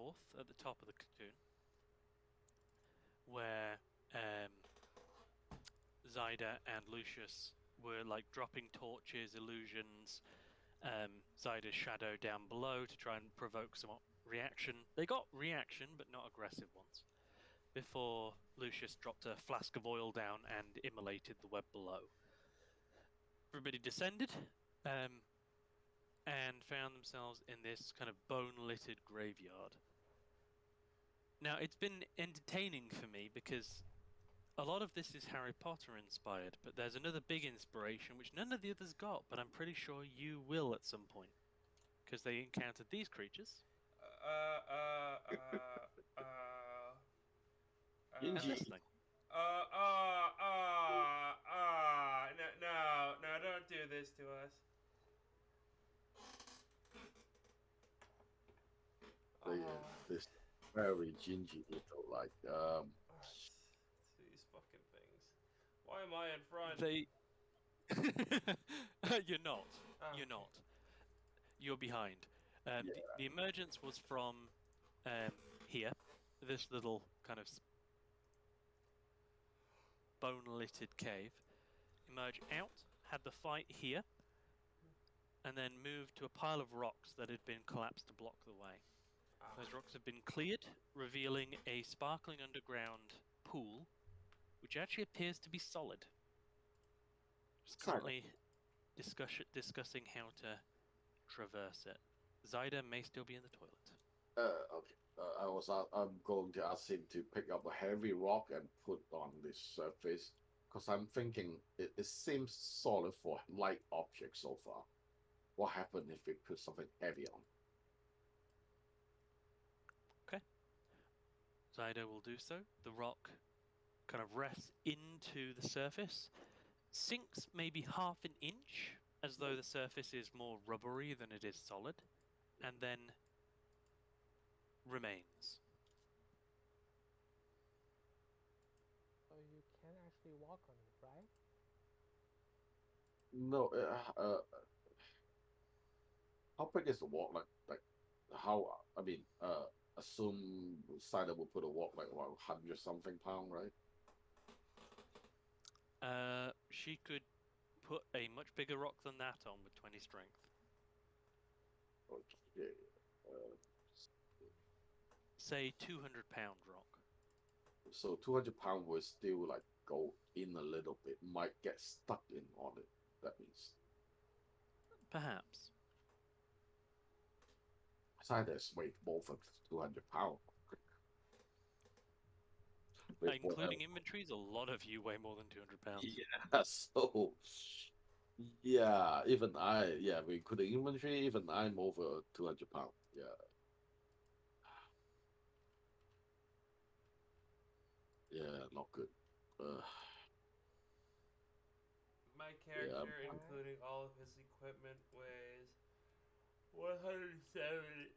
north at the top of the cocoon, where Zyda and Lucius were like dropping torches, illusions, Zyda's shadow down below to try and provoke some reaction. They got reaction, but not aggressive ones, before Lucius dropped a flask of oil down and immolated the web below. Everybody descended, and found themselves in this kind of bone-littered graveyard. Now, it's been entertaining for me because a lot of this is Harry Potter inspired, but there's another big inspiration which none of the others got, but I'm pretty sure you will at some point, because they encountered these creatures. And this Gingy. thing. No, don't do this to us. This very gingy little These fucking things. Why am I in front? They. You're not. Oh, You're okay. not. You're behind. Yeah. The emergence was from here, this little kind of bone-littered cave. Emerge out, had the fight here, and then moved to a pile of rocks that had been collapsed to block the way. Those rocks have been cleared, revealing a sparkling underground pool, which actually appears to be solid. Just currently discussing how to traverse it. Zyda may still be in the toilet. Okay. I'm going to ask him to pick up a heavy rock and put on this surface because I'm thinking it seems solid for light objects so far. What happened if we put something heavy on? Okay. Zyda will do so. The rock kind of rests into the surface, sinks maybe half an inch, as though the surface is more rubbery than it is solid, and then remains. So you can actually walk on it, right? No. How big is the walk? Like how? I mean, assume Cider will put a walk like 100 something pound, right? She could put a much bigger rock than that on with 20 strength. Okay. Say 200-pound rock. So 200 pound will still like go in a little bit, might get stuck in on it. That means Perhaps. Cider's weight more than 200 pound. Including inventories, a lot of you weigh more than 200 pounds. Yeah, so yeah, we including inventory, even I'm over 200 pound. Yeah. Yeah, not good. My character, Yeah. including all of his equipment, weighs 170.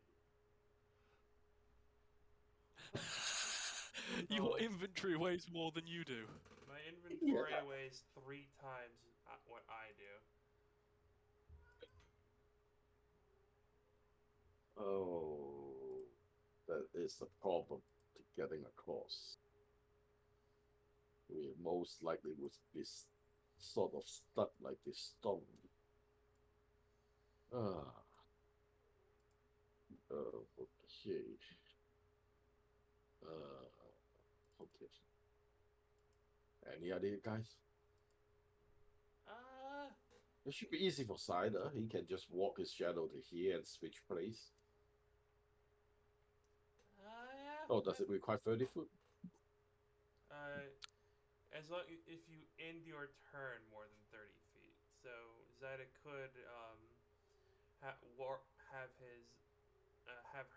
Your inventory weighs more than you do. My inventory Yeah. weighs 3 times what I do. Oh, that is the problem to getting across. We most likely would be sort of stuck like this stone. Ah, okay. Uh, okay. Any idea, guys? It should be easy for Cider. He can just walk his shadow to here and switch place. Yeah. Oh, does it require 30 foot? As long if you end your turn more than 30 feet, so Zyda could have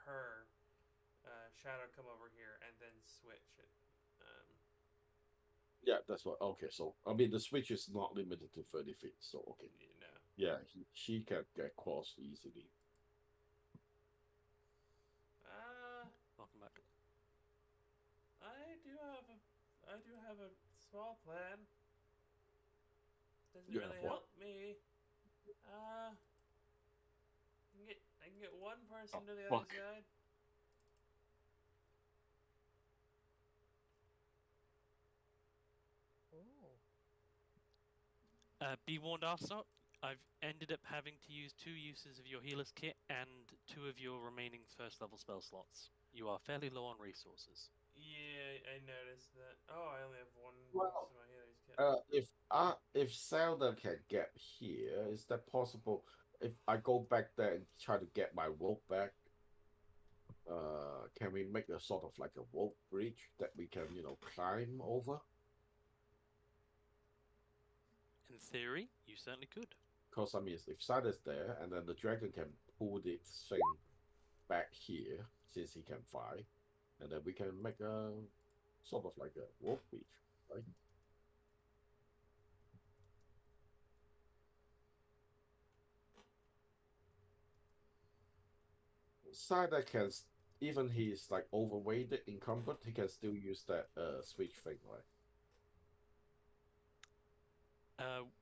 her shadow come over here and then switch it. Yeah, that's what. Okay, so I mean the switch is not limited to 30 feet. So okay, You know. yeah, she can get across easily. Welcome back. I do have a small plan. Doesn't You really have what? help me. I can get one person to the other fuck. side. Oh. Be warned, Arsop, I've ended up having to use 2 uses of your healer's kit and 2 of your remaining first level spell slots. You are fairly low on resources. Yeah, I noticed that. Oh, I only have one Well, use of my healer's kit. if Zelda can get here, is that possible? If I go back there and try to get my rope back, can we make a sort of like a rope bridge that we can, climb over? In theory, you certainly could. Because I mean, if Zelda's there, and then the dragon can pull this thing back here since he can fly, and then we can make a sort of like a rope bridge, right? Sada can, even he's like overweighted, encumbered, he can still use that switch thing, right?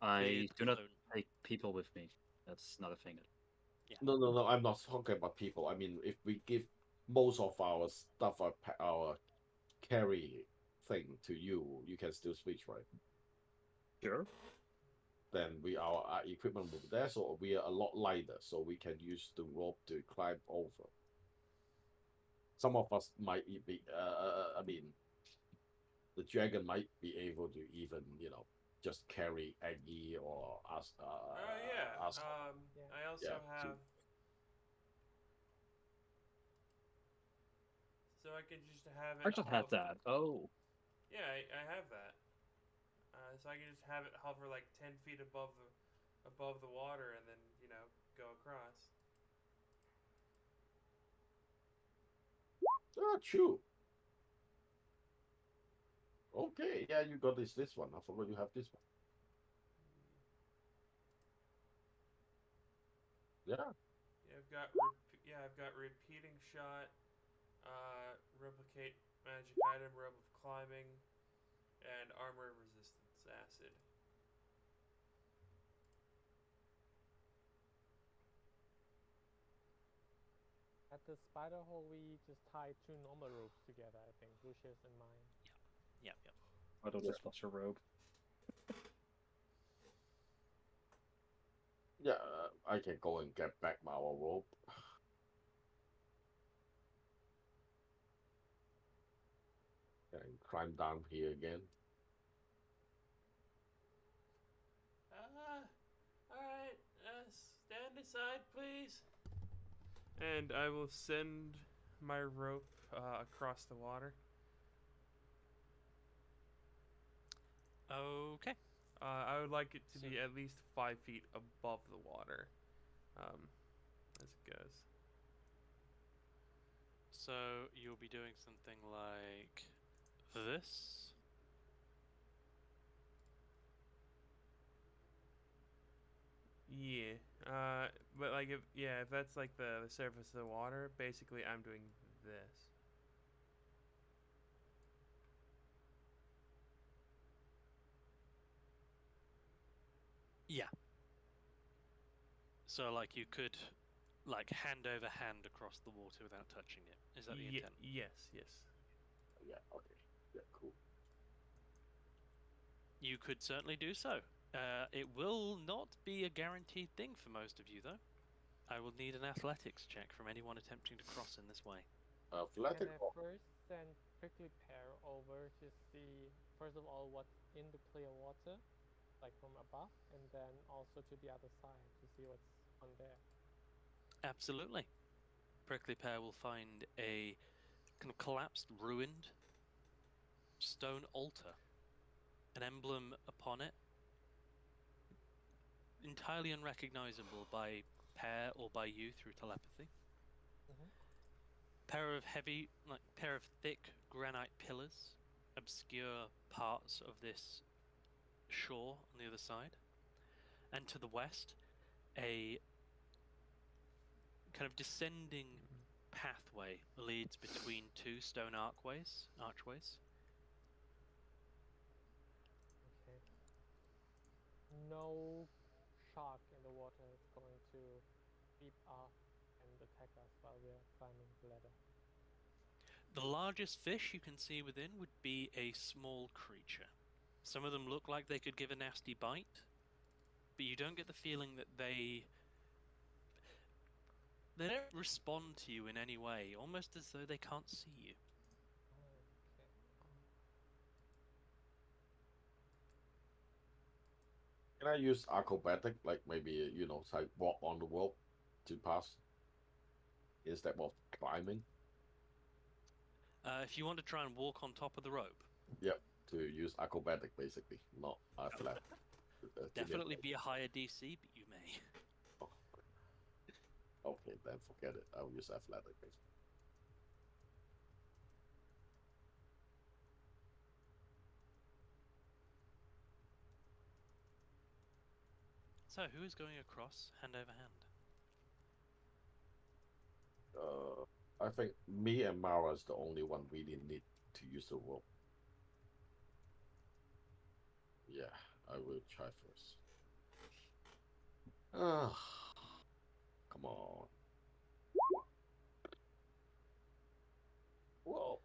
I with do not Stone. take people with me. That's not a thing. No. I'm not talking about people. I mean, if we give most of our stuff, our carry thing to you, you can still switch, right? Sure. Then our equipment will be there, so we are a lot lighter, so we can use the rope to climb over. Some of us might be, I mean, the dragon might be able to even, just carry Aggie or us. Yeah. Us. Yeah. I also so- have. So I can just have it. I just had that. Oh. Yeah, I have that. So I can just have it hover like 10 feet above the water, and then go across. Ah, true. Okay, yeah, you got this one. I forgot you have this one. Yeah. I've got repeating shot, replicate magic item, robe of climbing, and armor resistance acid. At the spider hole, we just tie 2 normal ropes together, I think. Lucius and mine. Yeah. I don't just lost your robe. Yeah, I can go and get back my rope. And climb down here again. Alright, stand aside, please. And I will send my rope across the water. Okay. I would like it to So- be at least 5 feet above the water, as it goes. So you'll be doing something like this. Yeah. But like if that's like the surface of the water, basically I'm doing this. Yeah. So like you could like hand over hand across the water without touching it. Is that the intent? Yes. Yeah, okay. Yeah, cool. You could certainly do so. It will not be a guaranteed thing for most of you, though. I will need an athletics check from anyone attempting to cross in this way. Athletic. Can I first send Prickly Pear over to see, first of all, what's in the clear water, like from above, and then also to the other side to see what's on there? Absolutely. Prickly Pear will find a kind of collapsed, ruined stone altar, an emblem upon it, entirely unrecognizable by Pear or by you through telepathy. Mhm. Pair of thick granite pillars obscure parts of this shore on the other side, and to the west, a kind of descending pathway leads between 2 stone archways. Okay. No shark in the water is going to leap off and attack us while we're climbing the ladder. The largest fish you can see within would be a small creature. Some of them look like they could give a nasty bite, but you don't get the feeling that they don't respond to you in any way, almost as though they can't see you. Okay. Can I use acrobatic, like maybe so I walk on the rope to pass instead of climbing? If you want to try and walk on top of the rope, Yep, to use acrobatic basically, not flat. definitely be a higher DC, but you may. Okay, then forget it. I'll use athletic basically. So, who is going across hand over hand? I think me and Mara is the only one really need to use the rope. Yeah, I will try first. Ah, come on. Whoa,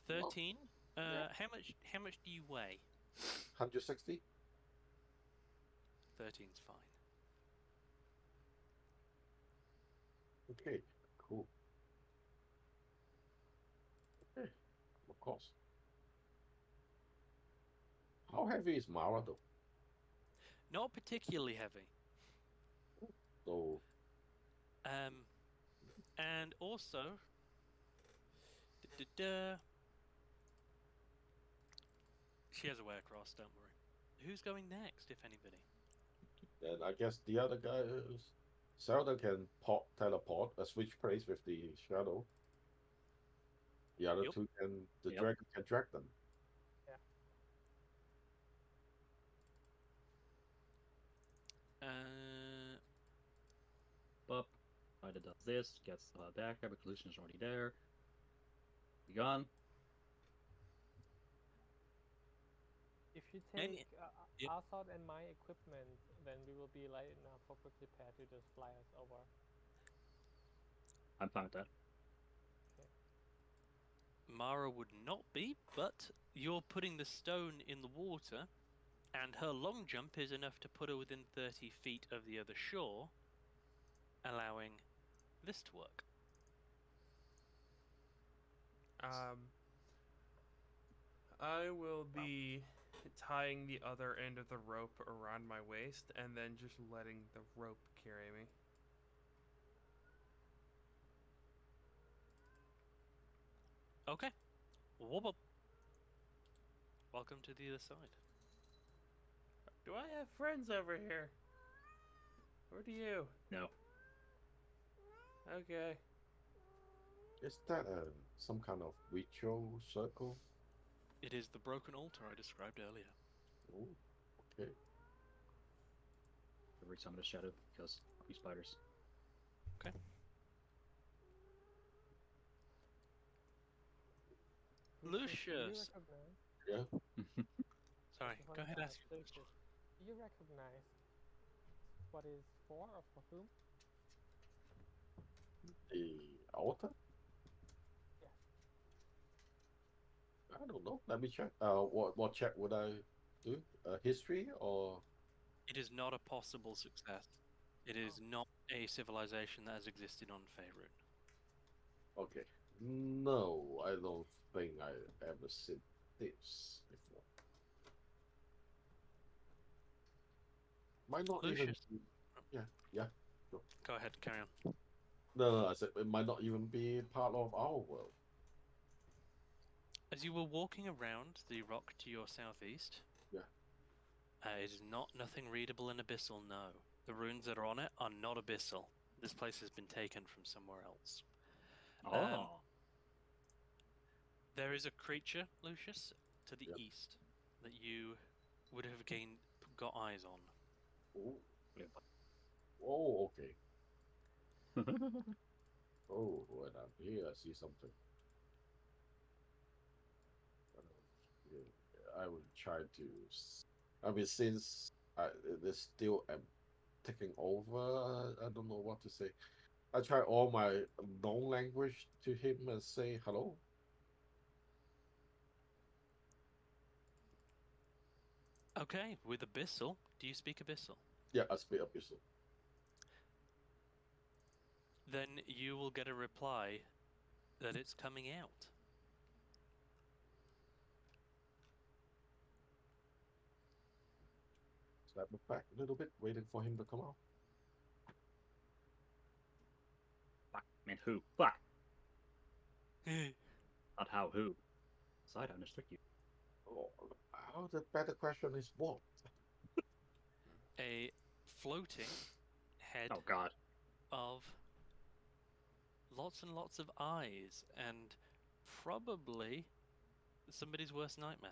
13. yeah. How much do you weigh? 160. 13's fine. Okay, cool. Okay, of course. How heavy is Mara though? Not particularly heavy. So And also, da-da-da, she has a way across. Don't worry. Who's going next, if anybody? then I guess the other guy is Zelda can teleport, switch place with the shadow. The other Yep. two the Yep. dragon can drag them. Up. Ida does this, gets back. Every collision is already there. Be gone. If you And take yep. Arsad and my equipment, then we will be light enough for quickly pair to just fly us over. I'm fine with that. Mara would not be, but you're putting the stone in the water, and her long jump is enough to put her within 30 feet of the other shore, allowing this to work. I will be tying the other end of the rope around my waist and then just letting the rope carry me. Okay. Wobble. Welcome to the other side. Do I have friends over here? Or do you? No. Okay. Is that some kind of ritual circle? It is the broken altar I described earlier. Oh, okay. Every summon a shadow because we spiders. Okay. Lucius. Do you recognize? Yeah. Sorry, Just go wanted ahead. to Ask ask your Lucius, question. do you recognize what is for or for whom? The altar? Yes. I don't know. Let me check. What check would I do? History or? It is not a possible success. It is not a civilization that has existed on Faerun. Okay. No, I don't think I ever seen this before. Might not even. Lucius. Yeah. Sure. Go ahead, carry on. No, I said it might not even be part of our world. As you were walking around the rock to your southeast, Yeah. it is nothing readable and abyssal, no. The runes that are on it are not abyssal. This place has been taken from somewhere else. Oh. There is a creature, Lucius, to the Yep. east that you would have got eyes on. Oh. Oh, okay. Oh, when I'm here, I see something. Yeah, I will try to. I mean, since this still am taking over, I don't know what to say. I try all my known language to him and say hello. Okay, with Abyssal, do you speak Abyssal? Yeah, I speak Abyssal. Then you will get a reply that it's coming out. Step back a little bit, waiting for him to come out. Fuck. Man, who? Fuck. Not how, who. Side understood you. Oh, how the better question is what? A floating head Oh god. of lots and lots of eyes, and probably somebody's worst nightmare.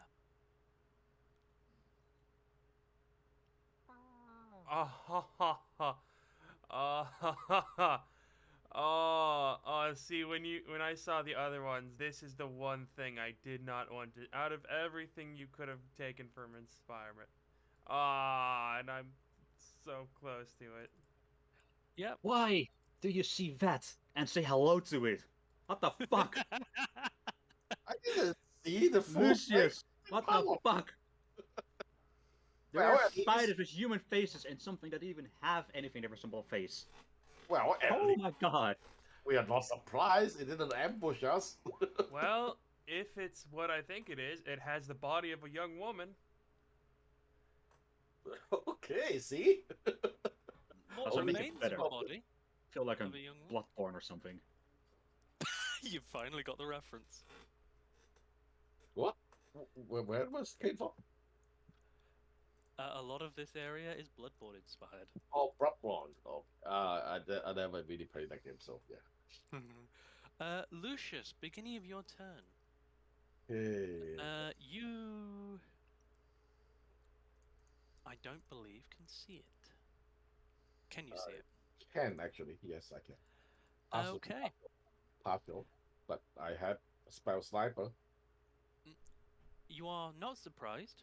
Ah ha ha ha. Ah ha ha ha. Oh, see, when I saw the other ones, this is the one thing I did not want to. Out of everything you could have taken from Inspirement, and I'm so close to it. Yep. Why do you see that and say hello to it? What the fuck? I didn't see the full Lucius! What the power. fuck? There Well, are at least- spiders with human faces and something that even have anything that resemble a face. Well, at Oh least my god. we are not surprised. It didn't ambush us. Well, if it's what I think it is, it has the body of a young woman. Okay, see? What Also, make it remains of better. the body I feel like I'm of a young woman? Bloodborne or something. You finally got the reference. What? Where was it came from? A lot of this area is Bloodborne inspired. Oh, Bloodborne. Oh, I never really played that game, so yeah. Lucius, beginning of your turn. Hey. You, I don't believe, can see it. Can you see it? Can actually, yes, I can. Also Okay. partial, but I have a spell sniper. You are not surprised.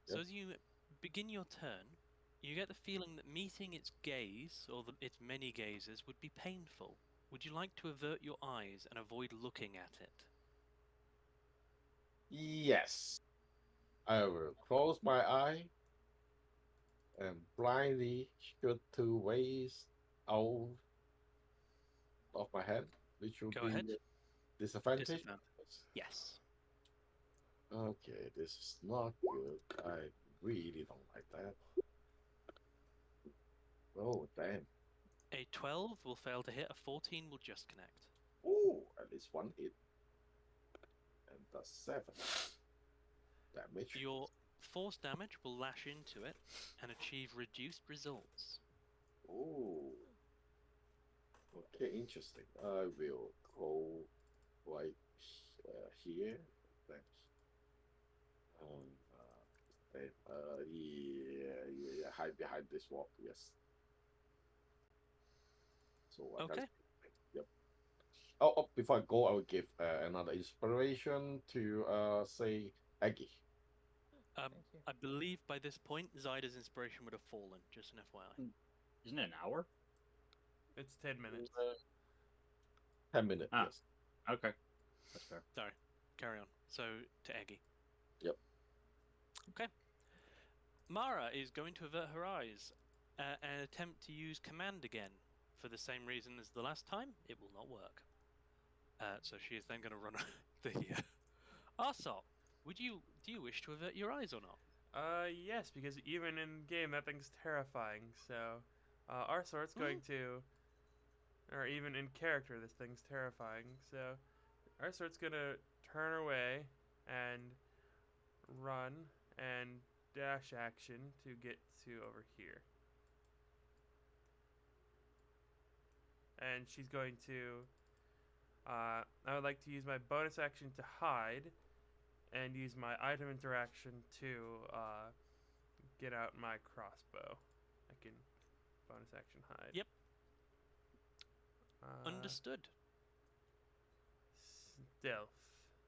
So Yep. as you begin your turn, you get the feeling that meeting its gaze, or its many gazes, would be painful. Would you like to avert your eyes and avoid looking at it? Yes. I will close my eye and blindly shoot 2 ways out of my head, which will Go be ahead. disadvantage. Disadvantage. Yes. Okay, this is not good. I really don't like that. Oh, damn. A 12 will fail to hit, a 14 will just connect. Oh, at least 1 hit. And that's 7 damage. Your force damage will lash into it and achieve reduced results. Oh. Okay, interesting. I will go right here. Thanks. Yeah, hide behind this wall. Yes. So Okay. Yep. Oh, before I go, I will give another inspiration to say Aggie. Thank you. I believe by this point, Zyda's inspiration would have fallen, just an FYI. Isn't it an hour? It's 10 minutes. 10 minutes. Ah. Yes. Okay. That's fair. Sorry, carry on. So, to Aggie. Yep. Okay. Mara is going to avert her eyes and attempt to use command again. For the same reason as the last time, it will not work. So she is then going to run the here. Arsop, do you wish to avert your eyes or not? Yes, because even in game that thing's terrifying. So, Arsort's going to, or even in character, this thing's terrifying. So, Arsort's gonna turn away and run and dash action to get to over here. And she's going to, I would like to use my bonus action to hide and use my item interaction to get out my crossbow. I can bonus action hide. Yep. Understood. Stealth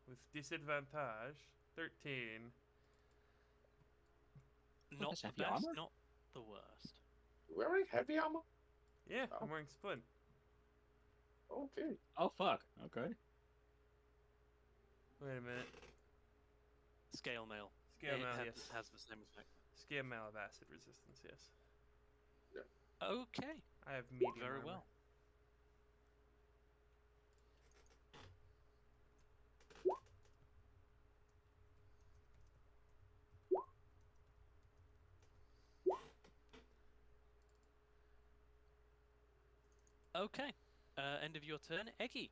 with disadvantage. 13. Not That's the heavy best, armor? not the worst. Wearing heavy armor? Yeah, Oh. I'm wearing splint. Okay. Oh fuck. Okay. Wait a minute. Scale mail. Scale it mail, yes. has the same effect. Scale mail of acid resistance, yes. Okay, I have medium very armor. well. Okay, end of your turn. Eggy,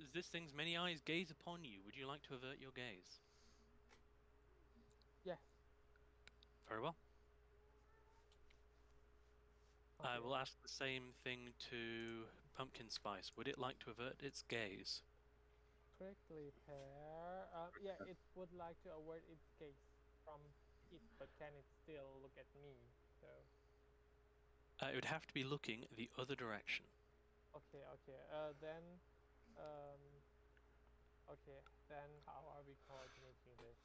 as this thing's many eyes gaze upon you, would you like to avert your gaze? Yes. Very well. I Okay. will ask the same thing to Pumpkin Spice. Would it like to avert its gaze? Prickly pear. Yeah, it would like to avert its gaze from it, but can it still look at me? So. It would have to be looking the other direction. Okay. Okay. Then. Um. Okay. Then how are we coordinating this?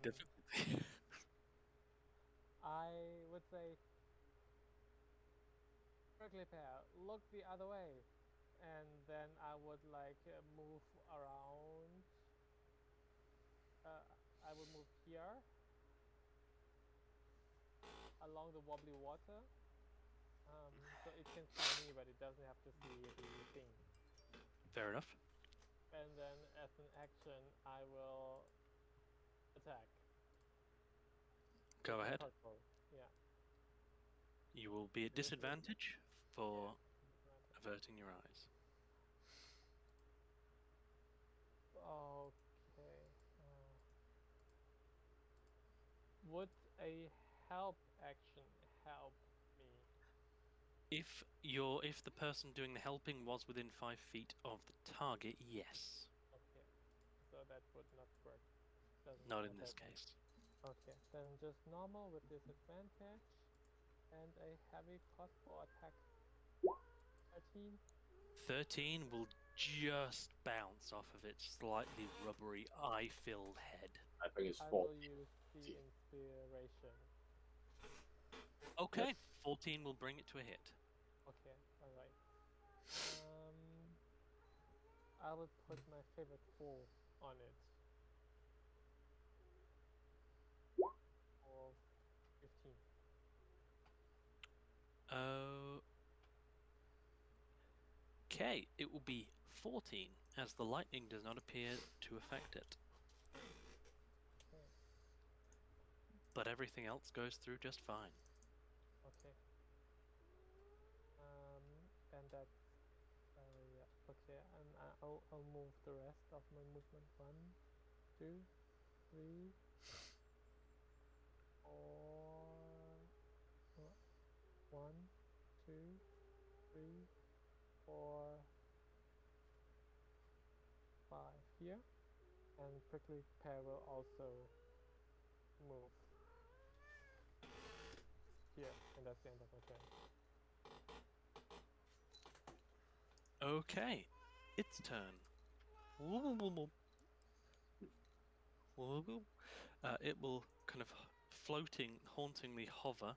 Definitely. I would say. Prickly pear, look the other way, and then I would like move around. I would move here along the wobbly water, so it can see me, but it doesn't have to see the thing. Fair enough. And then, as an action, I will attack. Go with my ahead. crossbow. Yeah. You will be at disadvantage for Disadvantage. averting your eyes. Okay. Would a help action help me? If the person doing the helping was within 5 feet of the target, yes. Okay. So that would not work. Doesn't Not in matter this then. case. Okay, then just normal with disadvantage and a heavy crossbow attack. 13. 13 will just bounce off of its slightly rubbery, eye-filled head. I think it's I 4. will use the inspiration. Okay, 14 will bring it to a hit. Okay, alright. I will put my favorite 4 on it. For 15. Okay, it will be 14, as the lightning does not appear to affect it. Okay. But everything else goes through just fine. Okay. And that's yeah. Okay, and I'll move the rest of my movement. 1, 2, 3, 4. 1, 2, 3, 4, 5 here, and prickly pear will also move here, and that's the end of my turn. Okay, its turn. It will kind of floating, hauntingly hover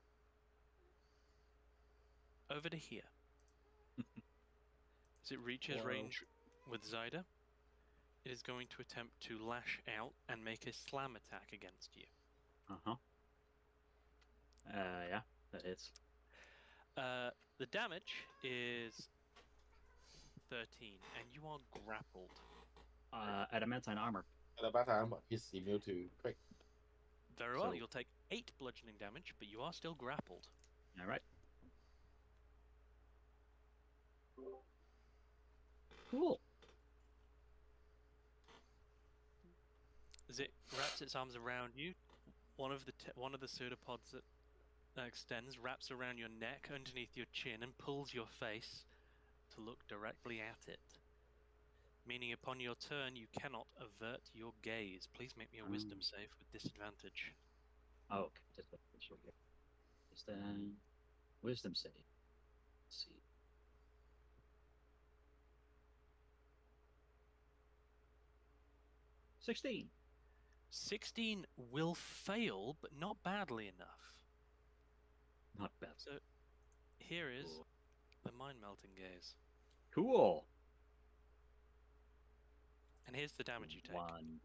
over to here. As it reaches Whoa. range with Zyda, it is going to attempt to lash out and make a slam attack against you. Yeah, that hits. The damage is 13, and you are grappled. Adamantine armor. At that time, he's immune to quick. Very well, So- you'll take 8 bludgeoning damage, but you are still grappled. All right. Cool. As it wraps its arms around you, one of the pseudopods that extends wraps around your neck underneath your chin and pulls your face to look directly at it. Meaning upon your turn you cannot avert your gaze. Please make me a wisdom save with disadvantage. Oh, okay. Just make sure here. Is then wisdom save. Let's see. 16. 16 will fail, but not badly enough. Not bad. So here is Cool. the mind melting gaze. Cool. And here's the damage you take. 1,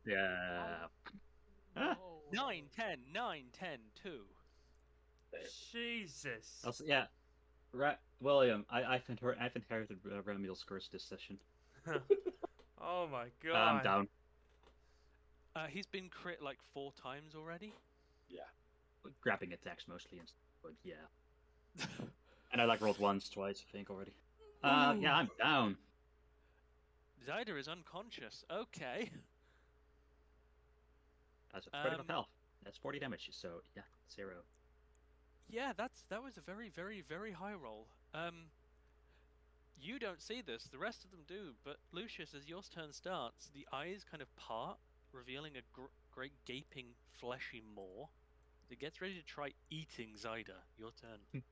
Yeah. Ah, No. 9, 10, 9, 10, 2. Jesus. also, yeah. Right, William. I've inherited Remedial's curse this session. Oh my I'm god. down. He's been crit like 4 times already. Yeah. Grabbing attacks mostly, but yeah. And I like rolled once, twice, I think already. Yeah, I'm down. Zyda is unconscious. Okay. That's a threat of health. That's 40 damage, so yeah, 0. Yeah, that was a very, very, very high roll. You don't see this, the rest of them do, but Lucius, as your turn starts, the eyes kind of part, revealing a great gaping, fleshy maw. It gets ready to try eating Zyda. Your turn.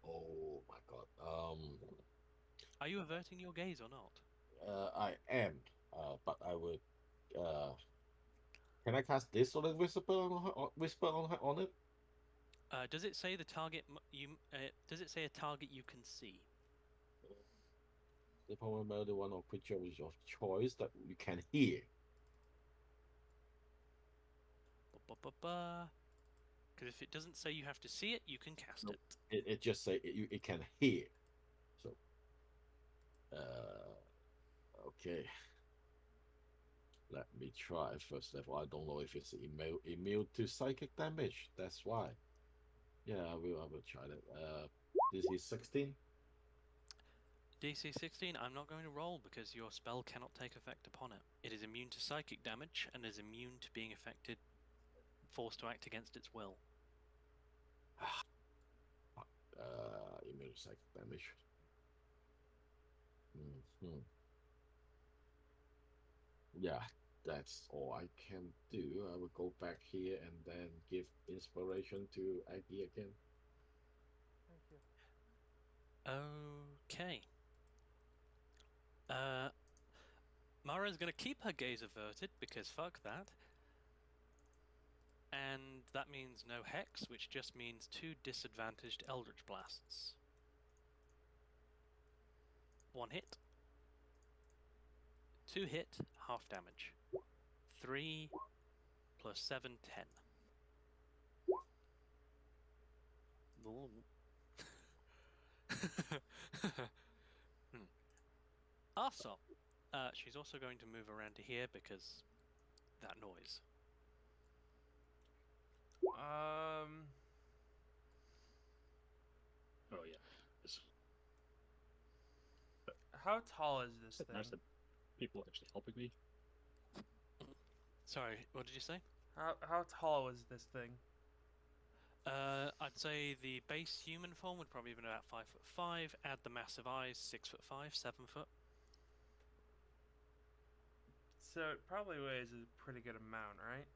Oh my god. Are you averting your gaze or not? I am. But I would. Can I cast Dissolute Whisper on her, whisper on it? Does it say the target does it say a target you can see? The power murder one or creature of your choice that you can hear. Because if it doesn't say you have to see it, you can cast Nope. it. It just say it can hear. So. Okay. Let me try first of all. I don't know if it's immune to psychic damage. That's why. Yeah, I will try that. This is 16. DC 16, I'm not going to roll because your spell cannot take effect upon it. It is immune to psychic damage and is immune to being forced to act against its will. Immune to psychic damage. Yeah, that's all I can do. I will go back here and then give inspiration to Aggie again. Thank you. Okay. Mara's going to keep her gaze averted because fuck that. And that means no hex, which just means 2 disadvantaged Eldritch Blasts. 1 hit. 2 hit, half damage. 3 plus 7, 10. Ooh. Also, she's also going to move around to here because that noise. Oh yeah. How tall is this It's nice thing? that people are actually helping me. Sorry, what did you say? How tall is this thing? I'd say the base human form would probably be about 5'5". Add the massive eyes, 6'5", 7 foot. So it probably weighs a pretty good amount, right?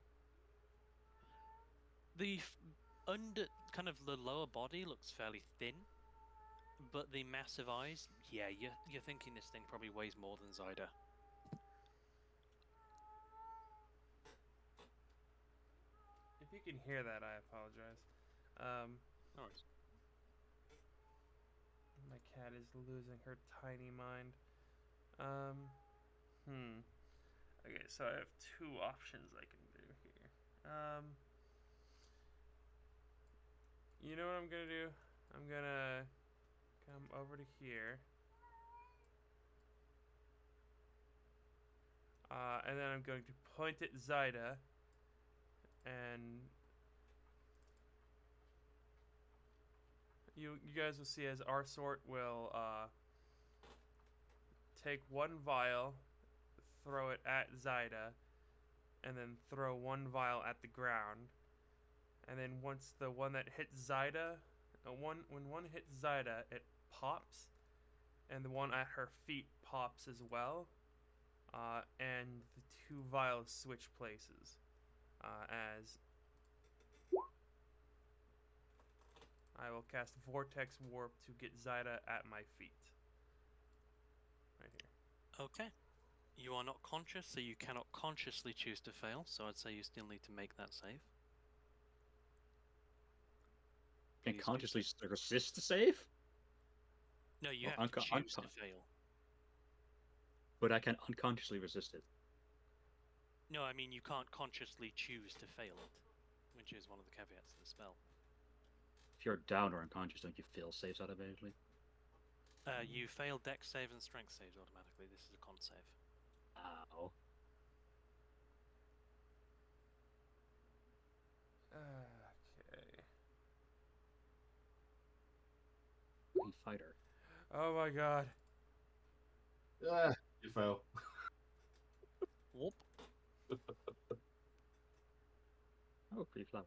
The kind of the lower body looks fairly thin, but the massive eyes, yeah, you're thinking this thing probably weighs more than Zyda. If you can hear that, I apologize. No worries. My cat is losing her tiny mind. Okay, so I have 2 options I can do here. You know what I'm gonna do? I'm gonna come over to here. And then I'm going to point at Zyda. And you guys will see as our sort will take 1 vial, throw it at Zyda, and then throw 1 vial at the ground. And then once the one that hits Zyda, when one hits Zyda, it pops, and the one at her feet pops as well. And the 2 vials switch places as I will cast Vortex Warp to get Zyda at my feet. Right here. Okay. You are not conscious, so you cannot consciously choose to fail, so I'd say you still need to make that save. Can Please consciously resist the save? No, you Or have to choose to fail. but I can unconsciously resist it. No, I mean you can't consciously choose to fail it, which is one of the caveats of the spell. If you're down or unconscious, don't you fail saves automatically? You fail dex save and strength saves automatically. This is a con save. Ow. Okay. Hey, fighter. Oh my god. Yeah, you fail. Whoop. Oh, pretty flowers.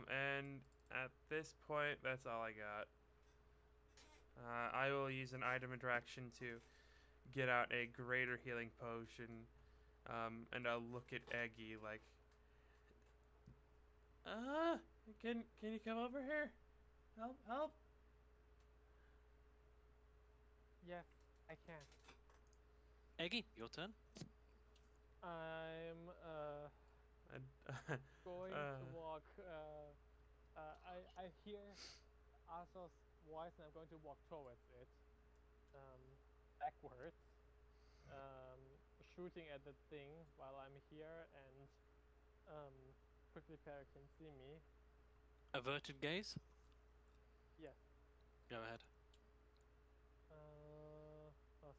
And at this point, that's all I got. I will use an item interaction to get out a greater healing potion, and I'll look at Eggy like, can you come over here? Help! Yes, I can. Eggy, your turn. I'm And, going to walk. I hear Asa's voice, and I'm going to walk towards it, backwards, shooting at the thing while I'm here, and quickly Para can see me. Averted gaze. Yes. Go ahead.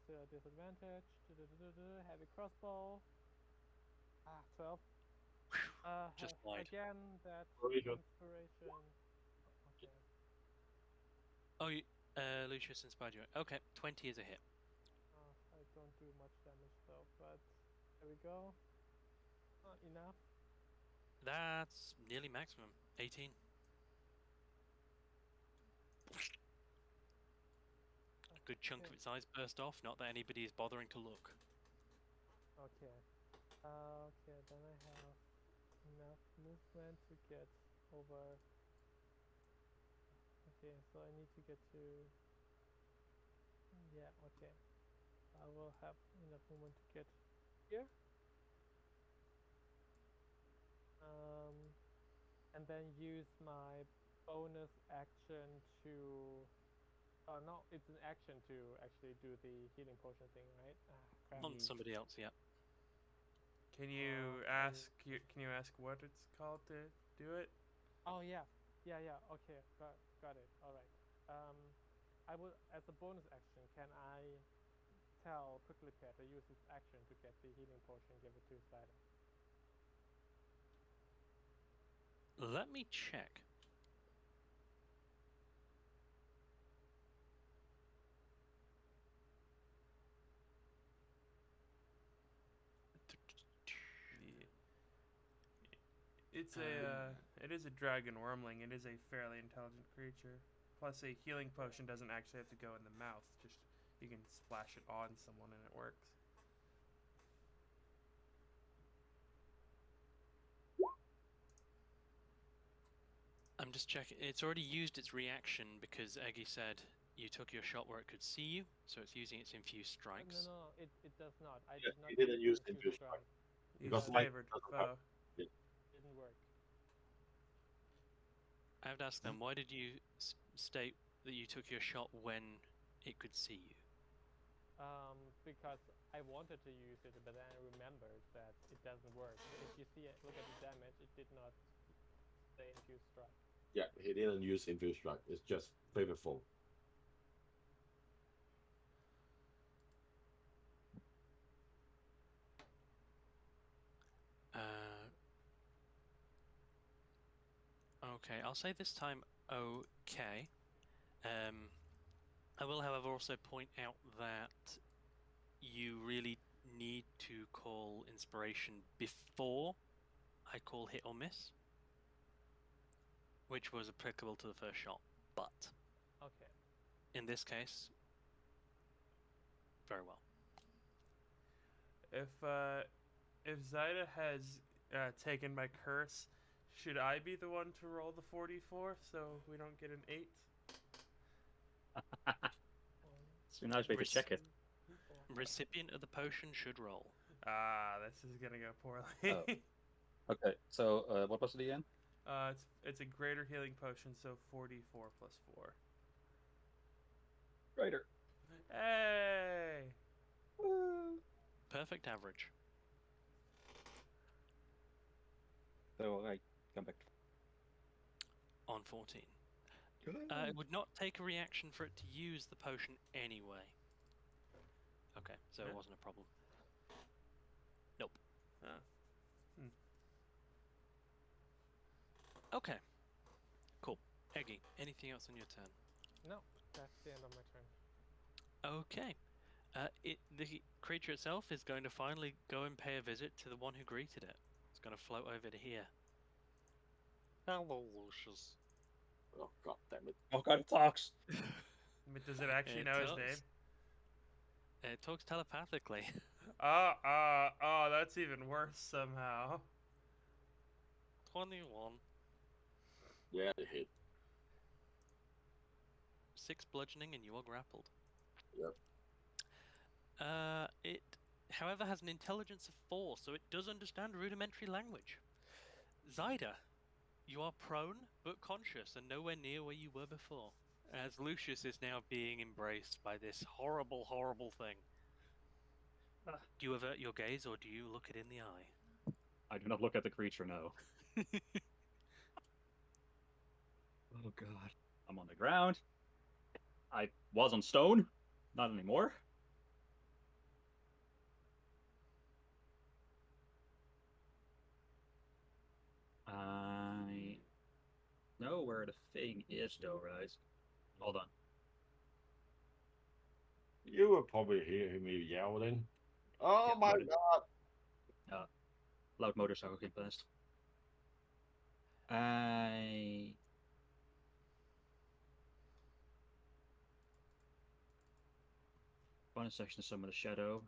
Still a disadvantage. Heavy crossbow. 12. Just wide. Again, that Very good. inspiration. Okay. Oh, Lucius inspired you. Okay, 20 is a hit. I don't do much damage though, but there we go. Enough. That's nearly maximum. 18. A good chunk of Okay. its eyes burst off. Not that anybody is bothering to look. Okay. Okay, then I have enough movement to get over. Okay, so I need to get to. Yeah, okay. I will have enough movement to get here. And then use my bonus action to. Oh no, it's an action to actually do the healing potion thing, right? Crap. On somebody else, yeah. can you Okay. ask what it's called to do it? Oh yeah, yeah. Okay, got it. All right. I will, as a bonus action, can I tell Prickly Pear to use its action to get the healing potion and give it to Spider? Let me check. It's it is a dragon wormling. It is a fairly intelligent creature. Plus, a healing potion doesn't actually have to go in the mouth. Just you can splash it on someone and it works. I'm just checking. It's already used its reaction because Eggy said you took your shot where it could see you, so it's using its infused strikes. No, it does not. I Yeah, did not. he didn't use infuse infused strike. Use Because Light favored doesn't foe. Didn't work. I have to ask them, why did you state that you took your shot when it could see you? Because I wanted to use it, but then I remembered that it doesn't work. If you see it, look at the damage, it did not say infused strike. Yeah, he didn't use infused strike. It's just flavorful. Okay, I'll say this time okay. I will, however, also point out that you really need to call inspiration before I call hit or miss, which was applicable to the first shot. But Okay. in this case, very well. If Zyda has taken my curse, should I be the one to roll the 44 so we don't get an 8? It's a nice way to check it. Recipient of the potion should roll. This is gonna go poorly. Oh. Okay, so what was it again? It's a greater healing potion, so 44 plus 4. Greater. Hey! perfect average. So I come back. On 14. It would not take a reaction for it to use the potion anyway. Okay, so Yeah. it wasn't a problem. Nope. Ah. Okay. Cool. Eggy, anything else on your turn? No, that's the end of my turn. Okay. The creature itself is going to finally go and pay a visit to the one who greeted it. It's going to float over to here. Hello, Lucius. Oh god damn it! Oh god, it talks. But does it actually It know his does. name? It talks telepathically. Oh, that's even worse somehow. 21. Yeah, it hit. 6 bludgeoning and you are grappled. Yep. It, however, has an intelligence of 4, so it does understand rudimentary language. Zyda, you are prone but conscious and nowhere near where you were before, as Lucius is now being embraced by this horrible, horrible thing. Do you avert your gaze or do you look it in the eye? I do not look at the creature, no. Oh god. I'm on the ground. I was on stone. Not anymore. I know where the thing is, though, right? Hold on. You will probably hear me yelling. Oh Yeah, my but it- god! Loud motorcycle came past. I bonus action to summon a shadow.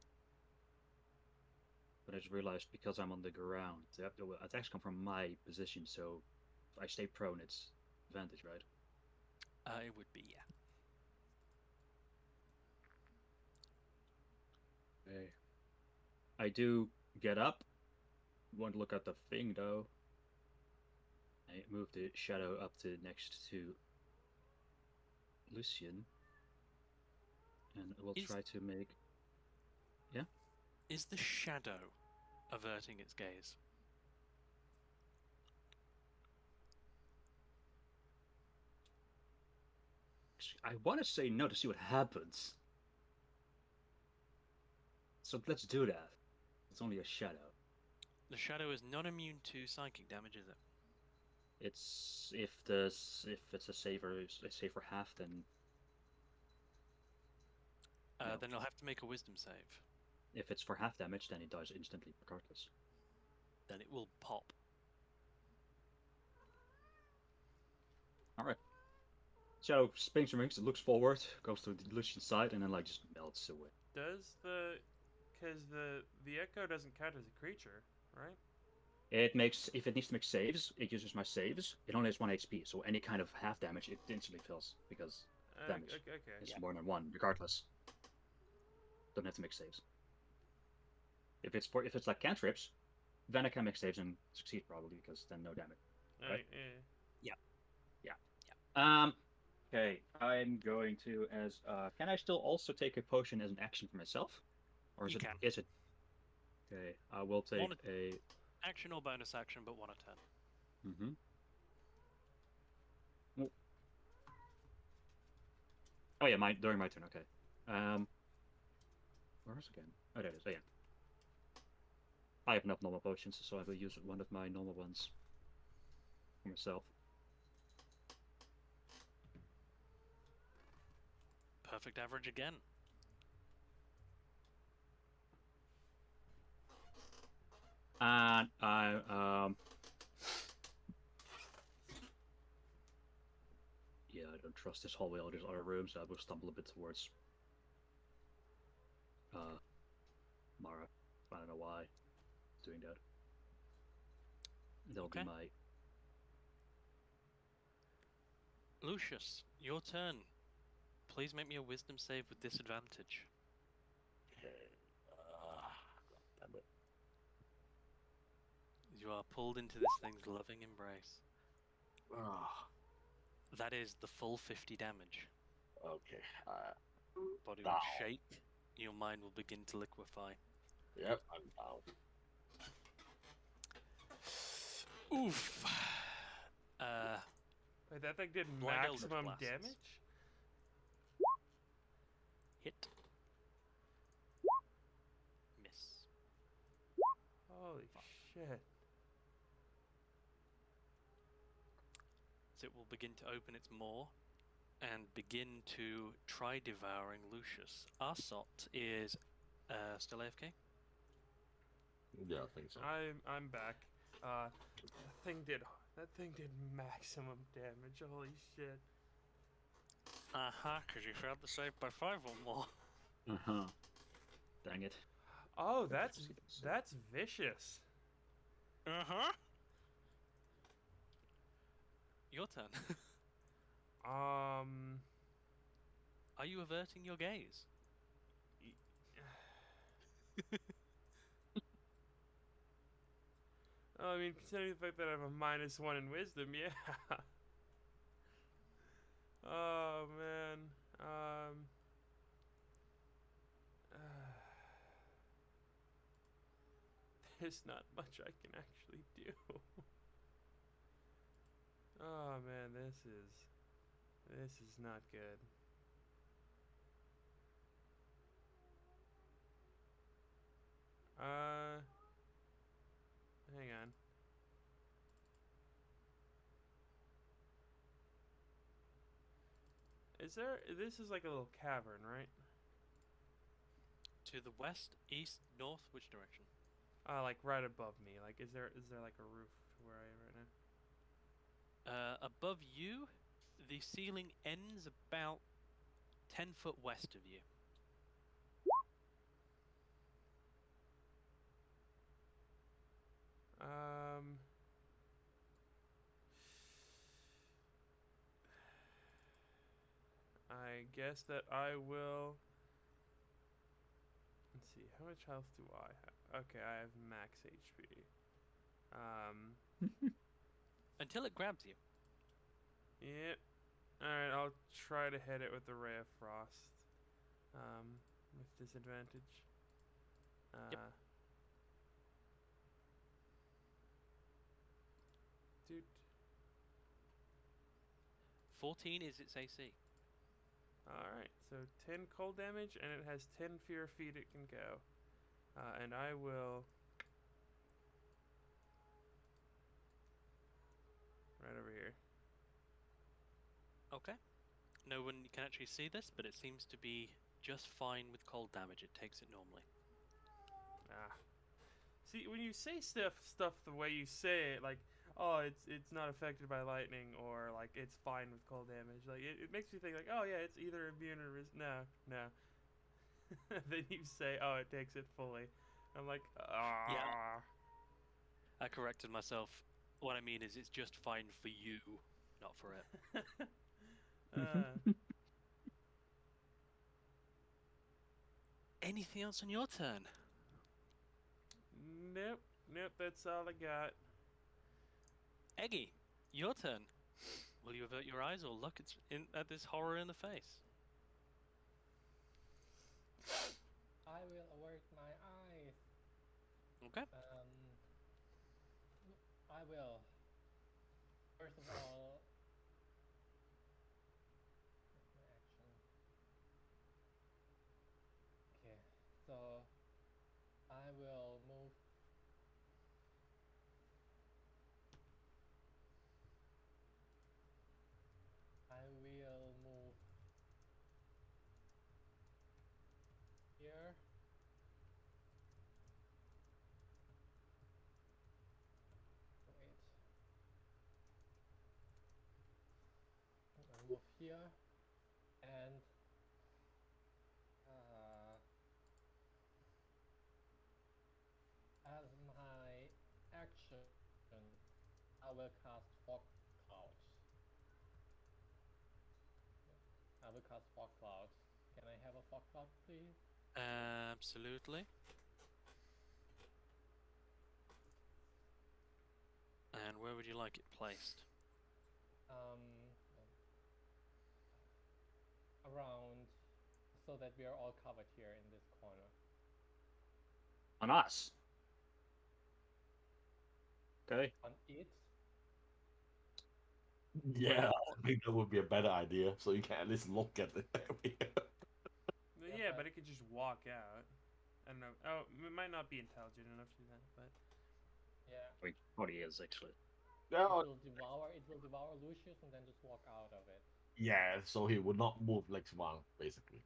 But I just realized because I'm on the ground, the attacks come from my position, so if I stay prone, it's advantage, right? It would be, yeah. Okay. I do get up. Want to look at the thing, though. I move the shadow up to next to Lucian. And we'll try to make... Yeah? Is the shadow averting its gaze? I want to say no to see what happens. So let's do that. It's only a shadow. The shadow is not immune to psychic damage, is it? It's if it's a saver, let's say for half, then no. Then it'll have to make a wisdom save. If it's for half damage, then it dies instantly, regardless. Then it will pop. All right. Shadow spins and rings. It looks forward, goes to Lucian's side, and then like just melts away. Does because the echo doesn't count as a creature, right? It makes if it needs to make saves, it uses my saves. It only has 1 HP, so any kind of half damage, it instantly fills because damage Okay. is more than 1, regardless. Don't have to make saves. If it's like cantrips, then I can make saves and succeed probably because then no damage. Right? Okay, I'm going to as can I still also take a potion as an action for myself? Or is You it can. is it Okay, I will take One a action or bonus action, but 1 a turn. mm-hmm. Oh yeah, during my turn, okay. Where's it again? Oh there it is, oh yeah. I have enough normal potions, so I will use one of my normal ones for myself. Perfect average again. And I yeah, I don't trust this hallway or this other room, so I will stumble a bit towards Mara. I don't know why it's doing that. That'll Okay. be my Lucius, your turn. Please make me a wisdom save with disadvantage. Okay. God damn it. You are pulled into this thing's loving embrace. Ah, That is the full 50 damage. okay. Body Now. will shake. Your mind will begin to liquefy. Yep, I'm down. Oof. Wait, that thing did Blind Eldritch maximum Blasts. damage? Hit. Miss. Holy shit. So it will begin to open its maw and begin to try devouring Lucius. Arsot is still AFK. Yeah, I think so. I'm back. That thing did maximum damage. Holy shit. Because you failed the save by 5 or more. Dang it. Oh, Maybe I that's should see this. that's vicious. Your turn. Um. Are you averting your gaze? Oh, I mean, considering the fact that I have a -1 in wisdom, yeah. Oh man. There's not much I can actually do. Oh man, this is not good. Hang on. This is like a little cavern, right? To the west, east, north, which direction? Like right above me. Like, is there like a roof to where I am right now? Above you, the ceiling ends about 10 foot west of you. I guess that I will. Let's see. How much health do I have? Okay, I have max HP. Until it grabs you. Yep. Alright, I'll try to hit it with the Ray of Frost. With disadvantage. Yep. Dude. 14 is its AC. Alright, so 10 cold damage, and it has 10 fewer feet it can go. And I will... right over here. Okay. No one can actually see this, but it seems to be just fine with cold damage. It takes it normally. See, when you say stuff the way you say it, like, oh, it's not affected by lightning, or like it's fine with cold damage, like it makes me think like, oh yeah, it's either immune or no. Then you say, oh, it takes it fully. I'm like, ah. Yeah. I corrected myself. What I mean is it's just fine for you, not for it. Anything else on your turn? Nope, that's all I got. Eggy, your turn. Will you avert your eyes or look at this horror in the face? I will avert my eyes. Okay. I will. First of all, what's my action? Okay, so I will move. I will move here. Wait. I'll move here, and as my action, I will cast fog clouds. I will cast fog clouds. Can I have a fog cloud, please? Absolutely. And where would you like it placed? Around, so that we are all covered here in this corner. On us. Okay. On it. Yeah, I think that would be a better idea, so you can at least look at the area. But Yeah, yeah, but- but it could just walk out. I don't know. Oh, it might not be intelligent enough to do that, but Yeah. I mean, probably is actually. Yeah, It will devour Lucius and then just walk out of it. yeah, so he would not move next round, basically.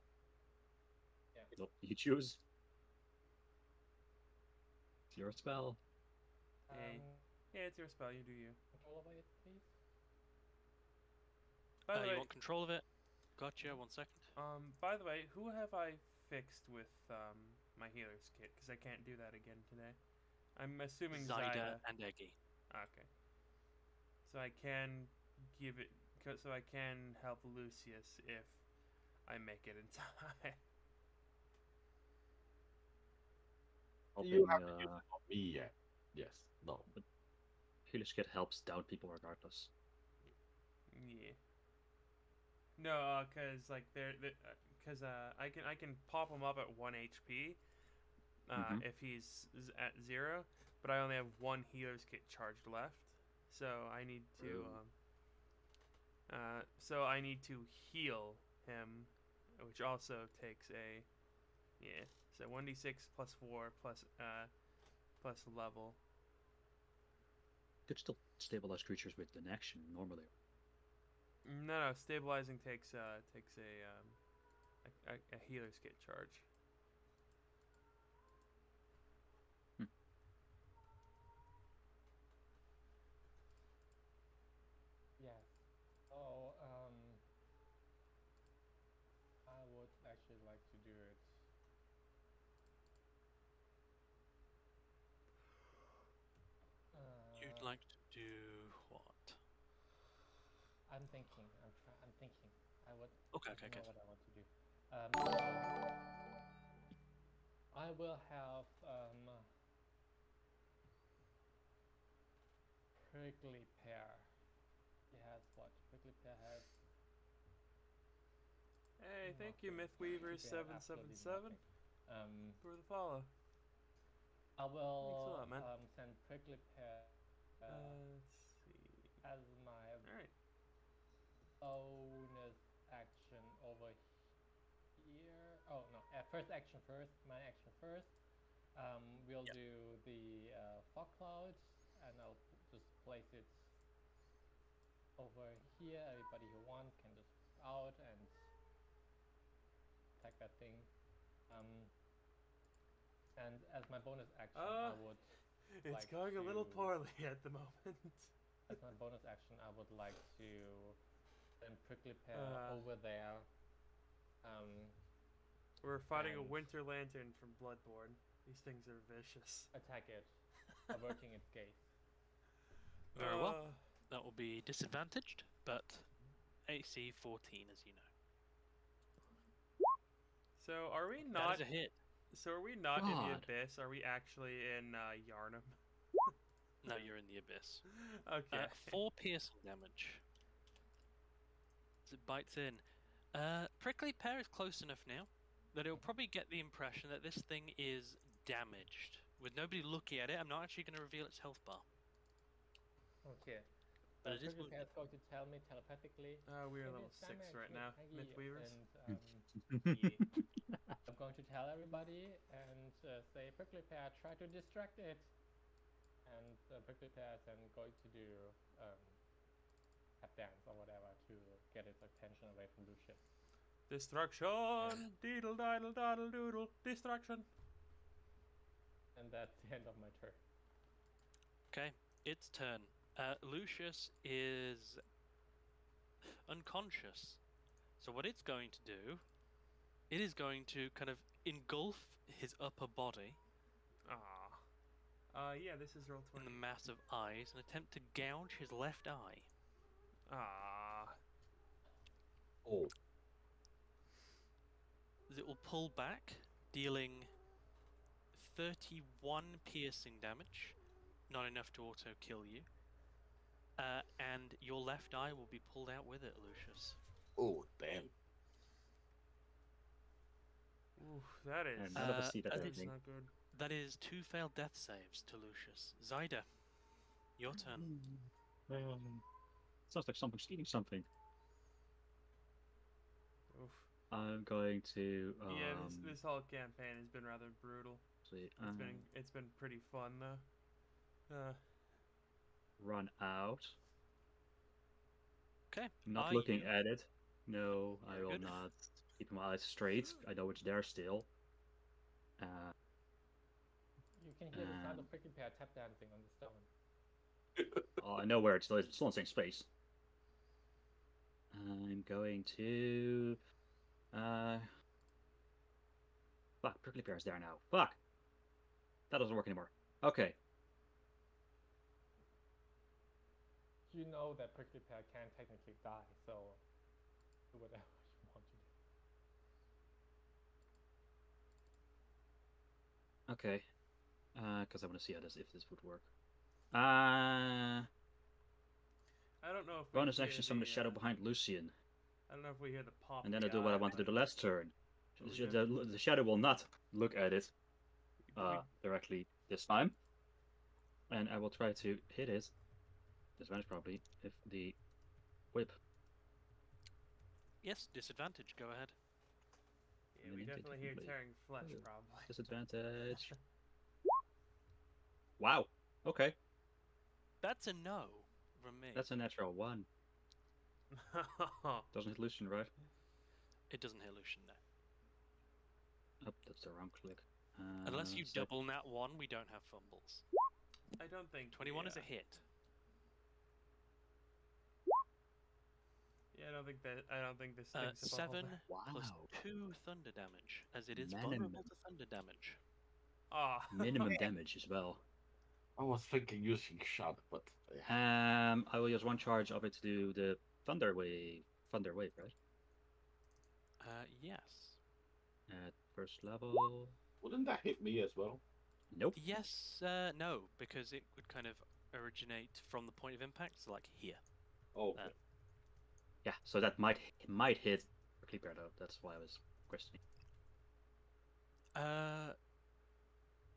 Nope, you choose. It's your spell. Hey. yeah, it's your spell. You do you. Control over it, please. By the You way, want control of it? Gotcha. 1 second. by the way, who have I fixed with my healer's kit? Because I can't do that again today. I'm assuming Zyda and Eggy. Okay. So I can give it. So I can help Lucius if I make it in time. You Helping, haven't used it on me yet. Yes, no. Healer's Kit helps down people regardless. Yeah. No, cause like I can pop him up at 1 HP, Mhm. if he's at 0, but I only have 1 healer's kit charged left, so I need to heal him, which also takes a so 1d6 plus 4 plus level. Could still stabilize creatures with an action normally. No, stabilizing takes a healer's kit charge. Yes. So, I would actually like to do it. You'd like to do what? I'm thinking. I'm thinking. I would. Okay, I okay, know good. what I want to do. I will have prickly pear. He has what? Prickly pear has. Hey, thank you, nothing. Mythweaver Prickly pear has absolutely 777 nothing. for the follow. I will lot, man. send prickly pear Let's see. as my All right. bonus action over here. Oh no! First action first. My action first. We'll do the fog cloud, and I'll just place it over here. Everybody who wants can just out and attack that thing. And as my bonus action, I would. It's like going a little to- poorly at the moment. As my bonus action, I would like to send prickly pear over there. We're fighting a And- winter lantern from Bloodborne. These things are vicious. Attack it, averting its gaze. Very well. That will be disadvantaged, but AC 14, as you know. So are we That not? is a hit. So are we not in the God. abyss? Are we actually in Yarnum? No, you're in the abyss. Okay. 4 piercing damage. As it bites in. Prickly Pear is close enough now that it'll probably get the impression that this thing is damaged. With nobody looking at it, I'm not actually going to reveal its health bar. Okay. But it is Prickly wounded. pear is going to tell me telepathically. We're "Maybe level it's 6 damaged right with now. Peggy," Mythweavers. And yeah. I'm going to tell everybody and say, prickly pear, try to distract it. And prickly pear is then going to do tap dance or whatever to get its attention away from Lucius. Destruction! Deedle diddle daddle doodle. Destruction! And that's the end of my turn. Okay, its turn. Lucius is unconscious. So what it's going to do, it is going to kind of engulf his upper body Yeah, this is roll in 20. the mass of eyes and attempt to gouge his left eye. Oh, As it will pull back, dealing 31 piercing damage, not enough to auto-kill you. And your left eye will be pulled out with it, Lucius. oh, damn. Oof, that is. And none of us see that as That's it's happening. not good. That is 2 failed death saves to Lucius. Zyda, your turn. Sounds like something's eating something. Oof. I'm going to. Yeah, this whole campaign has been rather brutal. See, It's been pretty fun though. run out. Okay. Not Are looking you- at it. No, I Very will good. not. Keep my eyes straight. I know it's there still. You can hear the sound Um, of Prickly Pear tap dancing on the stone. Oh, I know where it's still is. It's still in the same space. I'm going to. Fuck, Prickly Pear's there now. Fuck! That doesn't work anymore. Okay. You know that Prickly Pear can technically die, so do whatever you want to do. Okay. Because I want to see how if this would work. I don't know if we Bonus hear action summon the shadow behind Lucian. I don't know if we hear the pop. And then I do what I want to do the last turn. But we The shadow will not look at it we- directly this time. And I will try to hit it. Disadvantage probably, if the whip. Yes, disadvantage. Go ahead. Yeah, we definitely hear tearing flesh, Oh. probably. Disadvantage. Wow. Okay. That's a no from me. That's a natural 1. Doesn't hit Lucian, right? It doesn't hit Lucian, no. Oh, that's the wrong click. Unless you so- double nat 1, we don't have fumbles. I don't think 21 is a yeah. hit. Yeah, I don't think this thing's 7 Wow. plus 2 thunder damage, as it is Minimum. vulnerable to thunder damage. Ah. Minimum damage as well. I was thinking using shot, but I will use 1 charge of it to do the thunder wave. Thunder wave, right? Yes. At first level. wouldn't that hit me as well? Nope. Yes, no, because it would kind of originate from the point of impact, so like here. Oh, okay. Yeah, so that might hit Prickly Pear though. That's why I was questioning.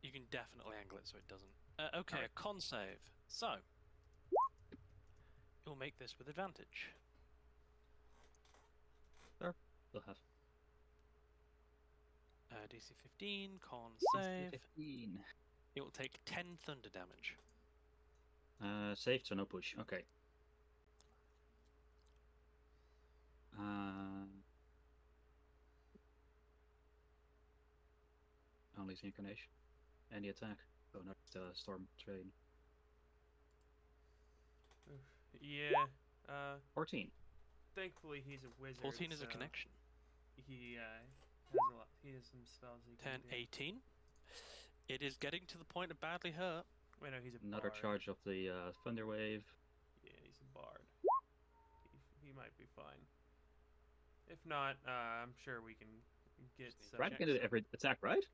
You can definitely angle it so it doesn't. Okay, Alright. a con save. So, you'll make this with advantage. We'll have DC 15, con save. 15. It will take 10 thunder damage. Saved, so no push. Okay. Only the incarnation. Any attack. Oh, not storm train. Yeah. 14. Thankfully he's a wizard. 14 is a so connection. He has a lot. He has some spells he 10, can do. 18. It is getting to the point of badly hurt. Wait, no, he's a Another bard. charge of the thunder wave. Yeah, he's a bard. He might be fine. If not, I'm sure we can get Just need some. Right, check can do some. every attack, right?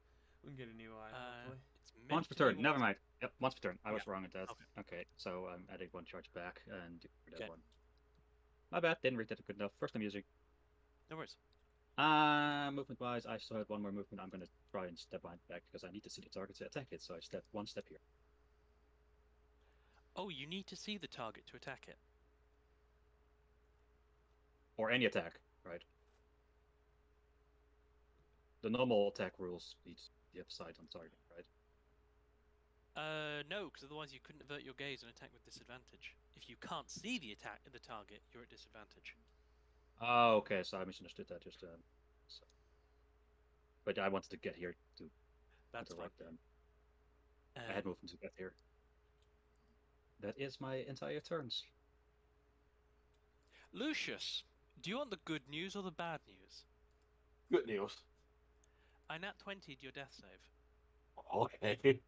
We can get a new eye, hopefully. It's Once meant per to be turn. Never once- mind. Yep, once per turn. I was Yeah. wrong at that. Okay. Okay, so I'm adding 1 charge back and do that Okay. one. My bad. Didn't read that good enough. First time using. No worries. Movement wise, I still had 1 more movement. I'm gonna try and step behind back because I need to see the target to attack it. So I step 1 step here. Oh, you need to see the target to attack it. Or any attack, right? The normal attack rules needs the upside on target, right? No, because otherwise you couldn't avert your gaze and attack with disadvantage. If you can't see the target, you're at disadvantage. Oh, okay. So I misunderstood that. Just so. But I wanted to get here to That's fine. interrupt them. I had movement to get here. That is my entire turns. Lucius, do you want the good news or the bad news? Good news. I nat 20'd your death save. Okay.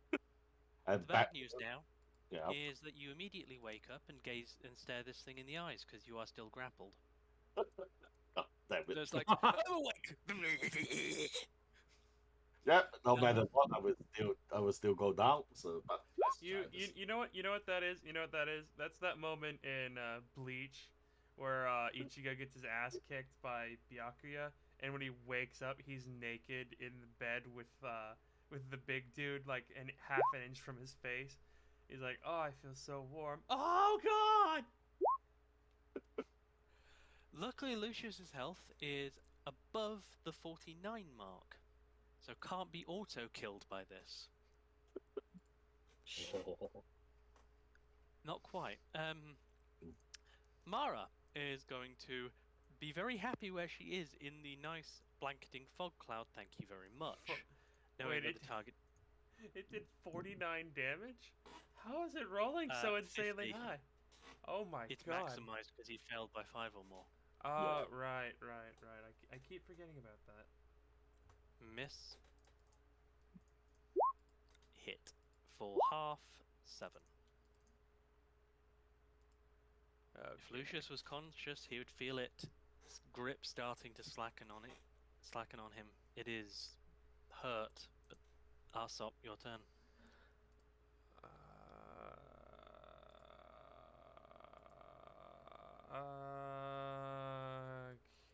And The bad news now Yeah. is that you immediately wake up and gaze and stare this thing in the eyes because you are still grappled. Oh, damn it. So it's like, I'm awake! Yeah. No No. matter what, I will still go down. So, but let's try this. You know what that is? You know what that is? That's that moment in Bleach where Ichigo gets his ass kicked by Byakuya, and when he wakes up, he's naked in the bed with with the big dude like half an inch from his face. He's like, "Oh, I feel so warm. Oh God!" Luckily, Lucius's health is above the 49 mark, so can't be auto-killed by this. Not quite. Mara is going to be very happy where she is in the nice blanketing fog cloud. Thank you very much. Knowing that the target It did 49 damage? How is it rolling so insanely 50. high? Oh my It's God. maximized because he failed by 5 or more. Oh, right. I keep forgetting about that. Miss. Hit. For half 7. Okay. If Lucius was conscious, he would feel it grip starting to slacken on him. It is hurt, but Arsop, your turn.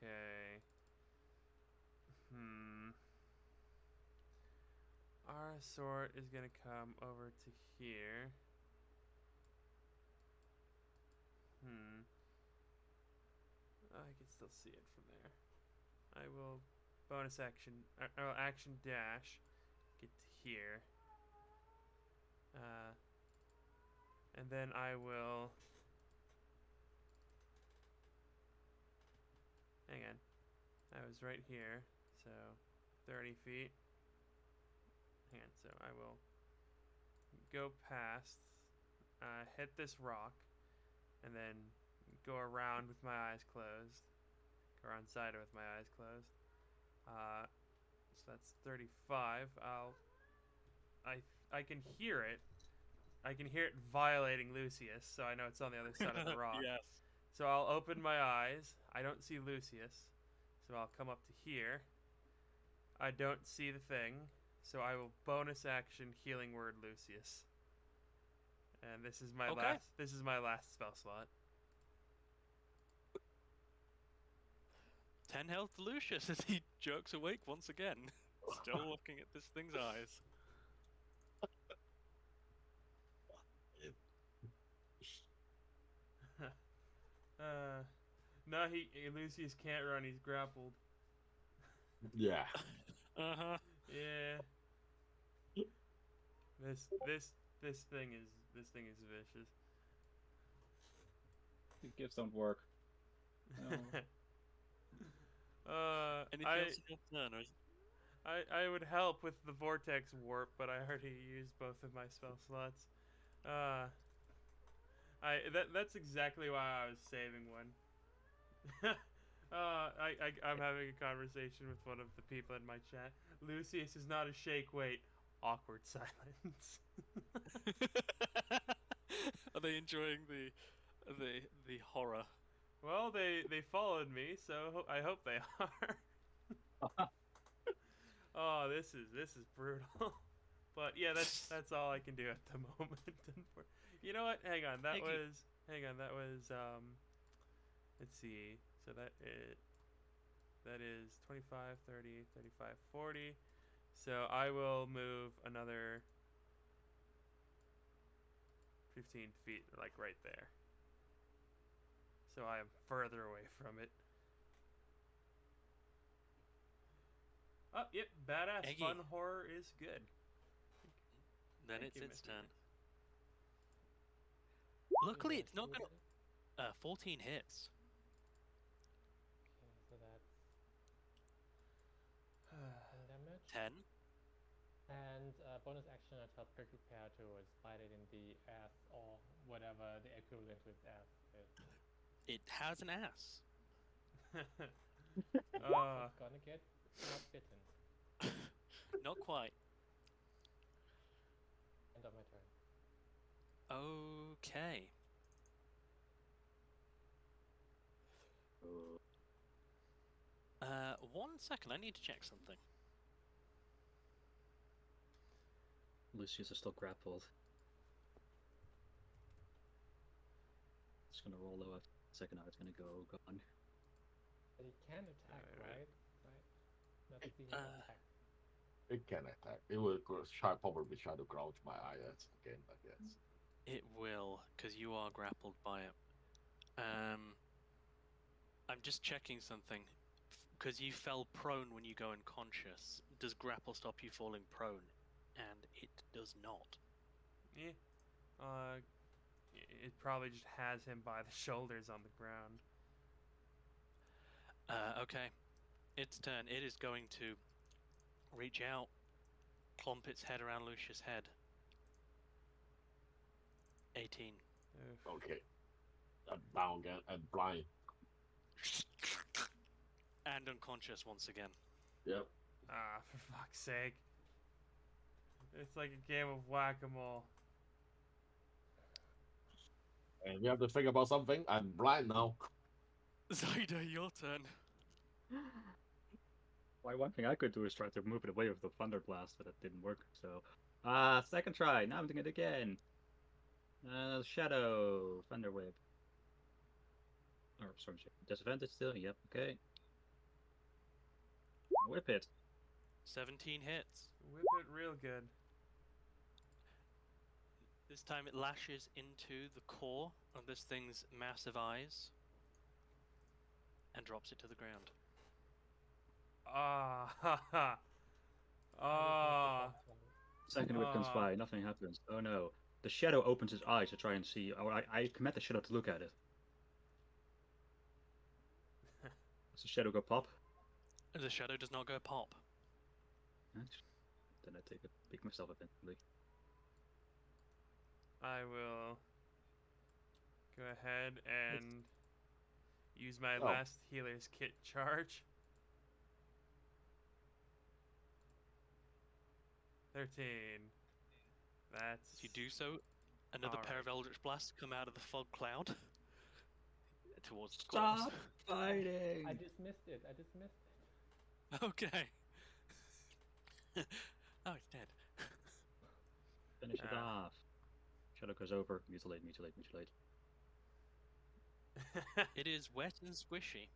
Okay. Our sword is gonna come over to here. I can still see it from there. I will bonus action, action dash, get to here. And then I will. Hang on. I was right here, so 30 feet. Hang on, so I will go past, hit this rock, and then go around with my eyes closed. Go around side with my eyes closed. So that's 35. I can hear it. I can hear it violating Lucius, so I know it's on the other side of the rock. Yes. So I'll open my eyes. I don't see Lucius, so I'll come up to here. I don't see the thing, so I will bonus action healing word Lucius. And this is my last spell slot. 10 health to Lucius as he jerks awake once again, still looking at this thing's eyes. No, Lucius can't run. He's grappled. Yeah. Uh-huh. Yeah. This thing is vicious. Gifts don't work. No. Anything else in your turn, or is I would help with the vortex warp, but I already used both of my spell slots. That's exactly why I was saving one. I'm having a conversation with one of the people in my chat. Lucius is not a shake weight. Awkward silence. Are they enjoying the horror? Well, they followed me, so I hope they are. Oh, this is brutal. But yeah, that's all I can do at the moment. You know what? Hang on. That was let's see. So that is 25, 30, 35, 40. So I will move another 15 feet, like right there. So I am further away from it. Oh, yep, badass Eggy. fun horror is good. Then Thank it's you, its Mr. turn. You Luckily, guys it's not do gonna. that? 14 hits. Okay, so that's 10 damage. 10. And bonus action, I tell Prickly Pear to bite it in the ass or whatever the equivalent to its ass is. It has an ass. So it's gonna get not bitten. Not quite. End of my turn. Okay. Uh, 1 second. I need to check something. Lucius is still grappled. It's gonna roll though. Second now it's gonna go gone. But he can attack, Right. right? Right? Not the attack. It can attack. It will probably try to gouge my eyes again, I guess. It will, because you are grappled by it. I'm just checking something. Because you fell prone when you go unconscious. Does grapple stop you falling prone? And it does not. Yeah. It probably just has him by the shoulders on the ground. Okay. Its turn. It is going to reach out, clomp its head around Lucius' head. 18. Oof. Okay. I'm down again and blind. And unconscious once again. Yep. Ah, for fuck's sake. It's like a game of whack-a-mole. And we have to think about something. I'm blind now. Zyda, your turn. Why, one thing I could do is try to move it away with the Thunder Blast, but that didn't work. So, second try. Now I'm doing it again. Shadow Thunder Wave. Or sorry, disadvantage still. Yep. Okay. Whip it. 17 hits. Whip it real good. This time it lashes into the core of this thing's massive eyes and drops it to the ground. Ah, ha ha. I will take the Ah. first one. Second whip comes by. Nothing happens. Oh no. The shadow opens his eyes to try and see. Or I command the shadow to look at it. Does the shadow go pop? The shadow does not go pop. Then I pick myself up instantly. I will go ahead and use my Oh. last healer's kit charge. 13. That's... As you do so, another pair Alright. of Eldritch Blasts come out of the fog cloud towards the Stop fighting! I dismissed it. I dismissed it. Okay. Oh, it's dead. Finish it off. Shadow goes over. Mutilate, mutilate, mutilate. It is wet and squishy.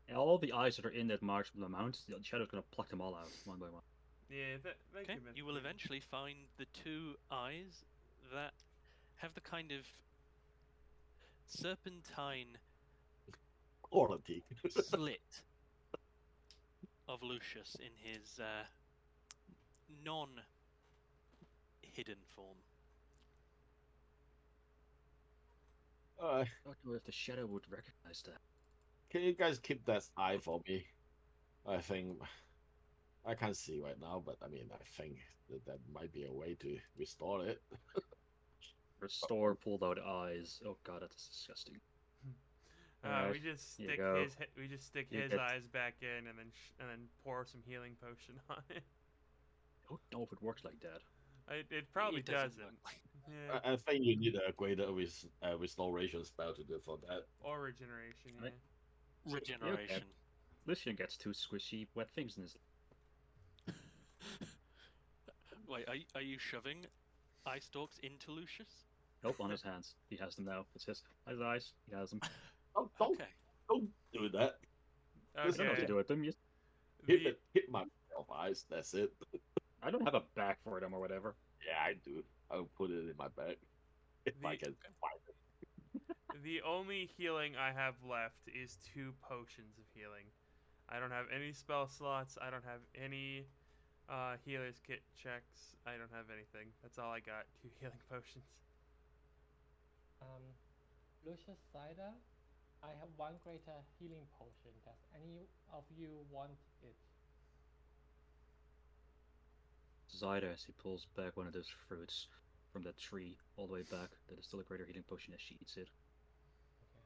And all the eyes that are in that marginal amount, the shadow's gonna pluck them all out one by one. Yeah, thank Okay, you, Mr. you will Green. eventually find the two eyes that have the kind of serpentine Quality. slit of Lucius in his non-hidden form. I don't know if the shadow would recognize that. Can you guys keep that eye for me? I think I can't see right now, but I mean, I think that might be a way to restore it. Restore pulled out eyes. Oh god, that's disgusting. We Alright, just here you stick go. You his get- eyes back in and then pour some healing potion on it. I don't know if it works like that. It probably It doesn't doesn't. work like Yeah. I think you need a greater restoration spell to do for that. Or regeneration, yeah. Right. regeneration. Lucian gets two squishy wet things in his. Wait, are you shoving eye stalks into Lucius? Nope, on his hands. He has them now. It's his eyes. He has them. Don't Okay. don't do that. I don't know what Okay. to do with them. Hit myself eyes. That's it. I don't have a bag for them or whatever. Yeah, I do. I'll put it in my bag if I The- can find it. The only healing I have left is 2 potions of healing. I don't have any spell slots. I don't have any healer's kit checks. I don't have anything. That's all I got. 2 healing potions. Lucius Cider, I have 1 greater healing potion. Does any of you want it? Zyda, as he pulls back one of those fruits from that tree all the way back, that is still a greater healing potion as she eats it. Okay.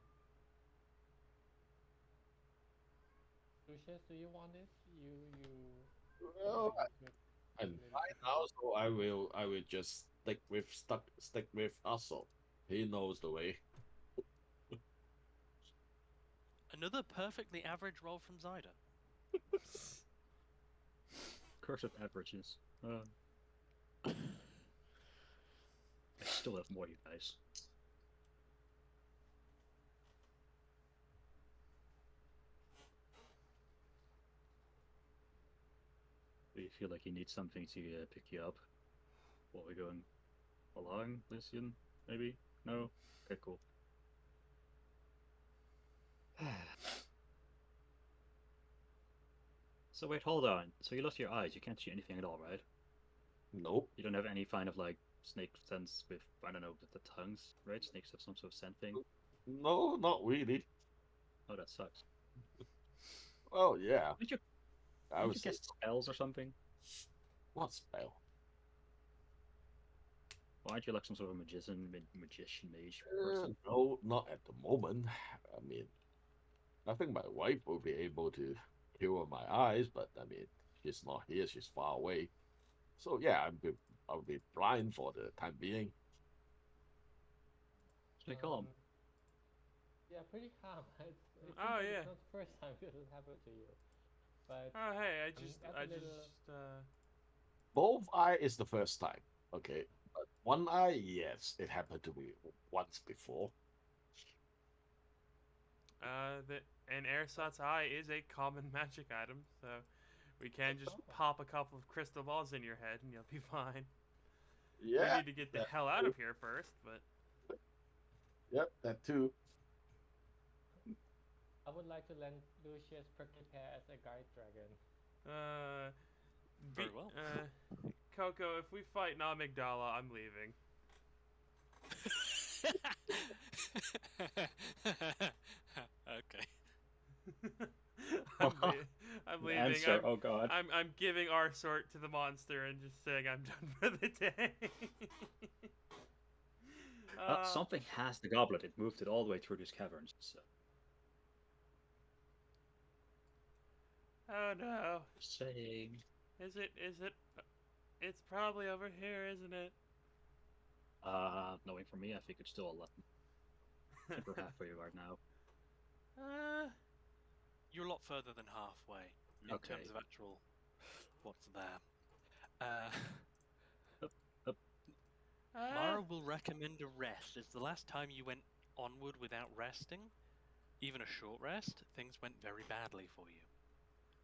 Lucius, do you want it? Well, you I'm fine now, so I will just stick with Russell. He knows the way. Another perfectly average roll from Zyda. Curse of averages. I still have more, you guys. feel like you need something to pick you up while we're going along, Lycian? Maybe? No? Okay, cool. So wait, hold on. So you lost your eyes. You can't see anything at all, right? Nope. You don't have any kind of like snake sense with, I don't know, with the tongues, right? Snakes have some sort of scent thing. No, not really. Oh, that sucks. Oh yeah. Did you, I did was you cast spells or something? what spell? Or aren't you like some sort of magician mage person? No, not at the moment. I mean, I think my wife will be able to cure my eyes, but I mean, she's not here. She's far away. So yeah, I'll be blind for the time being. Stay calm. Yeah, pretty calm. It seems Oh, like yeah. it's not the first time this has happened to you. But Oh, hey, I mean, just, that's I a little- just, Both eye is the first time. Okay, but one eye, yes, it happened to me once before. an Airsot's eye is a common magic item, so we can just pop a couple of crystal balls in your head and you'll be fine. Yeah. We need to get the hell out of here first, but Yep, that too. I would like to lend Lucius Prickly Pear as a guide dragon. Very well. Coco, if we fight an amygdala, I'm leaving. Okay. I'm The leaving. answer, oh god. I'm giving our sort to the monster and just saying I'm done for the day. Something has the goblet. It moved it all the way through these caverns. So. Oh no. Just saying. Is it? It's probably over here, isn't it? Knowing from me, I think it's still 11. I think we're halfway right now. You're a lot further than halfway in Okay. terms of actual what's there. Mara will recommend a rest. It's the last time you went onward without resting, even a short rest, things went very badly for you,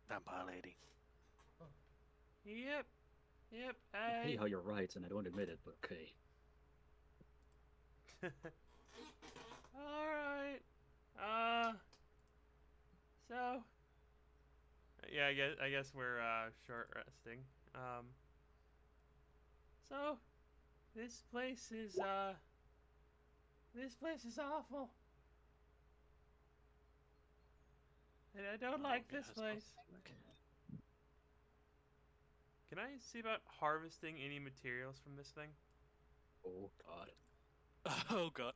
Vampire Lady. Yep. I hate how you're right, and I don't admit it, but okay. All right. So. Yeah, I guess we're short resting. So, this place is awful. And I don't like this place. Can I see about harvesting any materials from this thing? Oh god. Oh god.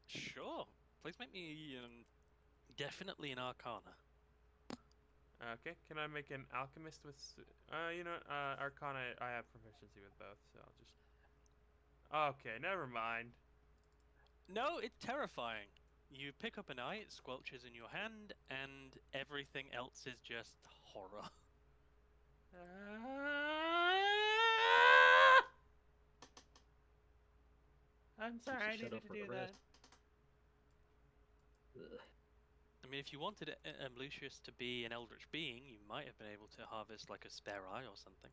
Sure. Please make me definitely an Arcana. Okay, can I make an alchemist with... Arcana, I have proficiency with both, so I'll just... Okay, never mind. No, it's terrifying. You pick up an eye, it squelches in your hand, and everything else is just horror. I'm sorry, I Shut didn't up for the do that. rest. Ugh. I mean, if you wanted Lucius to be an eldritch being, you might have been able to harvest like a spare eye or something.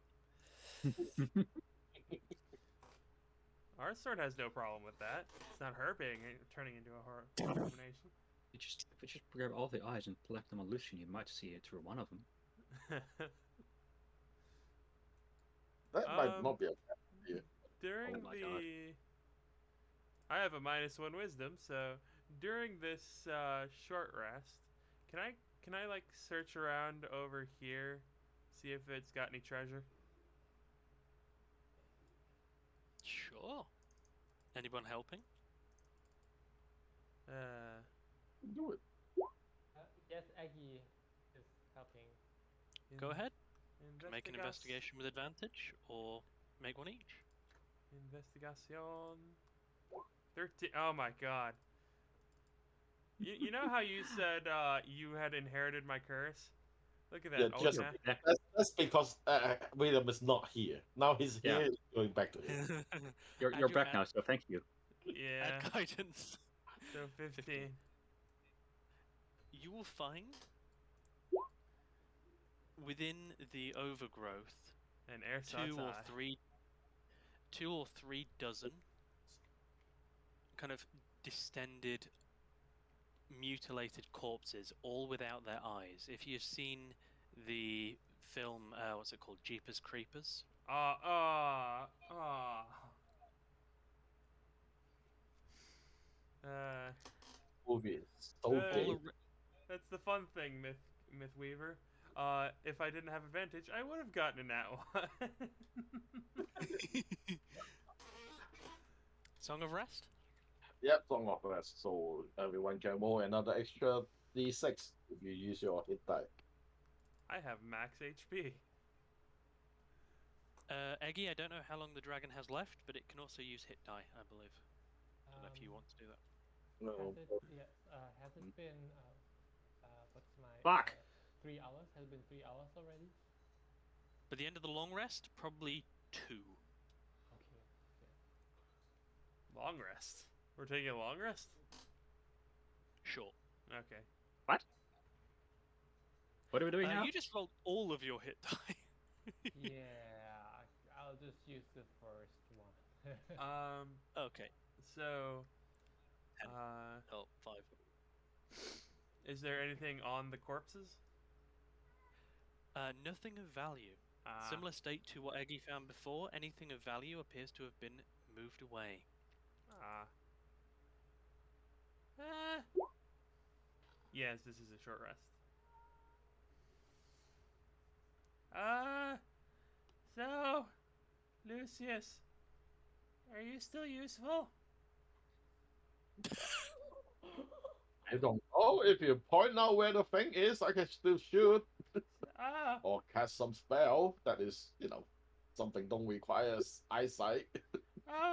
Our sword has no problem with that. It's not her turning into a horror abomination. If we just grab all the eyes and collect them on Lucian, you might see it through one of them. That might not be a bad idea. During Oh my God. I have a -1 wisdom, so during this short rest, can I like search around over here, see if it's got any treasure? Sure. Anyone helping? Do it. Yes, Aggie is helping. Go ahead. Make an investigation with advantage, or make one each. Investigation. 13. Oh my god. You know how you said you had inherited my curse? Look at that. Yeah, old just man. that's because William is not here. Now he's Yeah. here. Going back to him. You're Add back now, so thank you. Yeah. Add guidance. So 15. You will find within the overgrowth And air two or three dozen kind of distended, mutilated corpses, all without their eyes. If you've seen the film, what's it called, Jeepers Creepers? Uh, Movie is so Uh, gay. that's the fun thing, Mythweaver. If I didn't have advantage, I would have gotten that one. Song of Rest? Yep, Song of Rest. So everyone can roll another extra d6 if you use your hit die. I have max HP. Eggy, I don't know how long the dragon has left, but it can also use hit die, I believe. I don't know if you want to do that. No, Has it been what's my Fuck. 3 hours? Has it been 3 hours already? By the end of the long rest, probably 2. Okay. Long rest. We're taking a long rest? Sure. Okay. What are we doing now? You just rolled all of your hit die. Yeah, I'll just use the first one. Okay. So, 10. Oh, 5. is there anything on the corpses? Nothing of value. Similar state to what Eggy found before, anything of value appears to have been moved away. Yes, this is a short rest. So, Lucius, are you still useful? I don't know. If you point out where the thing is, I can still shoot or cast some spell that is, something don't require eyesight.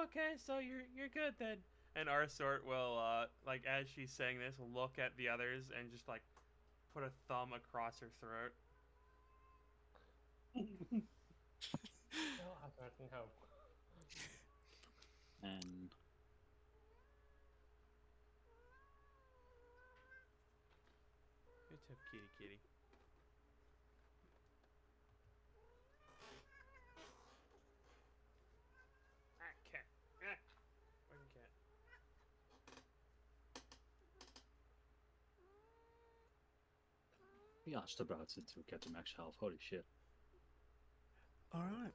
Okay, so you're good then. And Arsort will, like, as she's saying this, look at the others and just, like, put a thumb across her throat. No, Albert, no. And Good job, kitty. Cat. Fucking cat. we asked about it to get to max health. Holy shit. Alright.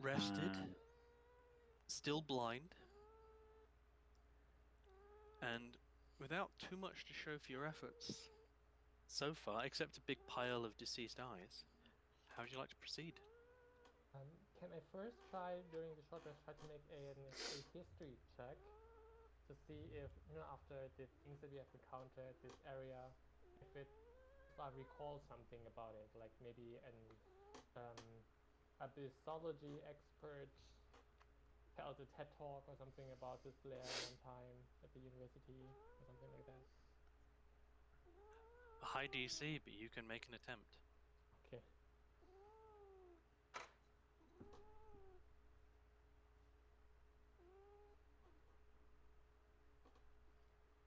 Rested. Still blind. And without too much to show for your efforts so far, except a big pile of deceased eyes, how would you like to proceed? Can I first try during the short rest try to make a history check to see if after the things that we have encountered this area, if I recall something about it, like maybe a abyssology expert held a TED talk or something about this layer one time at the university or something like that. A high DC, but you can make an attempt. Okay.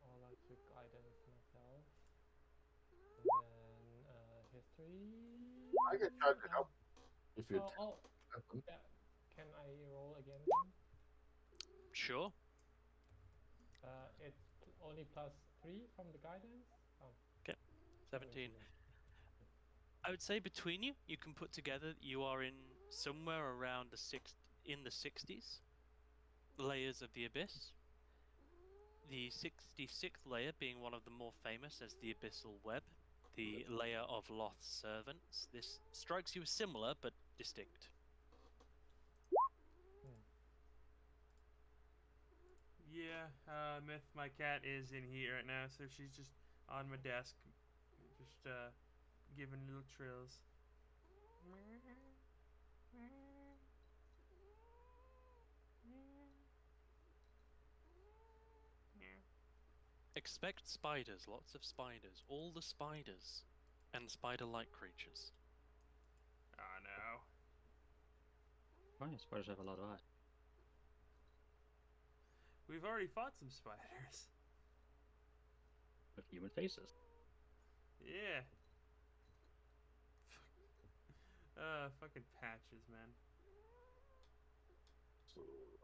I'll like to guidance myself. And then history. I can try to help if you. Yeah. Can I roll again then? Sure. It's only +3 from the guidance. Oh. 17. I would say between you, you can put together that you are in somewhere around in the 60s layers of the Abyss. The 66th layer being one of the more famous as the Abyssal Web, the layer of Loth's servants. This strikes you as similar but distinct. Yeah, Myth, my cat is in here right now, so she's just on my desk, just giving little trills. Expect spiders, lots of spiders, all the spiders, and spider-like creatures. Oh no. Oh, yeah, spiders have a lot of eyes. We've already fought some spiders. With human faces. Yeah. fucking patches, man. So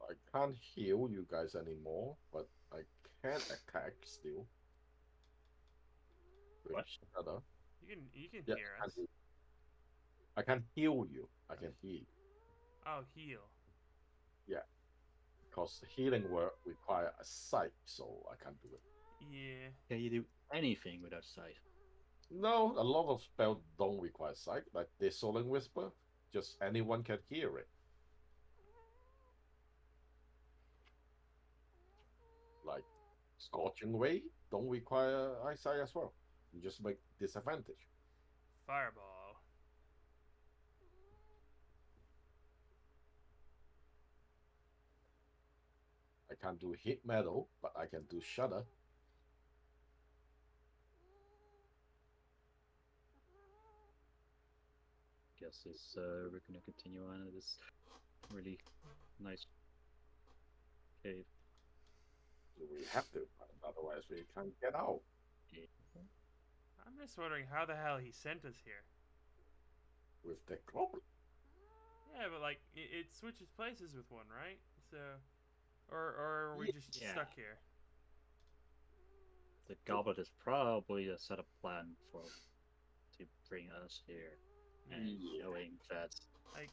I can't heal you guys anymore, but I can attack still. With What? Shudder. You can Yeah, hear I us. I can heal you. I can heal. Oh, heal. Because healing work require a sight, so I can't do it. Yeah. Can you do anything without sight? No, a lot of spells don't require sight, like Dissolving Whisper. Just anyone can hear it. Like Scorching Ray don't require eyesight as well. You just make disadvantage. Fireball. I can't do hit metal, but I can do shudder. Guess it's we're gonna continue on in this really nice cave. We have to, otherwise we can't get out. Yeah. I'm just wondering how the hell he sent us here. With the goblin. Yeah, but like it switches places with one, right? So, or are we just Yeah. stuck here? The goblet is probably a set up plan for to bring us here, and Yeah. knowing that Like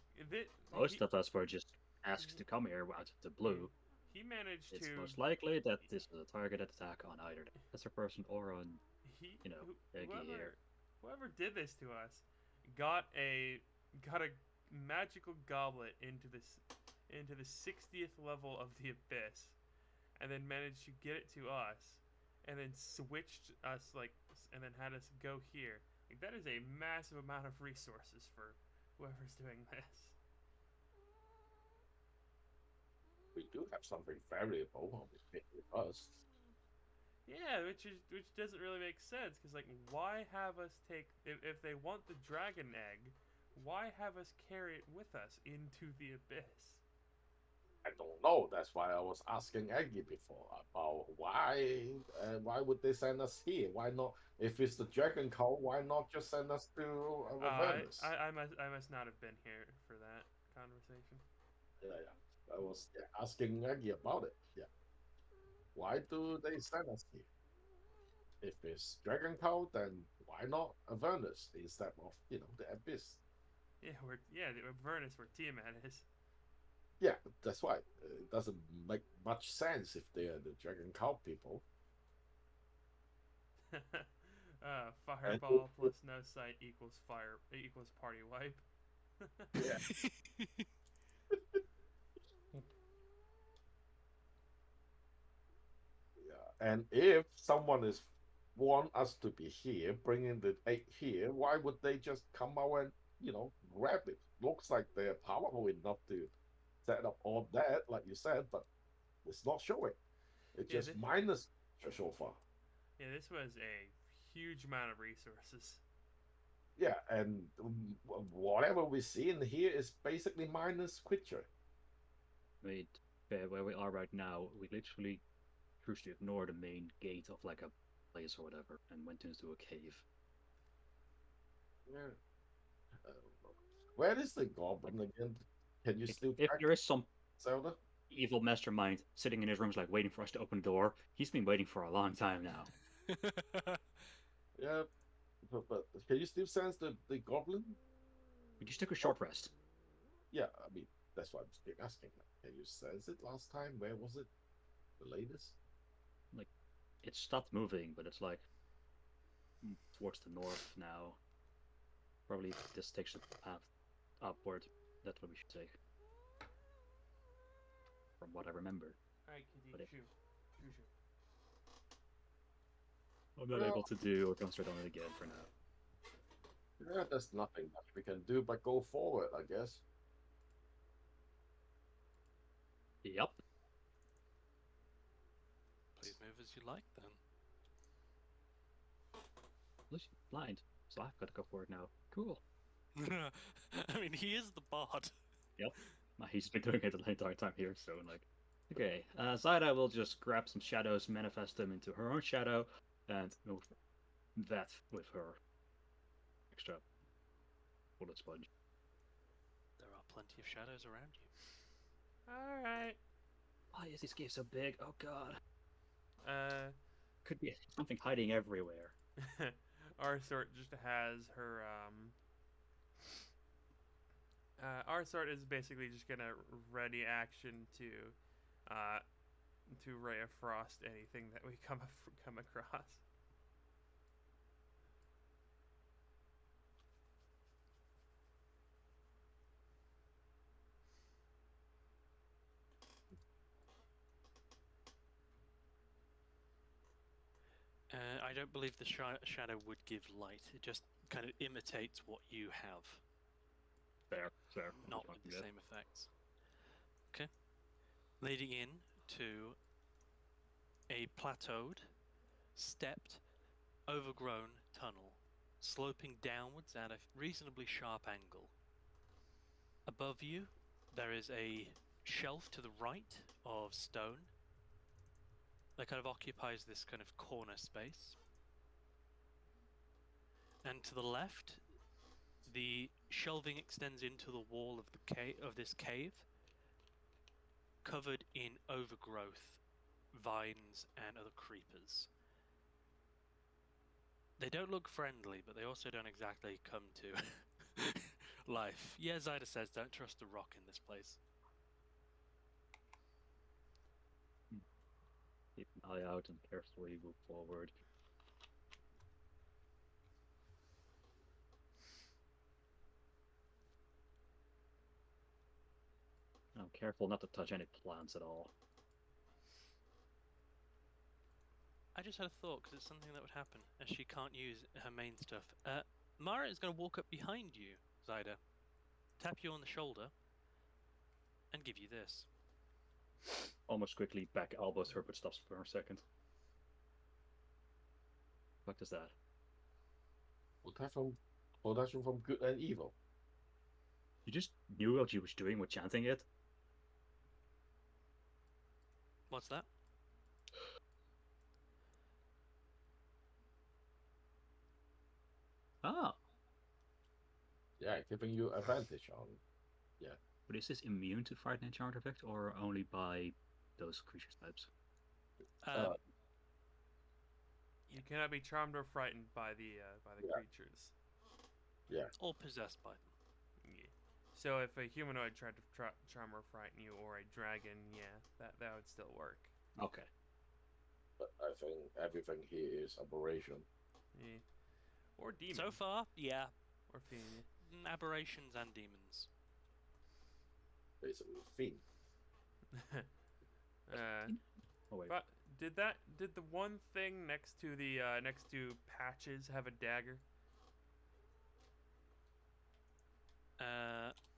most of us were just asked to come here out of the blue, he managed it's to. most likely that this is a targeted attack on either the professor person or on He, you know, Eggy whoever, here. whoever did this to us, got a magical goblet into the 60th level of the abyss, and then managed to get it to us, and then switched us and then had us go here. Like that is a massive amount of resources for whoever's doing this. We do have something valuable with us. Yeah, which doesn't really make sense because like why have us take if they want the dragon egg, why have us carry it with us into the abyss? I don't know. That's why I was asking Aggie before about why would they send us here? Why not? If it's the Dragon Call, why not just send us to Avernus? I must not have been here for that conversation. Yeah. I was asking Aggie about it. Yeah. Why do they send us here? If it's Dragon Call, then why not Avernus instead of the Abyss? Yeah, the Avernus where Tiamat is. Yeah, that's why it doesn't make much sense if they are the Dragon Call people. Fireball plus no sight equals party wipe. Yeah. Yeah, and if someone is want us to be here, bringing the egg here, why would they just come out and grab it? Looks like they're powerful enough to set up all that, like you said, but it's not showing. It's Yeah, just minus so far. Yeah, this was a huge amount of resources. Yeah, and whatever we see in here is basically minus Quitcher. Wait, where we are right now, we literally chose to ignore the main gate of like a place or whatever and went into a cave. Yeah. Where is the goblin again? Can you still If track there is some Zelda? evil mastermind sitting in his rooms like waiting for us to open the door, he's been waiting for a long time now. Yeah, but can you still sense the goblin? We just took a short rest. Yeah, I mean, that's why I'm still asking. Can you sense it last time? Where was it? The latest? Like, it stopped moving, but it's like towards the north now. Probably this takes a path upward. That's what we should take. From what I remember. Alright, But shoot. I'm not able to do or concentrate on it again for now. Yeah, there's nothing much we can do but go forward, I guess. Yep. Please move as you like, then. Lucy's blind, so I've got to go for it now. Cool. I mean, he is the bard. Yep. He's been doing it the entire time here, so like... Okay, Zaida will just grab some shadows, manifest them into her own shadow, and move that with her extra bullet sponge. There are plenty of shadows around you. All right. Why is this cave so big? Oh god. Uh, Could be something hiding everywhere. our sort just has her our sort is basically just gonna ready action to ray of frost anything that we come across. I don't believe the shadow would give light. It just kind of imitates what you have, Fair. not with the same effects. Okay. Leading in to a plateaued, stepped, overgrown tunnel, sloping downwards at a reasonably sharp angle. Above you, there is a shelf to the right of stone that kind of occupies this kind of corner space. And to the left, the shelving extends into the wall of this cave, covered in overgrowth, vines, and other creepers. They don't look friendly, but they also don't exactly come to life. Yeah, Zyda says, don't trust a rock in this place. Keep an eye out and carefully move forward. I'm careful not to touch any plants at all. I just had a thought, because it's something that would happen, as she can't use her main stuff. Mara is going to walk up behind you, Zyda, tap you on the shoulder, and give you this. Almost quickly back elbows her, but stops for a second. What is that? Protection from good and evil. You just knew what you was doing with chanting it? What's that? Ah, Yeah, giving you advantage on. but is this immune to frightened enchant effect, or only by those creature types? You cannot be charmed or frightened by the Yeah. creatures. Or possessed by them. Yeah. So if a humanoid tried to charm or frighten you, or a dragon, yeah, that would still work. Okay. But I think everything here is aberration. Yeah. Or demon. So far, yeah. Or fiend. Aberrations and demons. Basically, fiend. Oh wait. But did the one thing next to Patches have a dagger?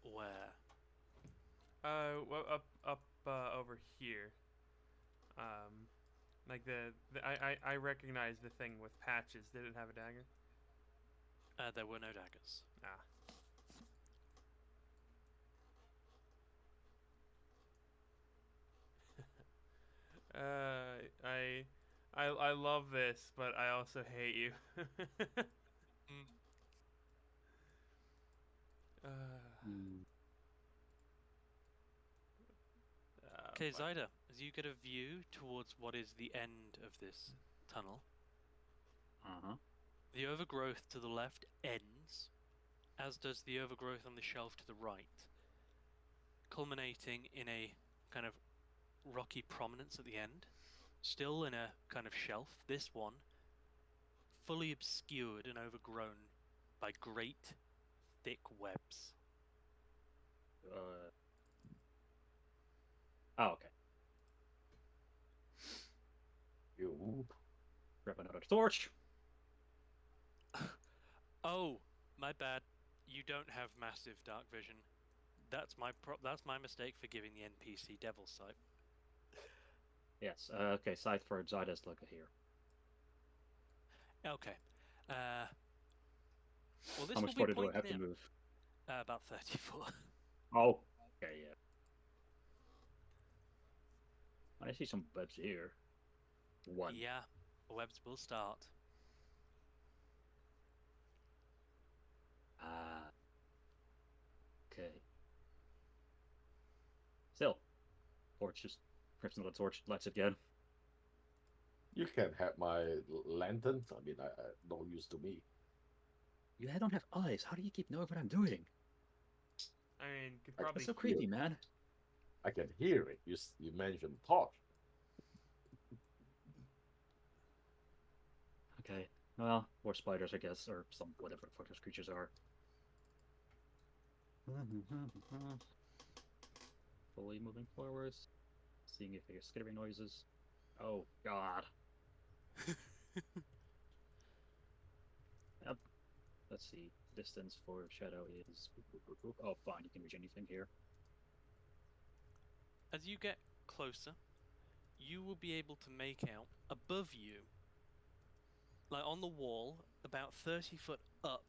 Where? Well, up over here. Like I recognize the thing with Patches. Did it have a dagger? There were no daggers. Ah. I love this, but I also hate you. Okay, Zyda, as you get a view towards what is the end of this tunnel, the overgrowth to the left ends, as does the overgrowth on the shelf to the right, culminating in a kind of rocky prominence at the end, still in a kind of shelf, this one fully obscured and overgrown by great thick webs. Oh, okay. You. Grab another torch. Oh, my bad. You don't have massive dark vision. That's my mistake for giving the NPC devil sight. Yes. Okay. Sight for Zyda's look here. Okay. Well, this How will much be further do I pointing have to out- move? About 34. Oh. Okay. Yeah. I see some webs here. One. Yeah, webs will start. Ah. Okay. Still, torch just grips another torch, lights it again. You can have my lantern. I mean, no use to me. You don't have eyes. How do you keep knowing what I'm doing? I mean, could I- probably. That's so creepy, man. I can hear it. You mentioned torch. Okay. Well, or spiders, I guess, or some whatever the fuck those creatures are. Slowly moving forwards, seeing if they hear skittering noises. Oh God. Yep. Let's see. Distance for shadow is. Oh, fine. You can reach anything here. As you get closer, you will be able to make out above you, like on the wall, about 30 foot up,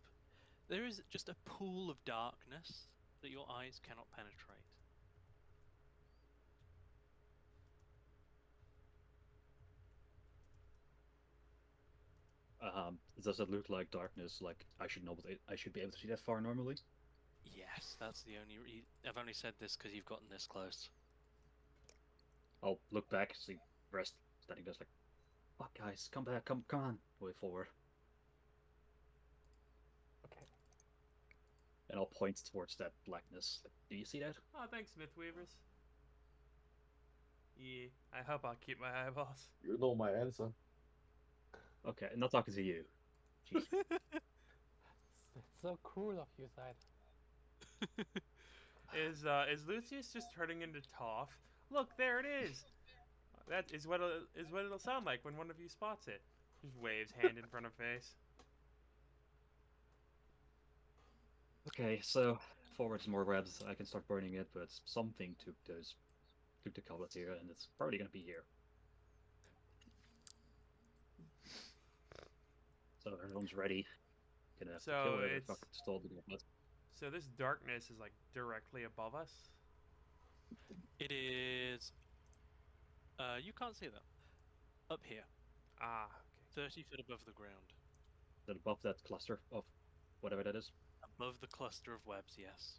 there is just a pool of darkness that your eyes cannot penetrate. Does it look like darkness? Like I should know, I should be able to see that far normally. Yes, that's the only I've only said this because you've gotten this close. I'll look back, see rest standing there, like, fuck, guys, come back, come on, way forward, Okay. and I'll point towards that blackness. Like, do you see that? Oh, thanks, Smithweavers. Yeah, I hope I'll keep my eyeballs. You know my answer. Okay, I'm not talking to you. Jeez. That's so cool of you, Side. Is Lucius just turning into Toph? Look, there it is. That is what it'll sound like when one of you spots it. Just waves hand in front of face. Okay, so forwards more webs. I can start burning it, but something took the coblet here, and it's probably gonna be here. So everyone's ready. Gonna have to So kill whatever it's- fucking stole the goblet. So this darkness is like directly above us. It is. You can't see that. Up here, Ah, 30 foot above the ground. Is it above that cluster of whatever that is? Above the cluster of webs, yes.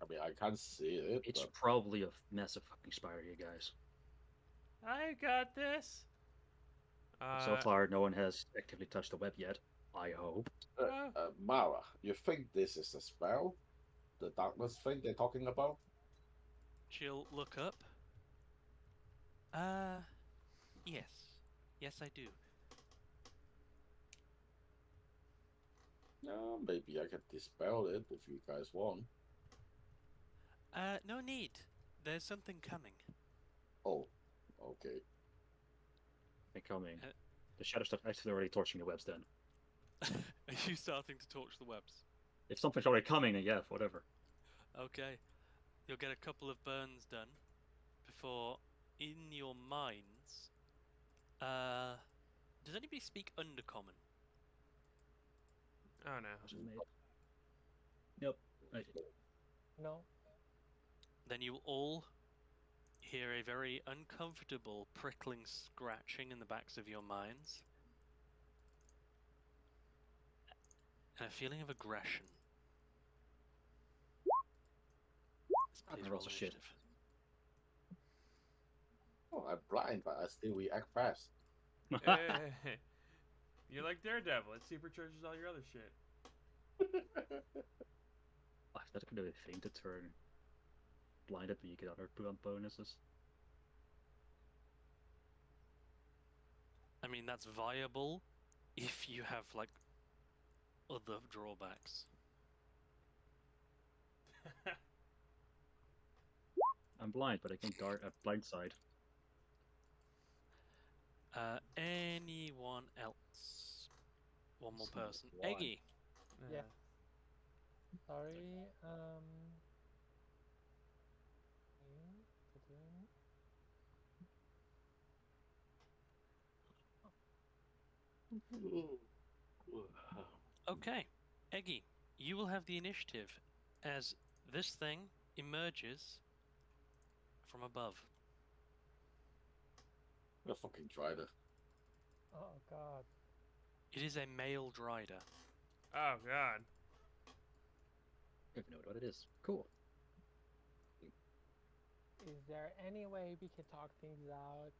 I mean, I can't see it. It's But probably a massive fucking spider, you guys. I got this. But so far, no one has actively touched the web yet. I hope. Mara, you think this is a spell? The darkness thing they're talking about? She'll look up. Yes. Yes, I do. No, maybe I can dispel it if you guys want. No need. There's something coming. Oh, okay. They're coming. Uh, The shadows are actually already torching the webs then. Are you starting to torch the webs? If something's already coming, then yeah, whatever. Okay. You'll get a couple of burns done before, in your minds, does anybody speak Undercommon? Oh no. Was it made? Nope. I did. No. Then you will all hear a very uncomfortable prickling scratching in the backs of your minds. And a feeling of aggression. Please Rolls roll of shit. initiative. Oh, I'm blind, but I still react fast. Hey, you're like Daredevil. It supercharges all your other shit. Oh, that could be a thing to turn blinded, but you get other bonuses. I mean, that's viable if you have, like, other drawbacks. I'm blind, but I can dart at blindside. Anyone else? One more Someone person. blind. Eggy. Yeah. Sorry. Okay, Eggy, you will have the initiative as this thing emerges from above. I fucking tried it. Oh God. It is a male drider. Oh god. I don't even know what it is. Cool. Is there any way we can talk things out?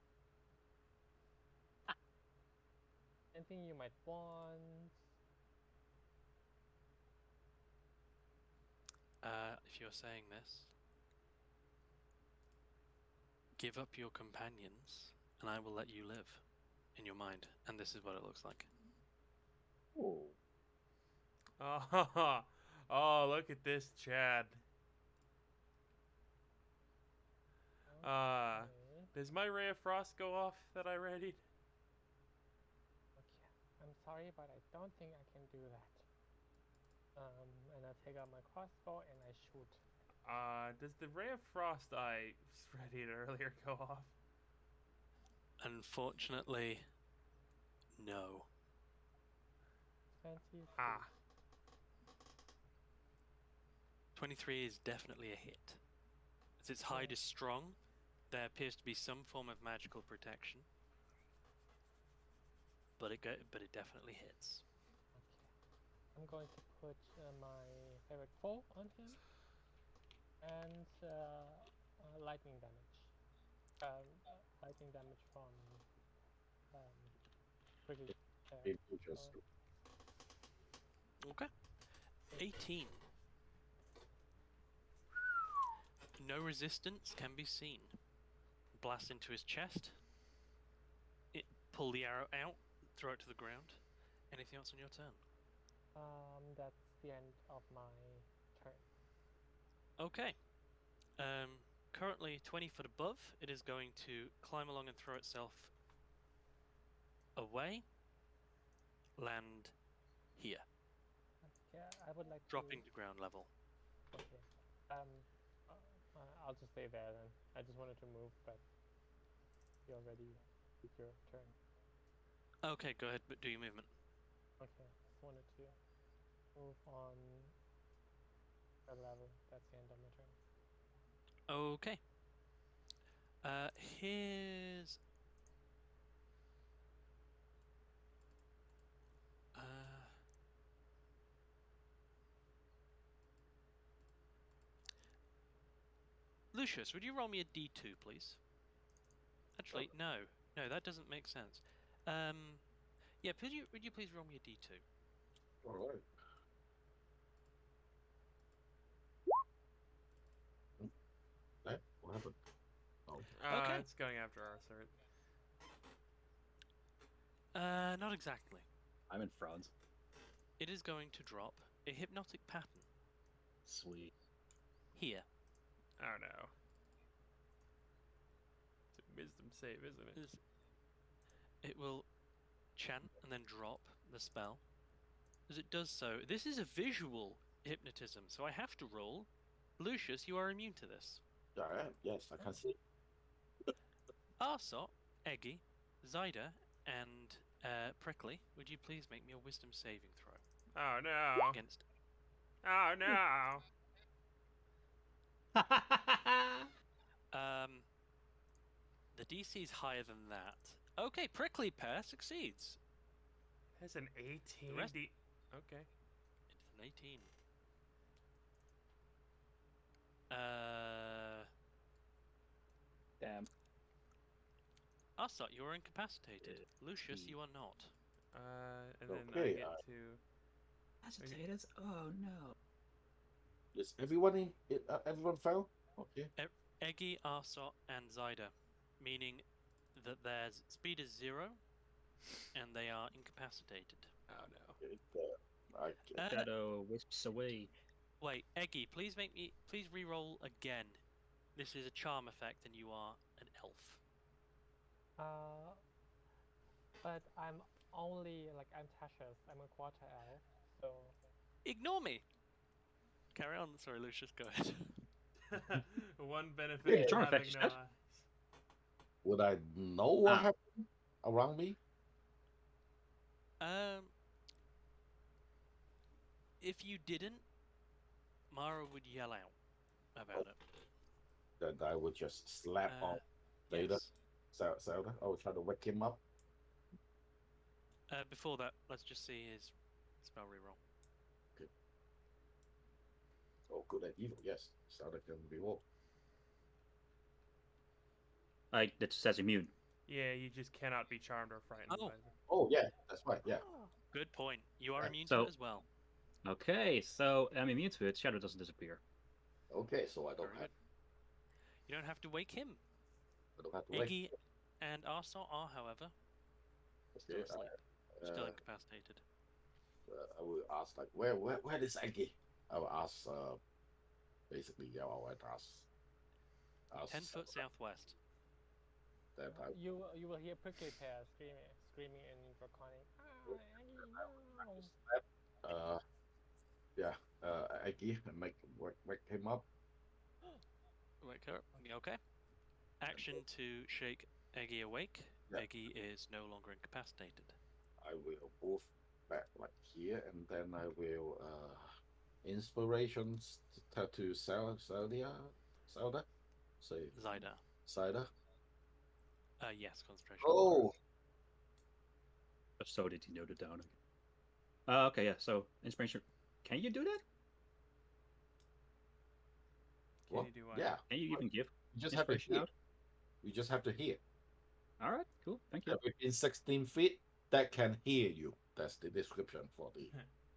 Anything you might want? If you're saying this, give up your companions, and I will let you live in your mind. And this is what it looks like. Oh, Oh, oh, look at this, Chad. Okay. Does my Ray of Frost go off that I readied? Okay. I'm sorry, but I don't think I can do that. And I take out my crossbow and I shoot. Does the Ray of Frost I readied earlier go off? Unfortunately, no. 23. Ah. 23 is definitely a hit. As its hide is strong, there appears to be some form of magical protection. But it definitely hits. Okay. I'm going to put my favorite foe on him. And lightning damage. Lightning damage from prickly pear. it just Okay. 18. No resistance can be seen. Blast into his chest. Pull the arrow out, throw it to the ground. Anything else on your turn? That's the end of my turn. Okay. Currently 20 foot above, it is going to climb along and throw itself away. Land here, Yeah, I would like dropping to ground level. Okay. I'll just stay there then. I just wanted to move, but you already did your turn. Okay, go ahead, but do your movement. Okay. Just wanted to move on a level. That's the end of my turn. Okay. Here's... Lucius, would you roll me a d2, please? Actually, no. No, that doesn't make sense. Yeah, would you please roll me a d2? all right. What happened? Oh, Okay. It's going after our sword. Not exactly. I'm in front. It is going to drop a hypnotic pattern Sweet. here. Oh no. It's a wisdom save, isn't it? It will chant and then drop the spell. As it does so, this is a visual hypnotism, so I have to roll. Lucius, you are immune to this. yeah, I am. Yes, I can see. Arsot, Eggy, Zyda, and Prickly, would you please make me a wisdom saving throw Oh no. against... Oh no. The DC is higher than that. Okay, Prickly Pear succeeds. That's an 18. The rest- Okay. It's an 18. Damn. Arsot, you are incapacitated. Lucius, you are not. And then I Okay, get to. Agitated? Oh no. Is everyone everyone fell? Okay. Eggy, Arsot, and Zyda, meaning that their speed is 0, and they are incapacitated. Oh no. I Shadow wisps away. Wait, Eggy, please re-roll again. This is a charm effect, and you are an elf. But I'm only I'm Tasha's. I'm a quarter elf, so Ignore me. Carry on. Sorry, Lucius, go ahead. One benefit Hey, of charm having effect, no Chad. eyes. would I know what happened around me? If you didn't, Mara would yell out about it. Then I would just slap on Vader. Yes. Zelda. I would try to wake him up. Before that, let's just see his spell reroll. Oh, good and evil. Yes, Zelda can be all. It says immune. Yeah, you just cannot be charmed or frightened Oh. by them. Oh yeah, that's right. Yeah. Good point. You are Yeah, immune to so- it as well. Okay, so I'm immune to it. Shadow doesn't disappear. Okay, so I don't Very have good. You don't have to wake him. I don't have to wait. Eggy and Arsor are, however, still Okay, asleep, still incapacitated. I will ask like where is Aggie? I will ask basically yeah I will ask 10 foot southwest. that I You will hear Prickly Pear screaming in Draconic. Ah, Aggie, no. yeah Aggie and wake him up. Wake her. Okay. Action to shake Eggy awake. Yeah. Eggy is no longer incapacitated. I will move back like here, and then I will inspirations to Zelda, say Zyda. Cider. Yes, concentration. Oh, So did he note it down? Okay, yeah. So inspiration. Can you do that? Can what? you do what? Yeah, Can you even give you just have to inspiration hear. out? You just have to hear. All right, cool. Thank you. Within 16 feet, that can hear you. That's the description for the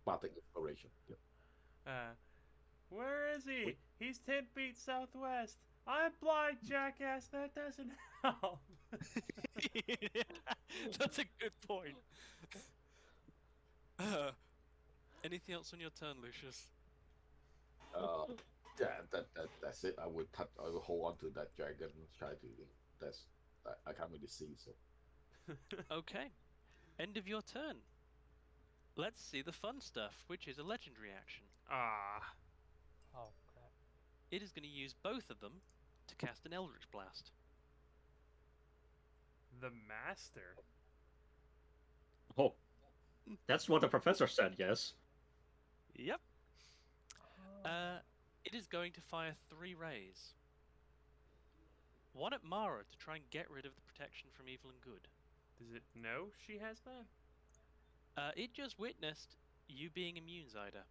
bardic inspiration. Yeah. Where is he? Wait. He's 10 feet southwest. I'm blind, jackass. That doesn't help. That's a good point. Anything else on your turn, Lucius? Yeah, that's it. I will hold on to that dragon and try to. That's I can't really see. So Okay. End of your turn. Let's see the fun stuff, which is a legendary action. Ah. Oh crap. It is going to use both of them to cast an Eldritch Blast. The master. Oh, that's what the professor said. Yes. Yep. It is going to fire 3 rays. One at Mara to try and get rid of the protection from evil and good. Does it know she has that? It just witnessed you being immune, Zyda.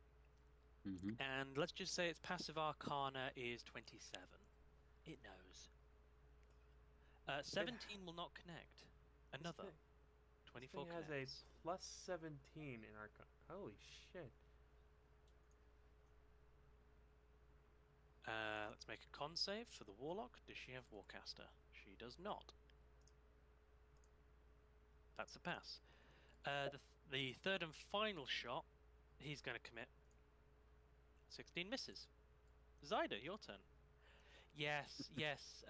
Mm-hmm. And let's just say its passive arcana is 27. It knows. 17 will not connect. Another. This 24 thing has connects. a plus 17 in our. Holy shit. Let's make a con save for the Warlock. Does she have Warcaster? She does not. That's a pass. The third and final shot, he's going to commit. 16 misses. Zyda, your turn. Yes, yes.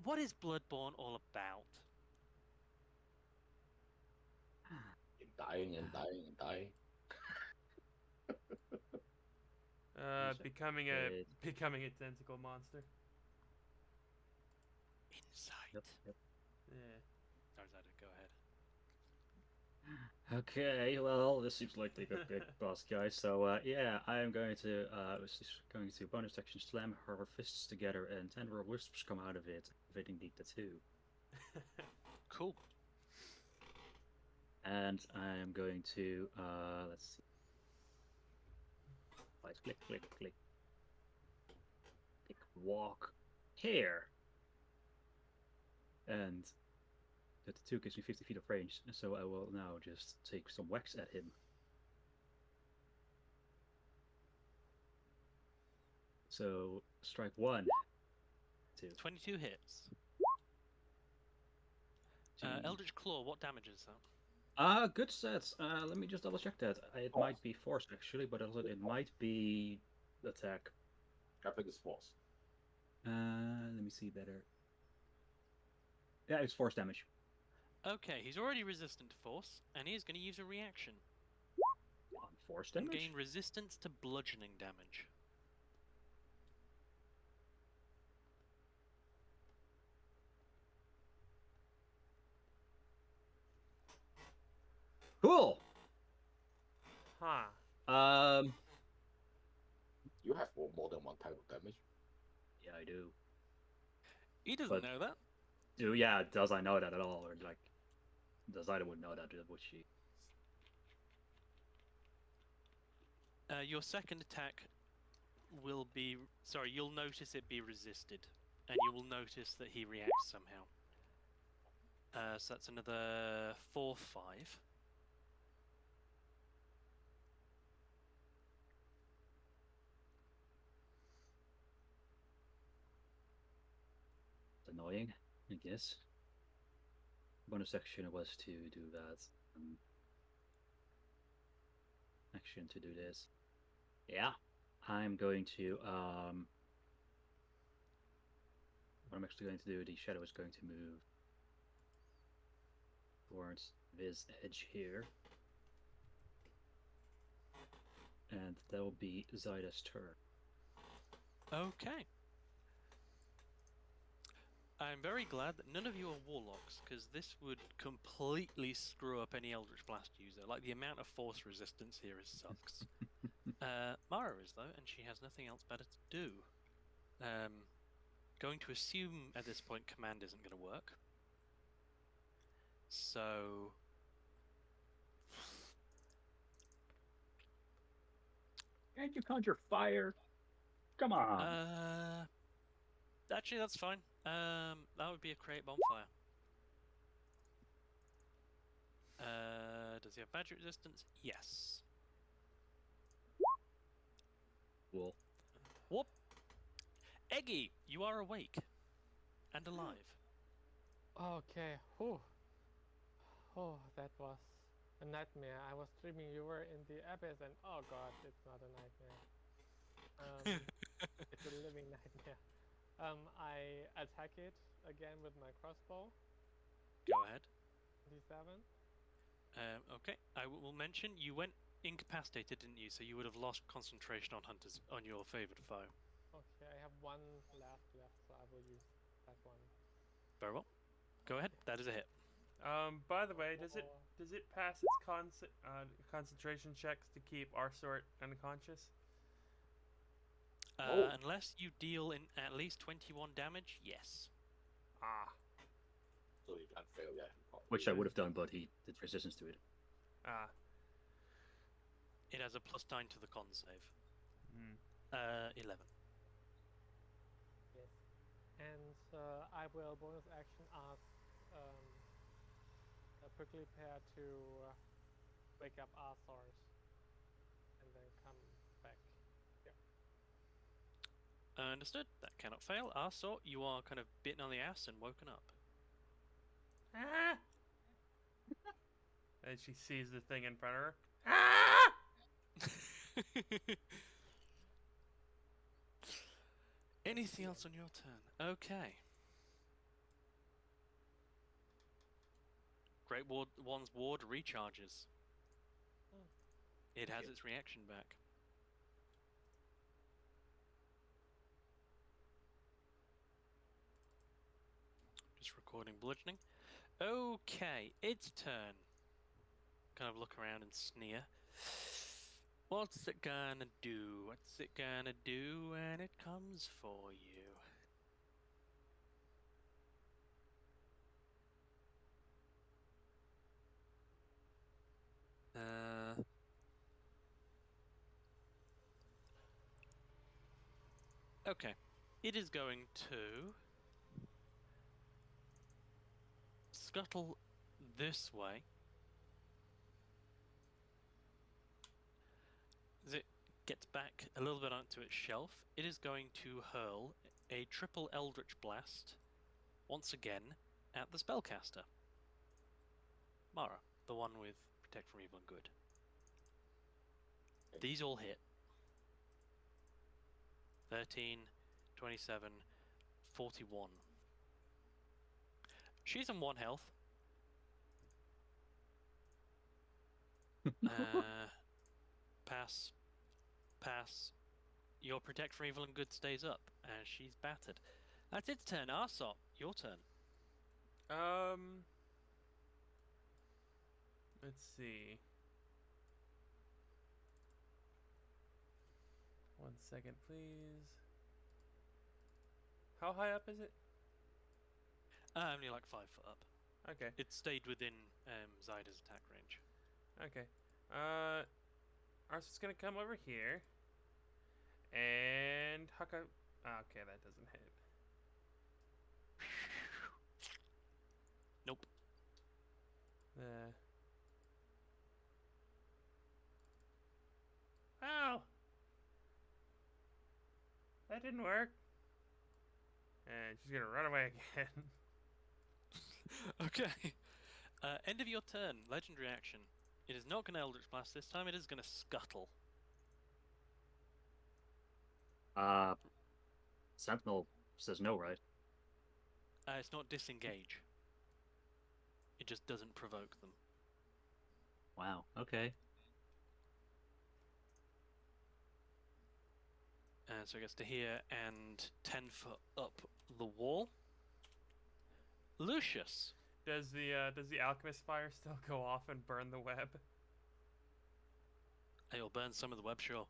What is Bloodborne all about? dying and dying and dying. Becoming a tentacle monster. Insight. Yep. Yeah. Sorry, Zyda, go ahead. Okay, well, this seems like the big boss guy. So yeah, I am going to bonus action slam her fists together, and tendril wisps come out of it, activating the tattoo. Cool. And I am going to let's see. Click, click, click. Click, walk here. And the tattoo gives me 50 feet of range, so I will now just take some wax at him. So strike 1, 2. 22 hits. Eldritch Claw, what damage is that? Good sets. Let me just double check that. It might be force actually, but also it might be attack. I think it's false. Let me see better. Yeah, it's force damage. Okay, he's already resistant to force, and he is going to use a reaction On force and damage? gain resistance to bludgeoning damage. Cool! Huh. You have more than one type of damage. Yeah, I do. He doesn't But- know that. Yeah, does I know that at all? Or like, does I would know that, would she? Your second attack will be... Sorry, you'll notice it be resisted. and you will notice that he reacts somehow. So that's another 4, 5. It's annoying, I guess. Bonus action was to do that. Action to do this. Yeah, I'm going to. What I'm actually going to do, the shadow is going to move towards this edge here. And that will be Zyda's turn. Okay. I'm very glad that none of you are warlocks, because this would completely screw up any Eldritch Blast user. Like, the amount of force resistance here is sucks. Mara is, though, and she has nothing else better to do. Going to assume at this point command isn't going to work. So... Can't you conjure fire? Come on! Actually, that's fine. That would be a create bonfire. Does he have magic resistance? Yes. Cool. Whoop! Eggy, you are awake and alive. Okay. Whew. Oh, that was a nightmare. I was dreaming you were in the abyss, and oh god, it's not a nightmare. It's a living nightmare. I attack it again with my crossbow. Go ahead. D7. Okay, I will mention you went incapacitated, didn't you? So you would have lost concentration on hunters on your favored foe. Okay, I have one left, so I will use that one. Very well. Go ahead. That is a hit. By the way, does it pass its concentration checks to keep our sort unconscious? Unless you deal in at least 21 damage, yes. Ah. So you can't fail, yeah. Which I would have done, but he did resistance to it. Ah. It has a +9 to the con save. 11. Yes. And I will bonus action ask a prickly pear to wake up Arthurs and then come back. Yeah. Understood. That cannot fail. Arsor, you are kind of bitten on the ass and woken up. Ah! And she sees the thing in front of her. Ah! Anything else on your turn? Okay. Great One's ward recharges. It has its reaction back. Just recording bludgeoning. Okay, its turn. Kind of look around and sneer. What's it gonna do? What's it gonna do when it comes for you? Okay. It is going to scuttle this way. As it gets back a little bit onto its shelf, it is going to hurl a triple Eldritch Blast once again at the spellcaster. Mara, the one with Protect from Evil and Good. These all hit. 13, 27, 41. She's on 1 health. Pass. Pass. Your Protect from Evil and Good stays up, and she's battered. That's its turn. Arsop, your turn. Let's see. 1 second, please. How high up is it? Only like 5 foot up. Okay. It stayed within Zyda's attack range. Okay. Arthur's gonna come over here and huck a. Okay, that doesn't hit. Uh. Ow! That didn't work. And she's gonna run away again. Okay. End of your turn. Legendary action. It is not going to Eldritch Blast this time. It is going to Scuttle. Sentinel says no, right? It's not disengage. It just doesn't provoke them. Wow. Okay. So it gets to here and 10 foot up the wall. Lucius. Does the alchemist fire still go off and burn the web? It'll burn some of the web, sure.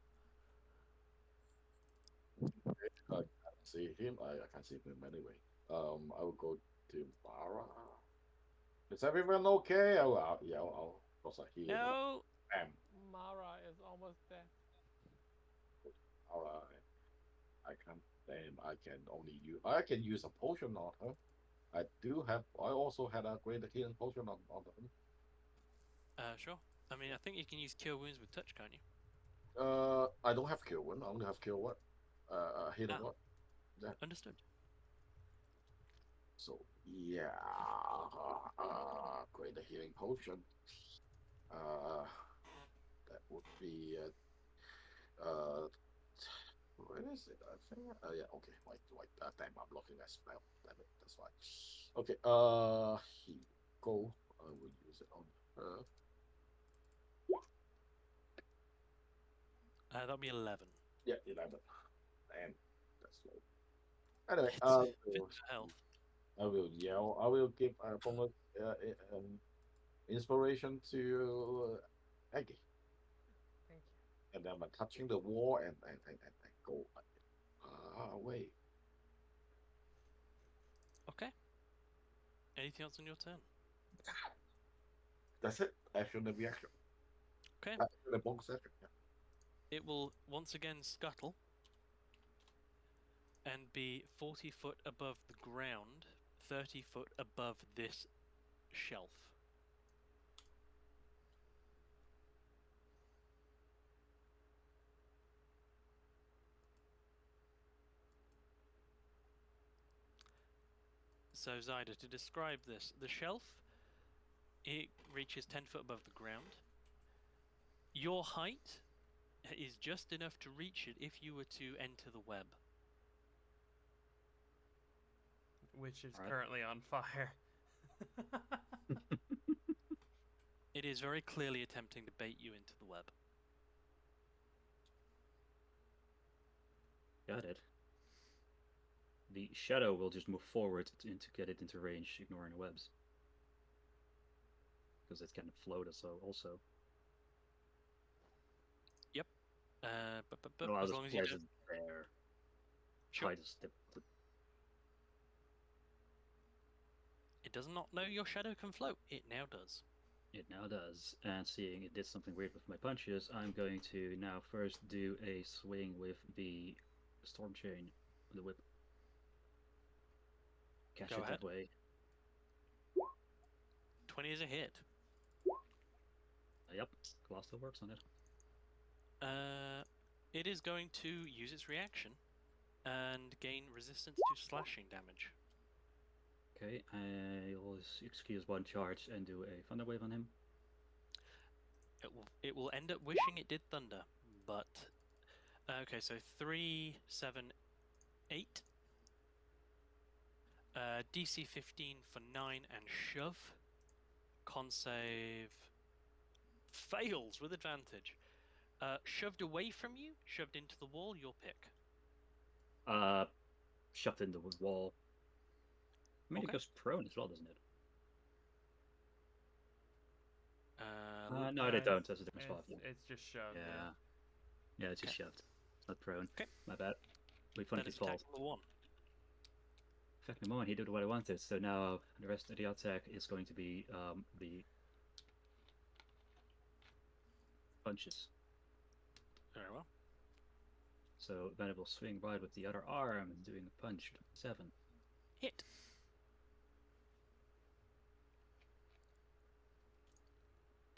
I can't see him. I can't see him anyway. I will go to Mara. Is everyone okay? I'll cross a heal. No! Bam. Mara is almost dead. Alright. I can't. Damn. I can use a potion on her. I also had a great healing potion on them. Sure. I mean, I think you can use Cure Wounds with touch, can't you? I don't have cure one. I only have cure what? Healing Ah. what? Yeah. Understood. So yeah, great healing potion. That would be where is it? I think. Yeah. Okay. Wait. Damn. I'm looking at spell. Damn it. That's why. Okay. Here you go. I will use it on her. That'll be 11. Yeah, 11. Damn. That's low. Anyway, Fifth health. I will yell. I will give a bonus inspiration to Aggie. Thank you. And then I'm touching the wall and go away. Okay. Anything else on your turn? That's it. Action and reaction. Okay. Action and bonus action. Yeah. It will once again scuttle and be 40 foot above the ground, 30 foot above this shelf. So Zyda, to describe this, the shelf, it reaches 10 foot above the ground. Your height is just enough to reach it if you were to enter the web. Which is Alright. currently on fire. It is very clearly attempting to bait you into the web. Got it. The shadow will just move forward to get it into range, ignoring the webs. Because it can float also. But Well, I'll as just long as you place don't... it there. Sure. Try to step. It does not know your shadow can float. It now does. It now does. And seeing it did something weird with my punches, I'm going to now first do a swing with the storm chain, the whip. Catch Go it ahead. that way. 20 is a hit. Yep, class still works on it. It is going to use its reaction and gain resistance to slashing damage. Okay, I'll excuse one charge and do a thunder wave on him. It will end up wishing it did thunder, but okay. So 3, 7, 8. DC 15 for 9 and shove. Con save fails with advantage. Shoved away from you, shoved into the wall. Your pick. Shoved into the wall. I mean, Okay. it goes prone as well, doesn't it? No, they don't. That's a different spot. It's just shoved. Yeah. Yeah, it's just Okay. shoved. It's not prone. Okay. My bad. We That funky is fall. attack number 1. Fact number one, he did what I wanted. So now the rest of the attack is going to be the punches. Very well. So then it will swing right with the other arm, doing a punch. 7. Hit.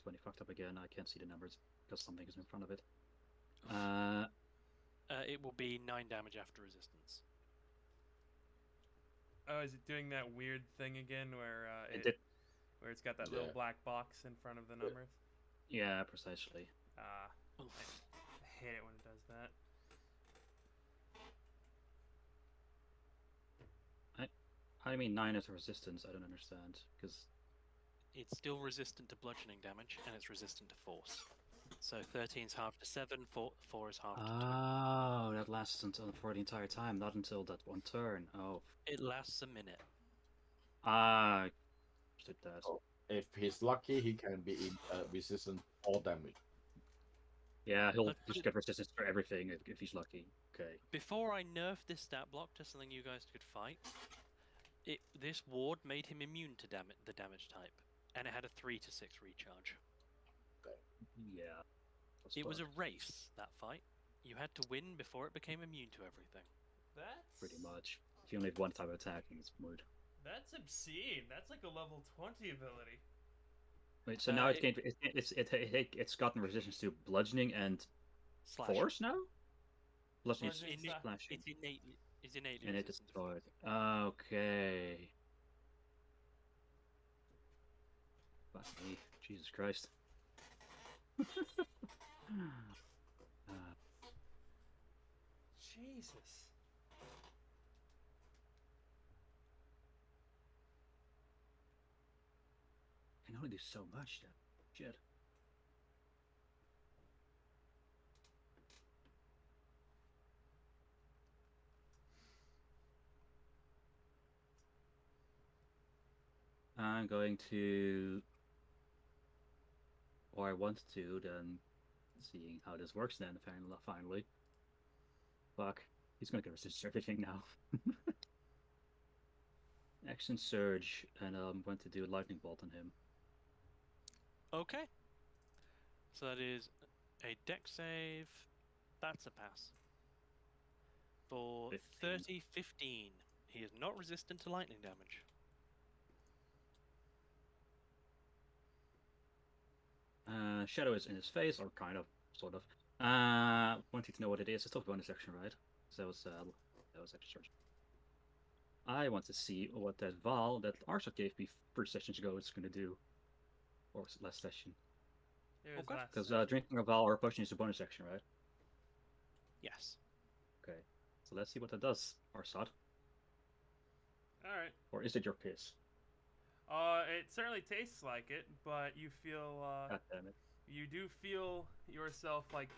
20 fucked up again. I can't see the numbers because something is in front of it. It will be 9 damage after resistance. Oh, is it doing that weird thing again where where it's got that little Yeah. black box in front of the numbers? Yeah, precisely. Oof. I hate it when it does that. I mean, 9 is a resistance. I don't understand because It's still resistant to bludgeoning damage, and it's resistant to force. So 13's half to 7, 4 is half to 2. oh, that lasts until for the entire time, not until that one turn. Oh, It lasts a minute. ah, did that. Oh, if he's lucky, he can be resistant to all damage. Yeah, he'll Let's put just it- get resistance to everything if he's lucky. Okay. Before I nerfed this stat block to something you guys could fight, this ward made him immune to the damage type, and it had a 3 to 6 recharge. Yeah. that's It was a fucked, race, that fight. You had to win before it became immune to everything. That's pretty much. If you only have one type of attacking, it's mood. That's obscene. That's like a level 20 ability. Wait, so now it- it's gotten resistance to bludgeoning and Slash. force now? Bludgeoning It's, Bludgeoning innate, slashing. it's innately And it resistant to destroyed. force. Okay. Fuck me. Jesus Christ. Jesus. can only do so much then. Shit. I'm going to, or I want to, then seeing how this works then finally. Fuck. He's gonna get resist everything now. Action Surge, and I'm going to do Lightning Bolt on him. Okay. So that is a dex save. That's a pass. For 15. 15. He is not resistant to lightning damage. Shadow is in his face, or kind of, sort of. Wanting to know what it is. It's still bonus action, right? So that was Action Surge. I want to see what that Val that Arsa gave me 3 sessions ago is going to do. Or was it last session? It was Okay. last Because session. drinking a Val or a potion is a bonus action, right? Yes. Okay. So let's see what that does, Arsad. Alright. Or is it your piss? It certainly tastes like it, but you feel, God damn it. you do feel yourself like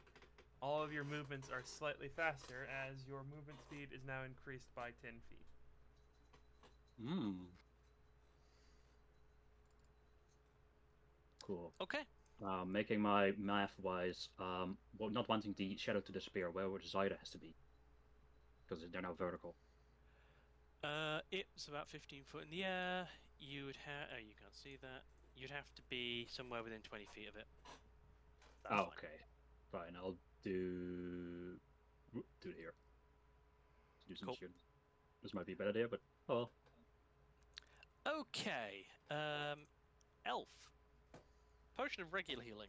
all of your movements are slightly faster as your movement speed is now increased by 10 feet. Cool. Okay. Making my math wise, well, not wanting the shadow to disappear, where would Zyda has to be? Because they're now vertical. It's about 15 foot in the air. You would have. Oh, you can't see that. You'd have to be somewhere within 20 feet of it. That's fine. Okay. Fine, I'll do it here. Do some Cool. shooting. This might be a bad idea, but oh well. Okay. Elf. Potion of regular healing.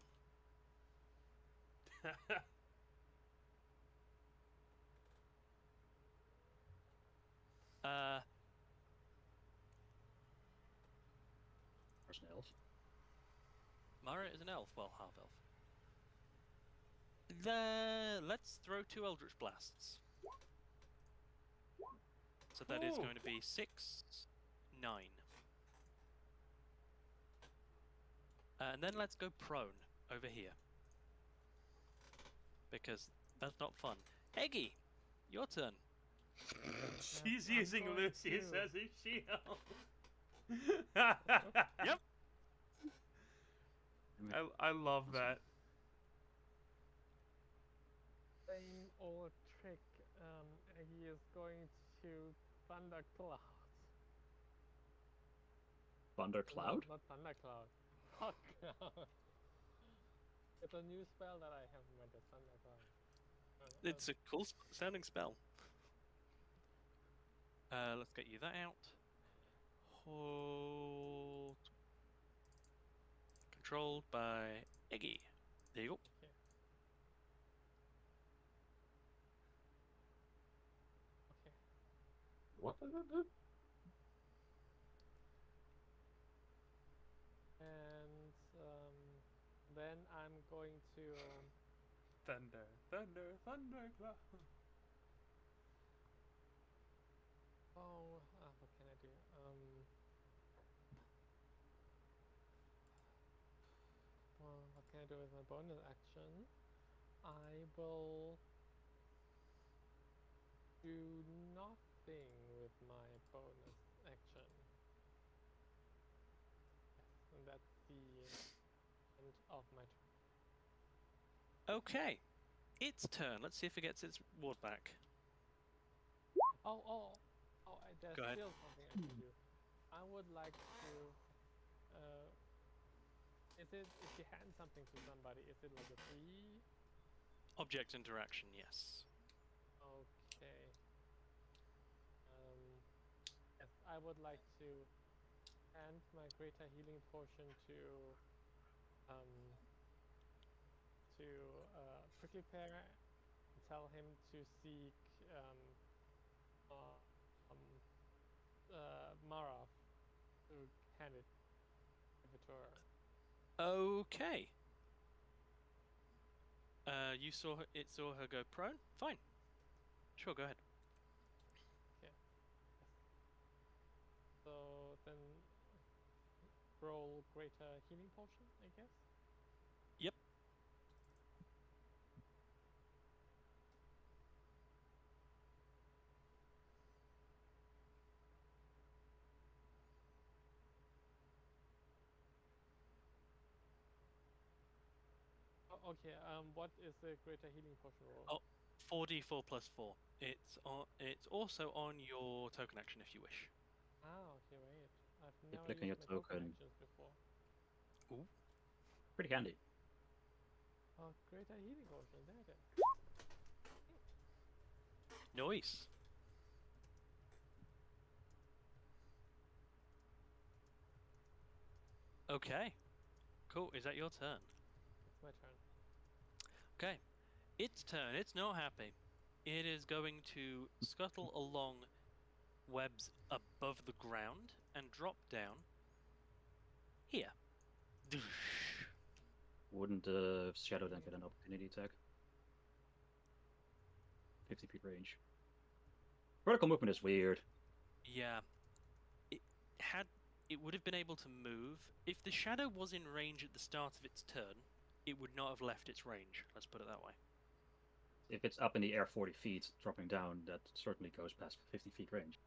There's an elf. Mara is an elf. Well, half elf. Let's throw 2 Eldritch Blasts. So that is Ooh. going to be 6, 9. And then let's go prone over here. Because that's not fun. Eggy, your turn. She's I'm using going Lucius to- as a shield. Yep. I love that. Same old trick. He is going to Thundercloud. Thundercloud? No, not Thundercloud. Fuck. It's a new spell that I haven't read. It's Thundercloud. It's a cool sounding spell. Let's get you that out. Hold. controlled by Eggy. There you go. Okay. Okay. What did it do? And then I'm going to. Thunder, thunder, thunderclap. Oh, what can I do? Well, what can I do with my bonus action? I will do nothing with my bonus action. Yes, and that's the end of my turn. Okay. Its turn. Let's see if it gets its ward back. There's Go ahead. still something I can do. I would like to. If you hand something to somebody, is it like a free? Object interaction, yes. Okay. Yes, I would like to hand my greater healing potion to Prickly Pear and tell him to seek Marov to hand it, give it to her. Okay. You saw her, it saw her go prone? Fine. Sure, go ahead. Okay. Yes. So then roll greater healing potion, I guess. Yep. Okay, what is the greater healing potion roll? Oh, 4d4 plus 4. It's also on your token action if you wish. Ah, okay, wait. I've You're never clicking used a my token token. actions before. Ooh. Pretty handy. Oh, greater healing potion, there it is. Nice. Okay. Cool. Is that your turn? It's my turn. Okay. Its turn. It's not happy. It is going to scuttle along webs above the ground and drop down here. Wouldn't Shadow then get an opportunity attack? 50 feet range. Vertical movement is weird. Yeah. It would have been able to move. If the shadow was in range at the start of its turn, it would not have left its range. Let's put it that way. If it's up in the air 40 feet, dropping down, that certainly goes past 50 feet range.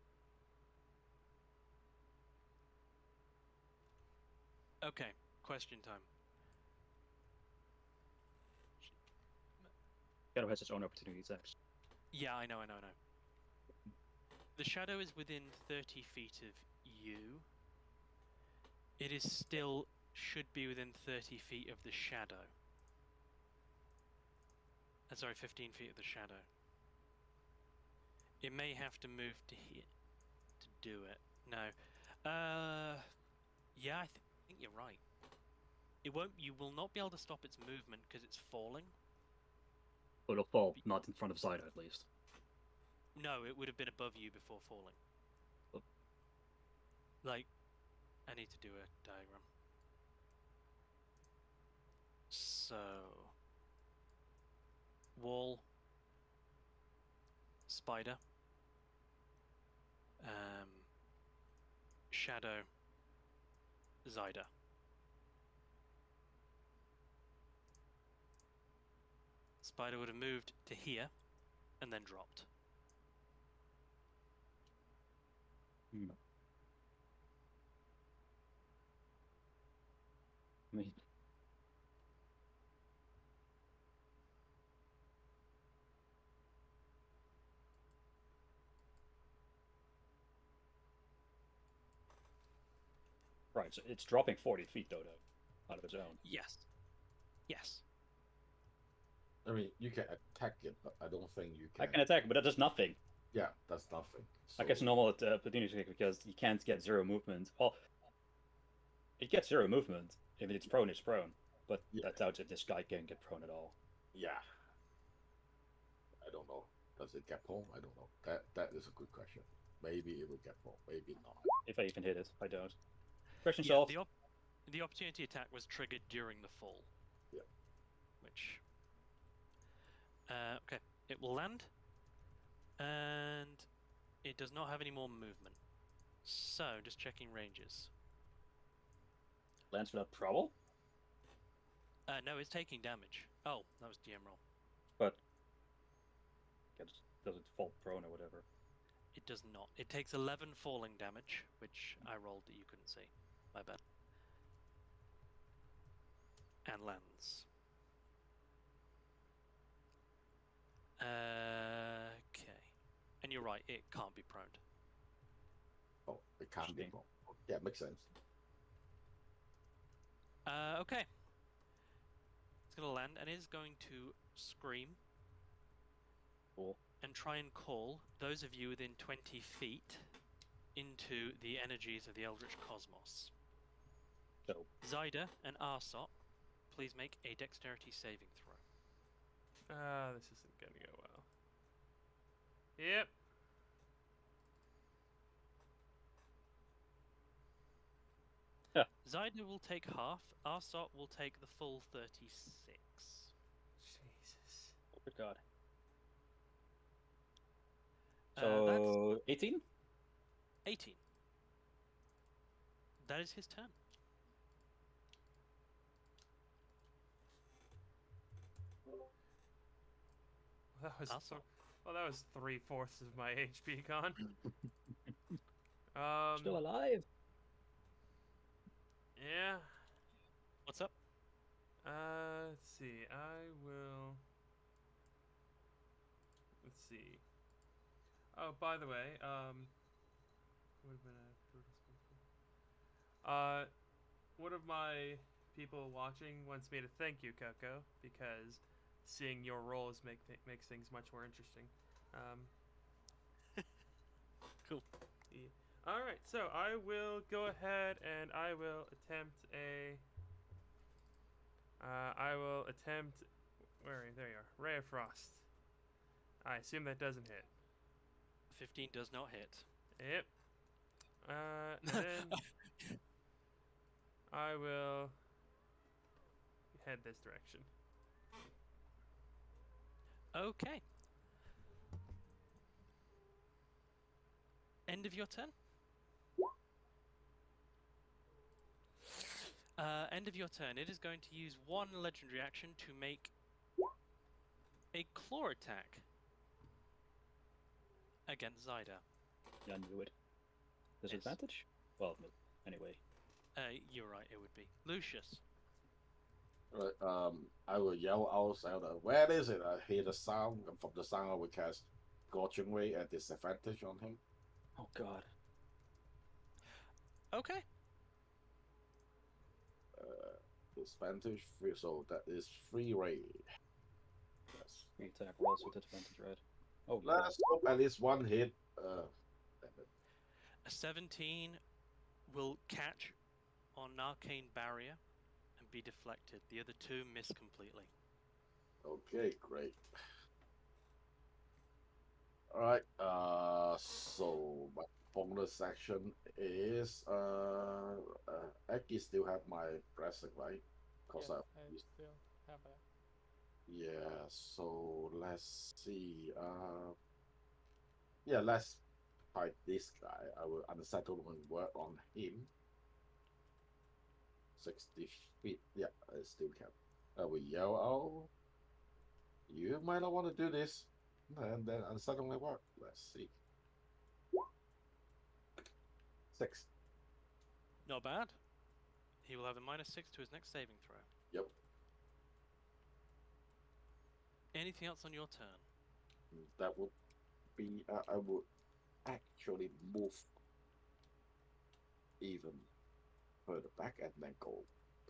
Okay, question time. Shadow has its own opportunity attacks. Yeah, I know. The shadow is within 30 feet of you. It is still should be within 30 feet of the shadow. Sorry, 15 feet of the shadow. It may have to move to here to do it. No. Yeah, I think you're right. It won't. You will not be able to stop its movement because it's falling. But it'll fall not in front of Zyda at least. No, it would have been above you before falling. Oh. Like, I need to do a diagram. So, wall, spider, shadow, Zyda. Spider would have moved to here and then dropped. I mean, right, so it's dropping 40 feet, Dodo, out of its own. Yes. Yes. I mean, you can attack it, but I don't think you can. I can attack, but that does nothing. Yeah, that's nothing. I guess normal opportunity attack because you can't get zero movement. Well, it gets zero movement, If it's prone, it's prone. But Yeah. I doubt that this guy can get prone at all. Yeah. I don't know. Does it get pulled? I don't know. That is a good question. Maybe it will get pulled. Maybe not. If I even hit it, I don't. Question Yeah, solved. the opportunity attack was triggered during the fall. Yeah. Which. Okay, it will land. And it does not have any more movement. So, just checking ranges. Lands without trouble, No, it's taking damage. Oh, that was DM roll. but does it fall prone or whatever? It does not. It takes 11 falling damage, which I rolled that you couldn't see. My bad. And lands. Okay. And you're right, it can't be prone. Oh, it can't be Interesting. pulled. Yeah, makes sense. Okay. It's going to land and is going to scream. Cool. And try and call those of you within 20 feet into the energies of the Eldritch Cosmos. So, Zyda and Arsot, please make a dexterity saving throw. This isn't gonna go well. Yep. Zyda will take half, Arsot will take the full 36. Jesus. oh good god. That's So, 18? 18. That is his turn. That was Arsot. well. That was 3/4 of my HP gone. Still alive? Yeah. What's up? Let's see. I will. Let's see. Oh, by the way, would have been a brutal spell. One of my people watching wants me to thank you, Coco, because seeing your rolls makes things much more interesting. Cool. Yeah. All right, so I will go ahead and I will attempt a. I will attempt. There you are. Ray of Frost. I assume that doesn't hit. 15 does not hit. Yep. And then I will head this direction. Okay. End of your turn? End of your turn. It is going to use one legendary action to make a claw attack against Zyda. Yeah, I knew it. Disadvantage? Well, no. Anyway. You're right, it would be. Lucius. Right, I will yell outside. Where is it? I hear the sound, and from the sound I will cast Scorching Ray at disadvantage on him. Oh god. Okay. Disadvantage, so that is 3 ray. Yes. Attack rolls with advantage, right? Oh, yeah. Let's hope at least one hit. Damn it. A 17 will catch on an arcane barrier and be deflected. The other two miss completely. Okay, great. Alright, so my bonus action is Aki still have my pressing, right? Yes, Cause I still have a. yeah, so let's see. Yeah, let's fight this guy. I will unsettlement work on him. 60 feet. Yeah, I still can. We yell out. You might not want to do this. And then unsettlement work. Let's see. 6. Not bad. He will have a -6 to his next saving throw. Yep. Anything else on your turn? That would be. I would actually move even further back and then go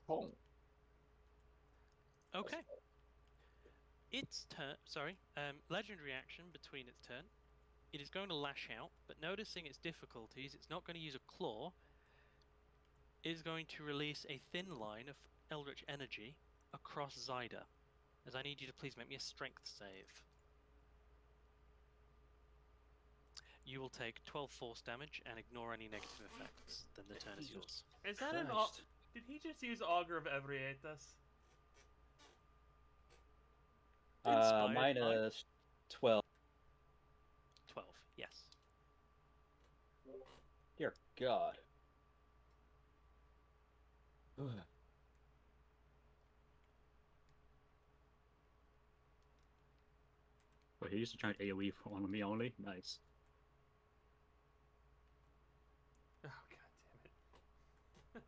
prone. Okay. Its turn. Sorry. Legendary action between its turn. It is going to lash out, but noticing its difficulties, it's not going to use a claw. is going to release a thin line of Eldritch energy across Zyda, as I need you to please make me a strength save. You will take 12 force damage and ignore any negative effects. Then the turn is Jesus yours. Is that an Christ. Did he just use Augur of Ebriatus? Inspired by- Minus 12. 12, yes. Dear God. Wait, he used to try and AoE on me only? Nice. Oh, god damn it.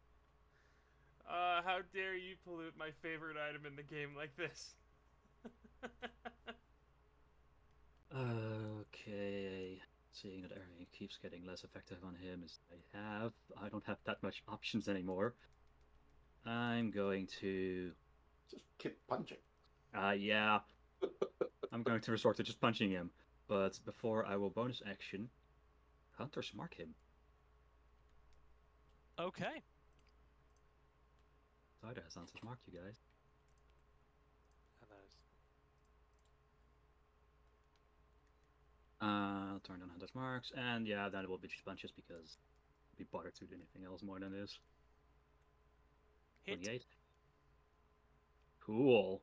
How dare you pollute my favorite item in the game like this? Okay. Seeing that everything keeps getting less effective on him as I don't have that much options anymore. I'm going to... Just keep punching. Yeah. I'm going to resort to just punching him. But before I will bonus action, Hunter's Mark him. Okay. Zyda has Hunter's Mark, you guys. And that is I'll turn on Hunter's Marks, and yeah, then it will be just punches because be bothered to do anything else more than this. hit. 28. Cool.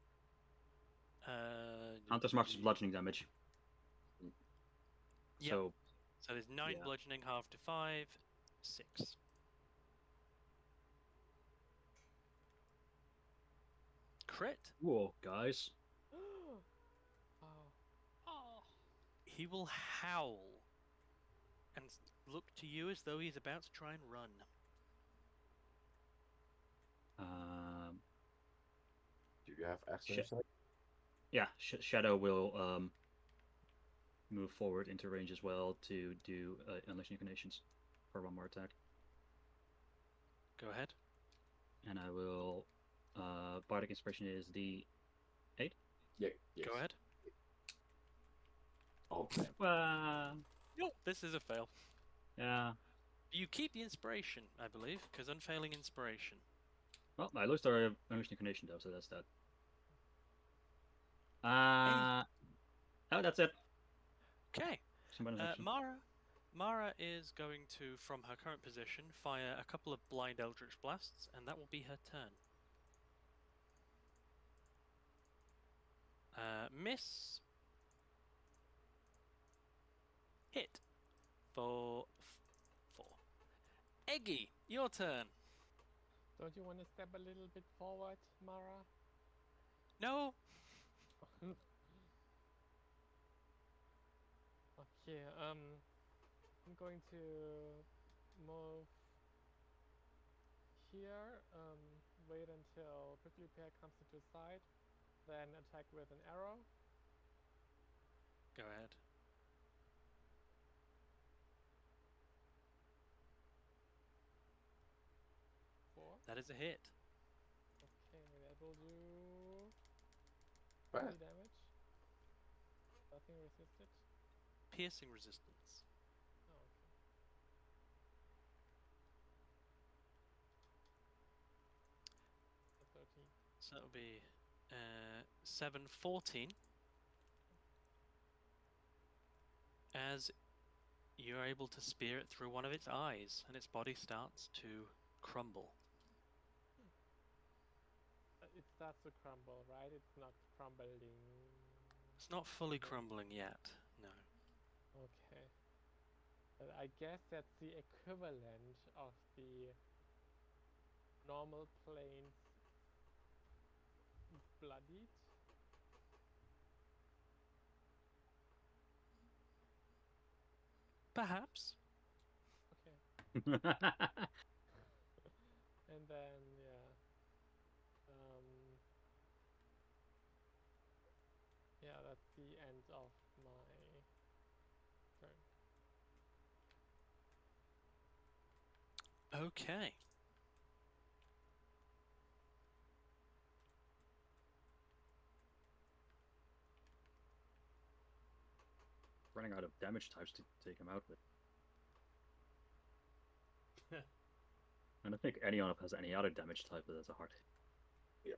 Uh, Hunter's Marks is bludgeoning damage. Yep. So, So there's 9 Yeah. bludgeoning, half to 5, 6. Crit. cool, guys. Oh. He will howl and look to you as though he's about to try and run. Do you have access? Shit. Yeah, Shadow will move forward into range as well to do Unleash Incarnations for one more attack. Go ahead. And I will... Bardic Inspiration is the... Yeah. Yes. Go ahead. Okay. Nope, this is a fail. Yeah. You keep the inspiration, I believe, because unfailing inspiration. Well, I lost our Unleash Incarnation though, so that's that. Oh, that's it. Okay. Some bonus action. Mara is going to, from her current position, fire a couple of blind Eldritch Blasts, and that will be her turn. Miss. Hit. For 4. Eggy, your turn. Don't you want to step a little bit forward, Mara? No. Okay, I'm going to move here, wait until Prickly Pear comes to the side, then attack with an arrow. Go ahead. That is a hit. Okay, that will do Bad. 20 damage. Nothing resisted. Piercing resistance. Oh, okay. So 13. So that'll be 7, 14. As you're able to spear it through one of its eyes, and its body starts to crumble. It starts to crumble, right? It's not crumbling. It's not fully Okay. crumbling yet, no. Okay. But I guess that's the equivalent of the normal planes bloodied. Perhaps. Okay. And then, yeah. Yeah, that's the end of my turn. Okay. Running out of damage types to take him out with. I don't think any of them has any other damage type that is a hard hit. Yeah.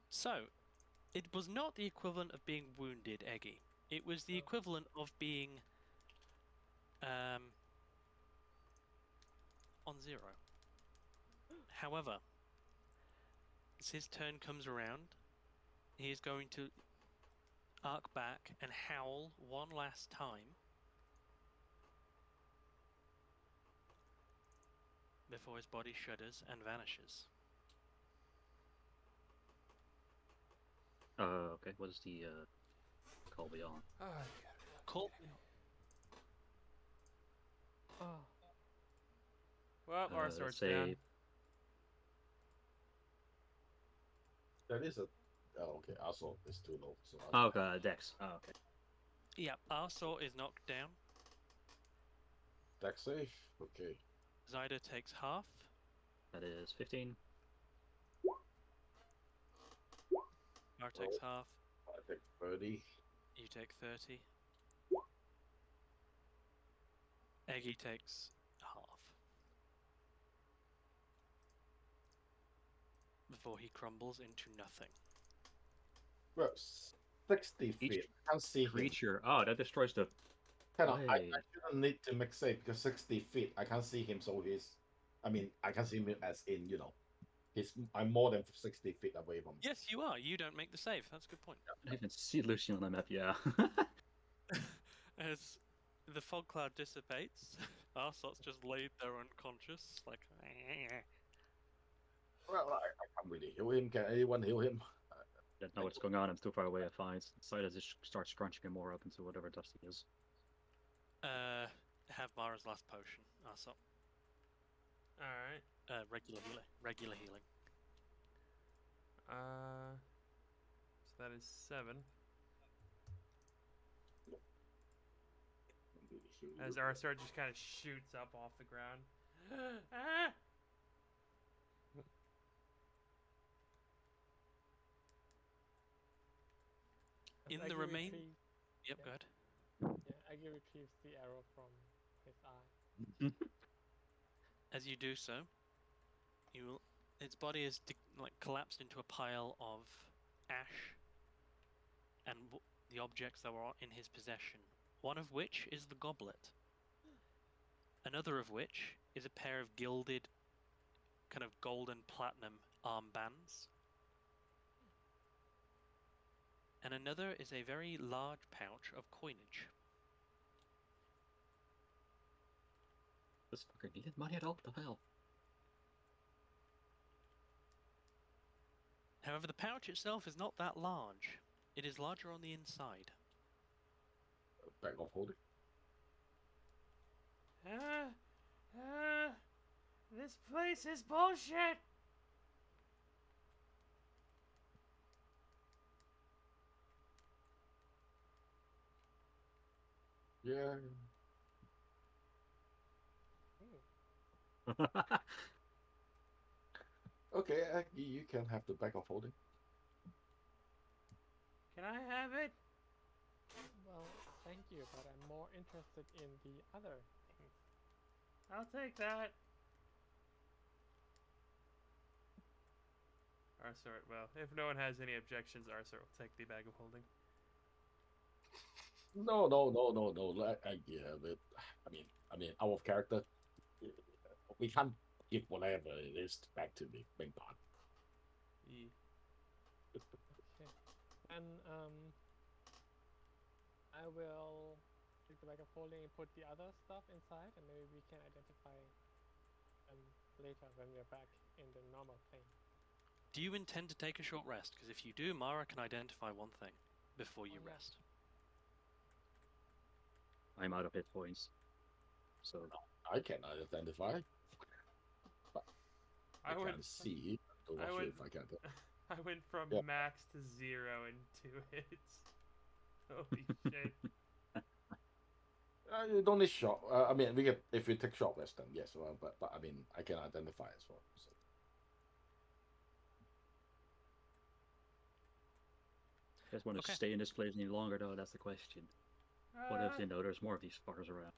So, it was not the equivalent of being wounded, Eggy. It was the equivalent of being on 0. However, as his turn comes around, he is going to arc back and howl one last time before his body shudders and vanishes. Okay. What is the call beyond? Oh, Call. Oh, well, our Let's sword's say down. That is a. Oh, okay. Also, it's too low. So Dex. Oh, okay. Yeah, Arsaw is knocked down. deck safe. Okay. Zyda takes half. That is 15. Mar takes half. I think 30. You take 30. Eggy takes half. Before he crumbles into nothing. Well, 60 Each feet. I can't see him. Creature. Oh, that destroys the. I Wait. shouldn't need to make safe because 60 feet. I can't see him, so he's. I mean, I can see him as in, I'm more than 60 feet away from. Yes, you are. You don't make the save. That's a good point. I don't even see Lucian on the map. Yeah. As the fog cloud dissipates, Arsot's just laid there unconscious, like. Well, I can't really heal him. Can anyone heal him? Don't know what's going on. I'm too far away. I find. Silas just starts crunching him more up into whatever dust he is. Have Mara's last potion, Arsot. Alright. Regular healing. So that is 7. As our sword just kind of shoots up off the ground. Ah! as In the Aggie remain. retrieves- Yep, Yeah. go ahead. Yeah, Aggie retrieves the arrow from his eye. As you do so, its body is collapsed into a pile of ash and the objects that were in his possession. One of which is the goblet. Another of which is a pair of gilded, kind of golden platinum armbands. And another is a very large pouch of coinage. This fucker needed money at all? What the hell? However, the pouch itself is not that large. It is larger on the inside. Back off holding. This place is bullshit. Yeah. Okay, you can have the back of holding. Can I have it? Well, thank you, but I'm more interested in the other things. I'll take that. Arsort, well, if no one has any objections, Arsort will take the bag of holding. No. Yeah, but I mean, out of character, we can't give whatever it is back to the main part. Yeah. Okay. And I will take the bag of holding and put the other stuff inside, and maybe we can identify them later when we're back in the normal plane. Do you intend to take a short rest? Because if you do, Mara can identify one thing before you yeah. rest. I'm out of hit points. So I cannot identify. But I went. can see. I'm not I sure went- if I can. I went from Yeah. max to 0 in 2 hits. Holy shit! You don't need short. I mean, we get if we take short rest, then yes. Well, but I mean, I can identify as well. So. You guys want to Okay. stay in this place any longer, though? That's the question. What if, there's more of these fuckers around?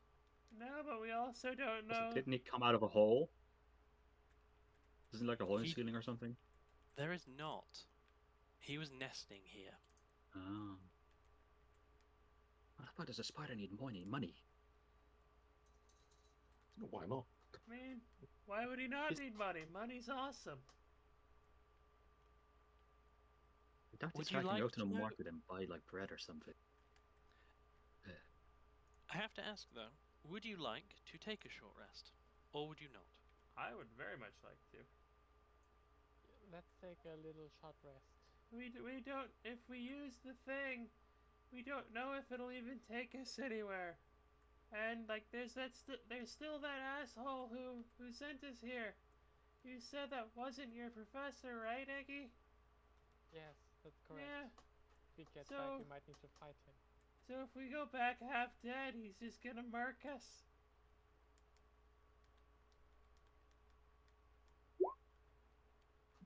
No, but we also don't know. Didn't he come out of a hole? Isn't it like a hole in the He- ceiling or something? There is not. He was nesting here. Oh. What about does a spider need money? Why not? I mean, why would he not He's- need money? Money's awesome. Without Would this you guy can like go to the to know- market and buy like bread or something. I have to ask though, would you like to take a short rest? Or would you not? I would very much like to. Let's take a little short rest. We don't. If we use the thing, we don't know if it'll even take us anywhere. And like, there's still that asshole who sent us here. You said that wasn't your professor, right, Eggy? Yes, that's correct. Yeah. If we get back, So- we might need to fight him. So if we go back half dead, he's just gonna murk us.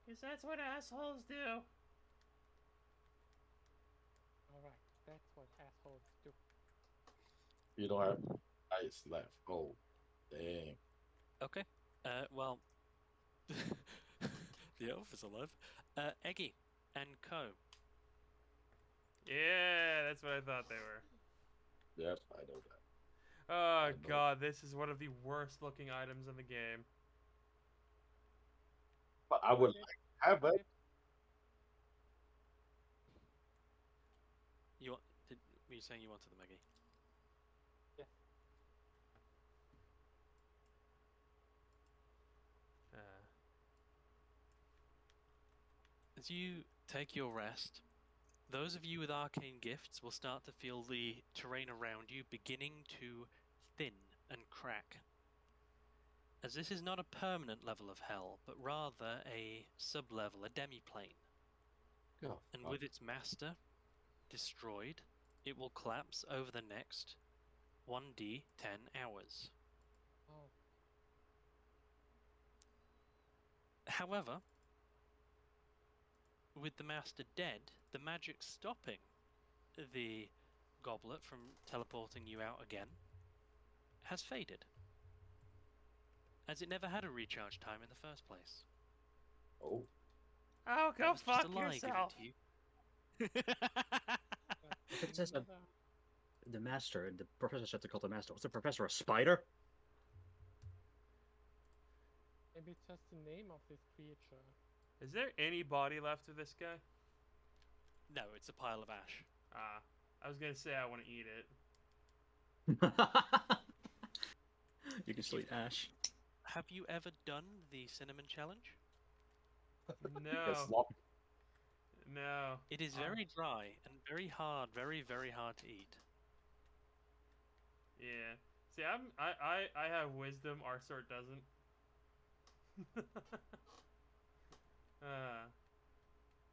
Cause that's what assholes do. Alright, that's what assholes do. You don't have ice left. Oh, damn. Okay. Well, the elf is alive. Eggy and Co. Yeah, that's what I thought they were. Yep, I know that. Oh know. god, this is one of the worst looking items in the game. But I would like to have it. Were you saying you wanted them, Eggy? Yes. As you take your rest, those of you with arcane gifts will start to feel the terrain around you beginning to thin and crack. As this is not a permanent level of hell, but rather a sub-level, a demi-plane. Yeah, And with its master destroyed, it will collapse over the next 1d10 hours. Oh, However, with the master dead, the magic stopping the goblet from teleporting you out again has faded, as it never had a recharge time in the first place. Oh, Oh, That go was just fuck a lie given yourself. to you. If it says that another- the master, the professor said to call the master. Was the professor a spider? maybe it's just the name of this creature. Is there any body left of this guy? No, it's a pile of ash. Ah, I was gonna say I want to eat it. You can still eat ash. Have you ever done the cinnamon challenge? No, it's not. no. It is very dry and very hard, very, very hard to eat. Yeah. See, I have wisdom. Our sort doesn't.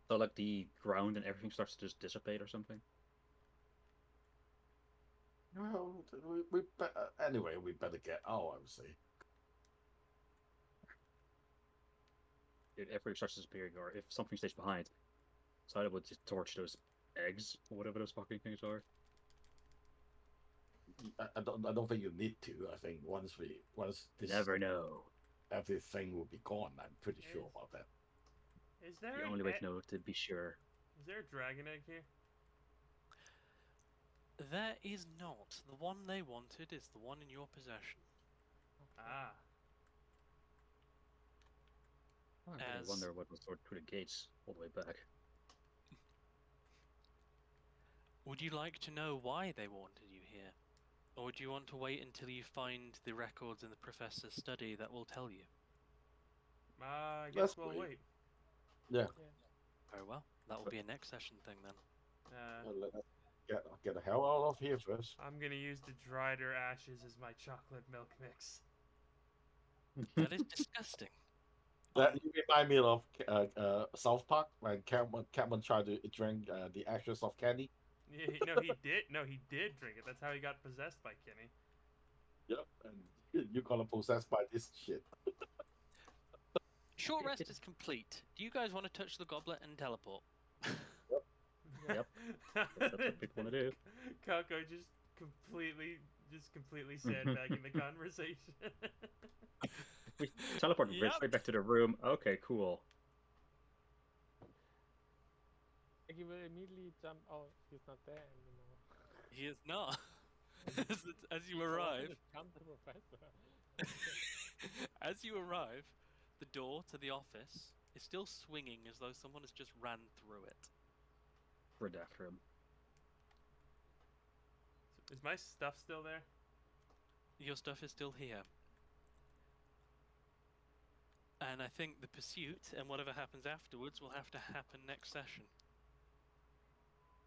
So like the ground and everything starts to just dissipate or something. Well, anyway, we better get out, I would say. If everything starts disappearing, or if something stays behind, so I would just torch those eggs or whatever those fucking things are. I don't think you need to. I think once You this never know. everything will be gone. I'm pretty sure Is- about that. Is there The an only way e- to know to be sure. Is there a dragon egg here? There is not. The one they wanted is the one in your possession. Okay. Ah. I really As- wonder what was through the gates all the way back. Would you like to know why they wanted you here? Or do you want to wait until you find the records in the professor's study that will tell you? I guess Let's we'll wait. wait. Yeah, Very well. That will be a next session thing then. let us get the hell out of here first. I'm gonna use the dried ashes as my chocolate milk mix. That is disgusting. That you remind me of South Park when Cameron tried to drink the ashes of candy. Yeah, no, he did. No, he did drink it. That's how he got possessed by Kenny. Yep, and you're gonna possessed by this shit. Short rest is complete. Do you guys want to touch the goblet and teleport? Yep. That's what people want to do. Coco just completely sandbagging the conversation. We teleport Yep. straight back to the room. Okay, cool. Eggy will immediately jump. Oh, he's not there anymore. He is not. As you He arrive, just come to Professor. as you arrive, the door to the office is still swinging as though someone has just ran through it. Right after him. Is my stuff still there? Your stuff is still here. And I think the pursuit and whatever happens afterwards will have to happen next session.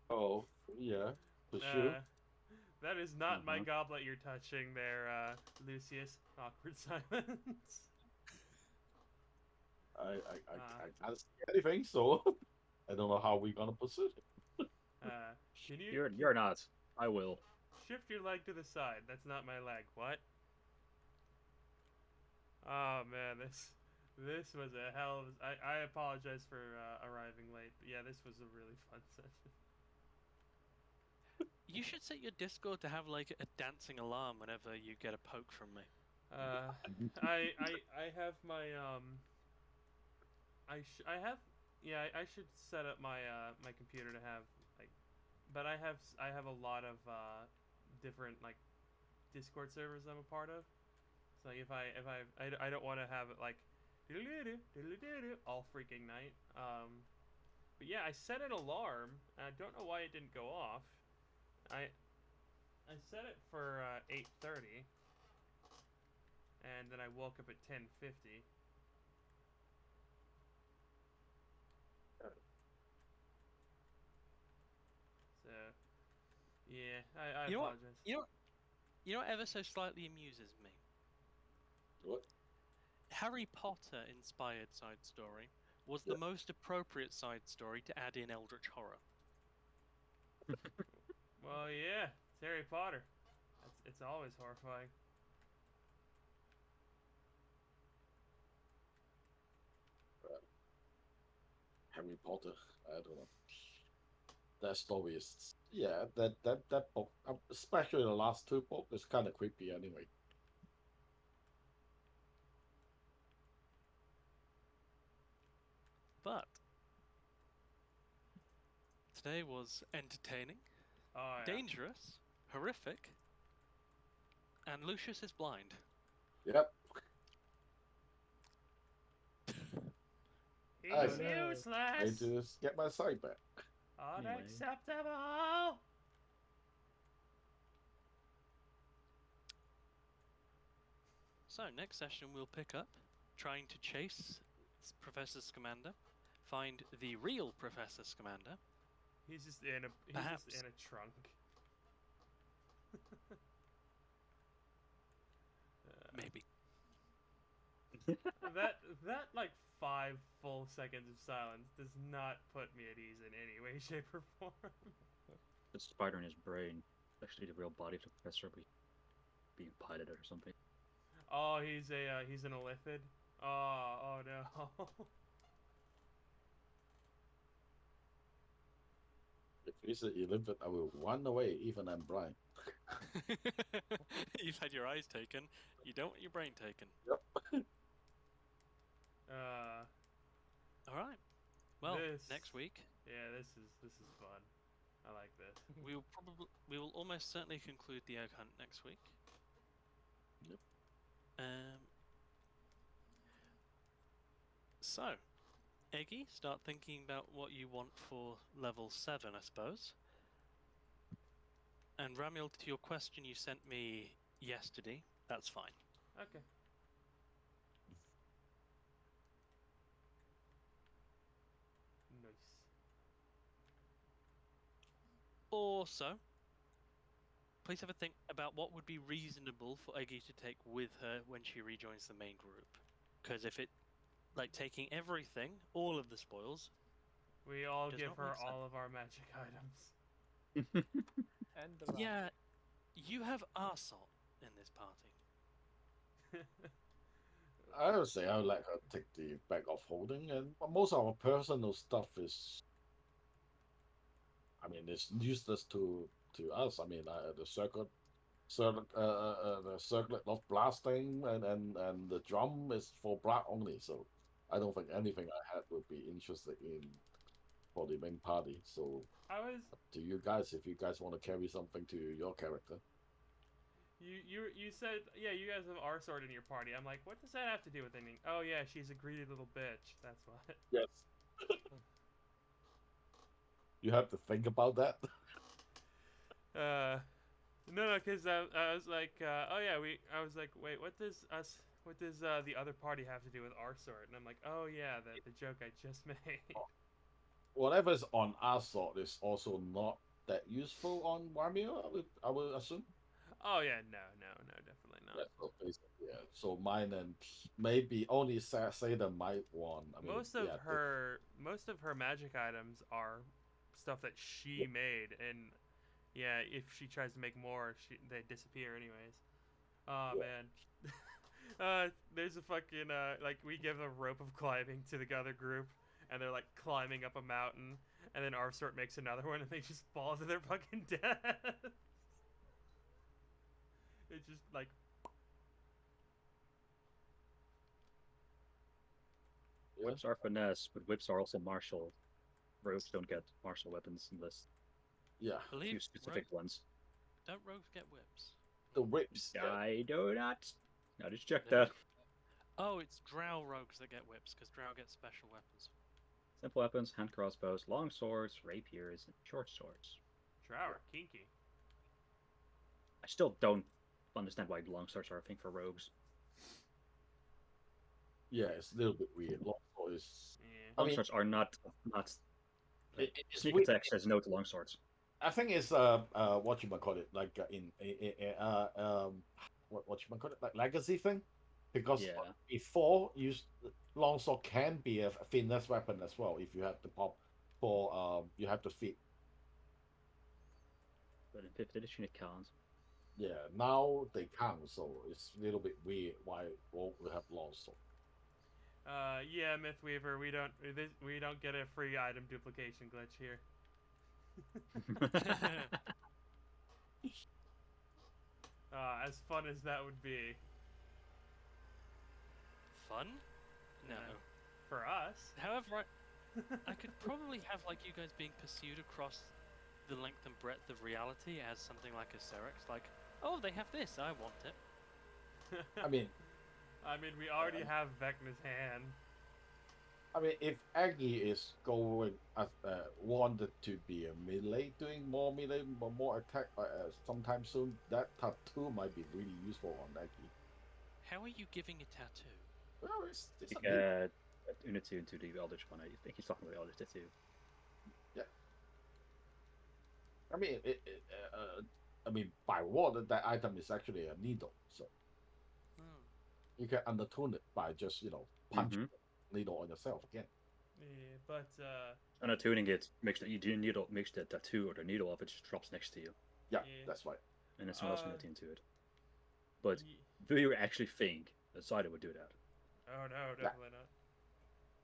Oh, yeah, for sure. That is not my Uh-huh. goblet you're touching there, Lucius. Awkward silence. I can't see anything, so I don't know how we're gonna pursue it. Can you You're not. I will. shift your leg to the side? That's not my leg. What? Oh man, this was a hell of a... I apologize for arriving late, but yeah, this was a really fun session. You should set your Discord to have like a dancing alarm whenever you get a poke from me. I have my I should set up my my computer to have like, but I have a lot of different like Discord servers I'm a part of. So if I don't want to have it like all freaking night. But yeah, I set an alarm. I don't know why it didn't go off. I set it for 8:30, and then I woke up at 10:50. So, yeah, I You know what? apologize. You know what ever so slightly amuses me? What? Harry Potter inspired side story was the most appropriate side story to add in Eldritch Horror. Well, yeah, it's Harry Potter. It's always horrifying. Harry Potter. I don't know. That story is that book, especially the last two books, is kind of creepy anyway. But today was entertaining, Oh yeah. dangerous, horrific, and Lucius is blind. Yep. He's I useless. just get my sight back. Unacceptable. So next session we'll pick up trying to chase Professor Scamander, find the real Professor Scamander. He's just in a trunk. Maybe. that like 5 full seconds of silence does not put me at ease in any way, shape, or form. The spider in his brain. Actually, the real body of the professor being piloted or something. Oh, he's an illithid. Oh no. If he's an illithid, I will run away, even I'm blind. You've had your eyes taken. You don't want your brain taken. Yep. All right. Well, This- next week Yeah, this is fun. I like this. we will almost certainly conclude the egg hunt next week. Yep. So, Eggy, start thinking about what you want for level 7, I suppose. And Ramiel, to your question you sent me yesterday, that's fine. Okay. Nice. Also, please have a think about what would be reasonable for Eggy to take with her when she rejoins the main group. Because if it, like taking everything, all of the spoils, We all Does give not her make sense. all of our magic items. And the rat. yeah, you have Arsalt in this party. I would say I would let her take the bag of holding, and most of our personal stuff is I mean, it's useless to us. I mean, the circuit of blasting and the drum is for blood only. So I don't think anything I had would be interested in for the main party. So I was up to you guys if you guys want to carry something to your character. you said yeah you guys have R sword in your party. I'm like, what does that have to do with anything? Oh yeah, she's a greedy little bitch. That's what. Yes. You have to think about that. Uh, no, because I was like, oh yeah, I was like, wait, what does the other party have to do with our sword? And I'm like, oh yeah, the joke I just made. Whatever's on our sword is also not that useful on Warmio, I would assume. Oh yeah, no, definitely Yeah, not. so basically, yeah. So mine and maybe only say the might one. I mean, yeah, Most of her magic items are stuff that she made, and yeah, if she tries to make more, they disappear anyways. Oh yeah. man. There's a fucking like we give a rope of climbing to the other group, and they're like climbing up a mountain, and then our sort makes another one, and they just fall to their fucking death. It's just like Yeah. Whips are finesse, but whips are also martial. Rogues don't get martial weapons unless Yeah, a few Believe specific ones. don't rogues get whips? the whips. Yeah, I do not. Now just check They that. Oh, it's drow rogues that get whips because drow get special weapons. Simple weapons, hand crossbows, long swords, rapiers, and short swords. Drower, kinky. I still don't understand why long swords are a thing for rogues. yeah, it's a little bit weird. Longsword is. Yeah. I Long mean, swords are not like, it's sneak weird. attack says no to long swords. I think it's what you might call it, like what you might call it, like legacy thing, because Yeah, before longsword can be a finesse weapon as well if you have to pop for you have to fit. but in 5th edition it can't. Yeah, now they can't, so it's a little bit weird why won't we have longsword. Yeah, Mythweaver, we don't get a free item duplication glitch here. As fun as that would be. Fun? No. Yeah. For us. However, I could probably have like you guys being pursued across the length and breadth of reality as something like a Cerex. Like, oh, they have this, I want it. I mean, we already have Vecna's hand. if Aggie is going wanted to be a melee, doing more melee, more attack sometime soon, that tattoo might be really useful on Aggie. How are you giving a tattoo? Well, it's You a new- get Unity into the Eldritch one. I think he's talking about Eldritch too. yeah. I mean, by water, that item is actually a needle, so Hmm. you can undertone it by just punch Mhm. the needle on yourself again. Yeah, but And attuning it makes the needle makes the tattoo or the needle of it just drops next to you, Yeah, Yeah. that's right. and then someone else can Uh, attune to it. But ye- do you actually think that Cider would do that? oh no, definitely not.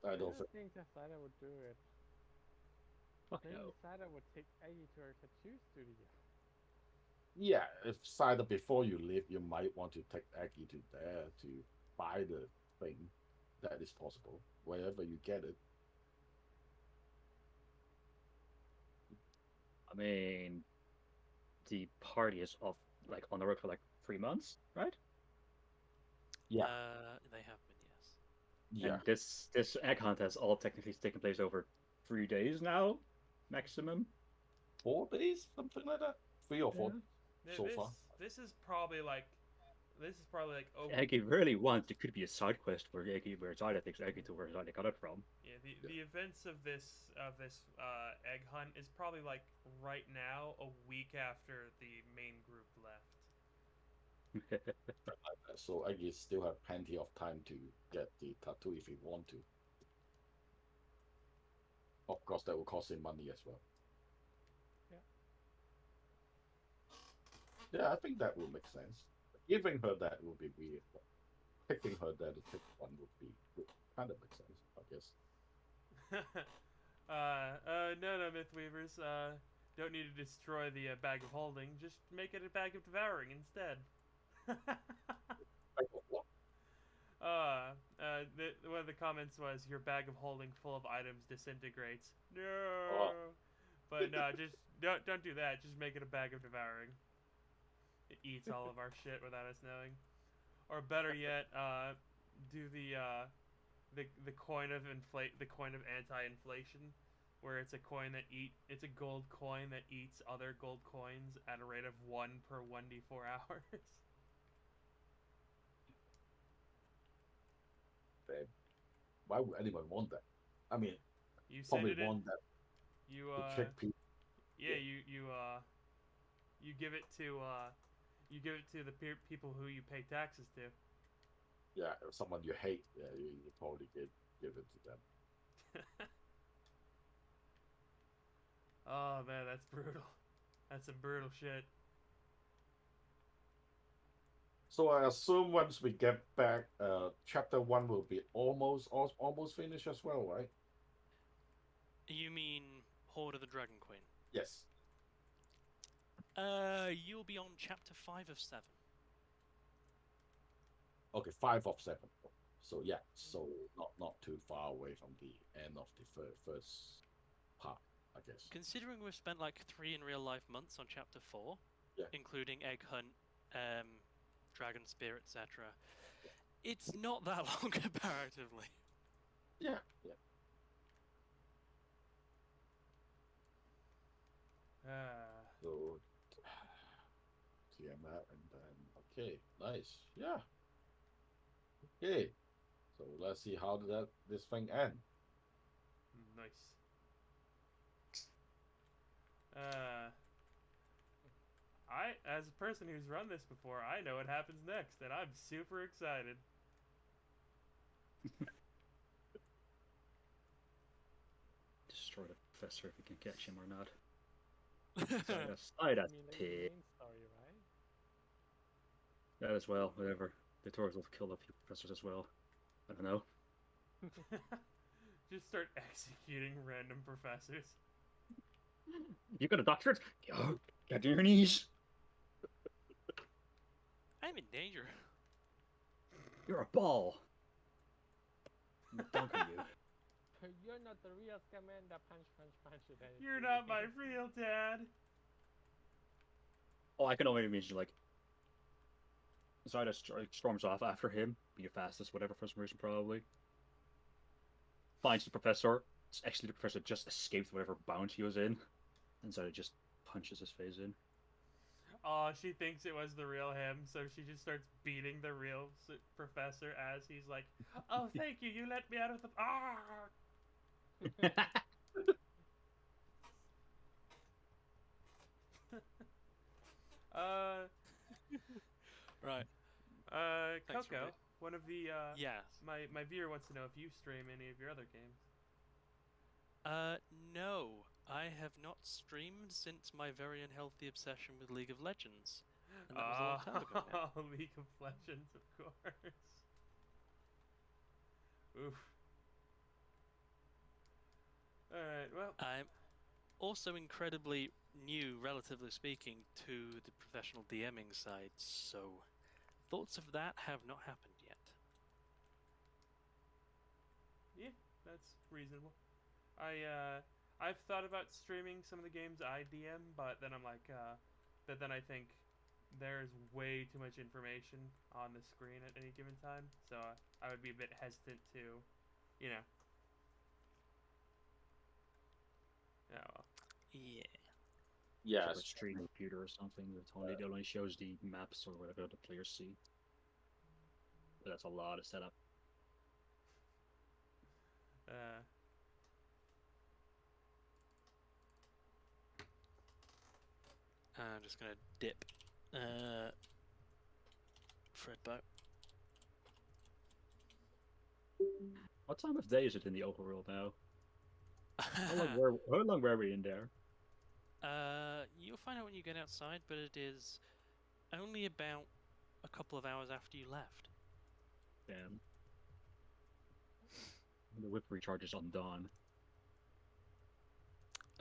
I I don't don't think. think that Cider would do it. Fuck Maybe no. Cider would take Aggie to her tattoo studio. Yeah, if Cider before you leave, you might want to take Aggie to there to buy the thing. That is possible. Wherever you get it. I mean, the party is off like on the road for like 3 months, right? Yeah. They have been, yes. Yeah. And this egg hunt has all technically taken place over 3 days now, maximum. 4 days, something like that. 3 or 4 Th- so this far. this is probably like over. Aggie really wants it could be a side quest where Cider takes Aggie to where Cider got it from. Yeah, the events of this egg hunt is probably like right now a week after the main group left. So Aggie still have plenty of time to get the tattoo if he want to. Of course, that will cost him money as well. Yeah. Yeah, I think that will make sense. Giving her that will be weird. But picking her there to take one would kind of make sense, I guess. No, Mythweavers. don't need to destroy the bag of holding. Just make it a bag of devouring instead. One of the comments was your bag of holding full of items disintegrates. No, but no, just don't do that. Just make it a bag of devouring. It eats all of our shit without us knowing. Or better yet, do the coin of anti-inflation, where it's a gold coin that eats other gold coins at a rate of 1 per 1d4 hours. Why would anyone want that? I mean, You send probably it in. want that You to trick people. yeah, you give it to the people who you pay taxes to. Yeah, or someone you hate. Yeah, you probably give it to them. Oh man, that's brutal. That's some brutal shit. So I assume once we get back, chapter 1 will be almost finished as well, right? You mean Horde of the Dragon Queen? Yes. You'll be on chapter 5 of 7. Okay, 5 of 7. So yeah, so not too far away from the end of the first part, I guess. Considering we've spent like 3 in real life months on chapter 4, Yeah. including Egg Hunt, Dragon Spear, etc., it's not that long comparatively. Yeah. So Tiamat and then okay, nice. Yeah. Okay. So let's see how this thing end. Nice. As a person who's run this before, I know what happens next, and I'm super excited. Destroy the professor if we can catch him or not. Side You as mean like the pig. main story, right? That as well, whatever. The Torgs will kill a few professors as well. I don't know. Just start executing random professors. You got a doctorate? Go, get on your knees. I'm in danger. You're a ball. I'm dunking you. You're not the real Scamander. Punch, punch, punch it. You're not my real dad. Oh, I can only imagine like Zyda storms off after him, be the fastest, whatever, for some reason, probably. Finds the professor. It's actually the professor just escaped whatever bound he was in, and Zyda just punches his face in. Oh, she thinks it was the real him, so she just starts beating the real professor as he's like, "Oh, thank you, you let me out of the Right. Thanks, Coco, Robert. one of the Yes. my viewer wants to know if you stream any of your other games. No, I have not streamed since my very unhealthy obsession with League of Legends. And that was a long time ago now. League of Legends, of course. Oof. Alright, well. I'm also incredibly new, relatively speaking, to the professional DMing side, so thoughts of that have not happened yet. Yeah, that's reasonable. I've thought about streaming some of the games I DM, but then I'm like, but then I think there's way too much information on the screen at any given time, so I would be a bit hesitant to, you know. Yeah, well. Yeah. Yeah. Like a stream computer or something that only shows the maps or whatever the players see. But that's a lot of setup. I'm just gonna dip Fredbo. What time of day is it in the overworld now? How long were we in there? You'll find out when you get outside, but it is only about a couple of hours after you left. Damn. The whip recharges on dawn.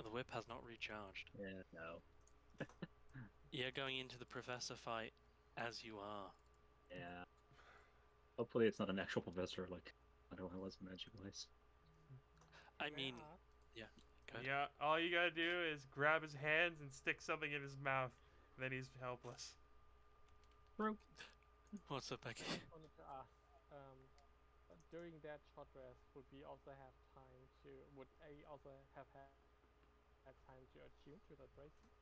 The whip has not recharged. Yeah, no. You're going into the professor fight as you are. Yeah. Hopefully it's not an actual professor like I don't know it was magic-wise. I May mean, ask? go ahead. Yeah, all you gotta do is grab his hands and stick something in his mouth. Then he's helpless. Bro. What's up, Becky? I just wanted to ask, during that short rest, would we also have time to? Would I also have had time to attune to the bracelet?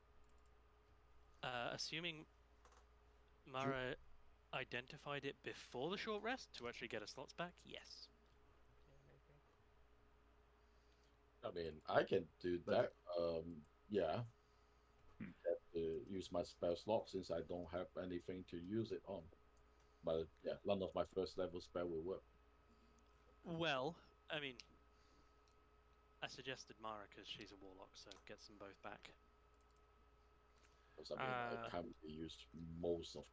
Assuming Mara identified it before the short rest to actually get her slots back, yes. Okay, amazing. I mean, I can do But- that. Yeah. Hmm. Have to use my spell slot since I don't have anything to use it on. But yeah, none of my first level spell will work. Well, I mean, I suggested Mara because she's a warlock, so gets them both back. Because I mean, I can't really use most of.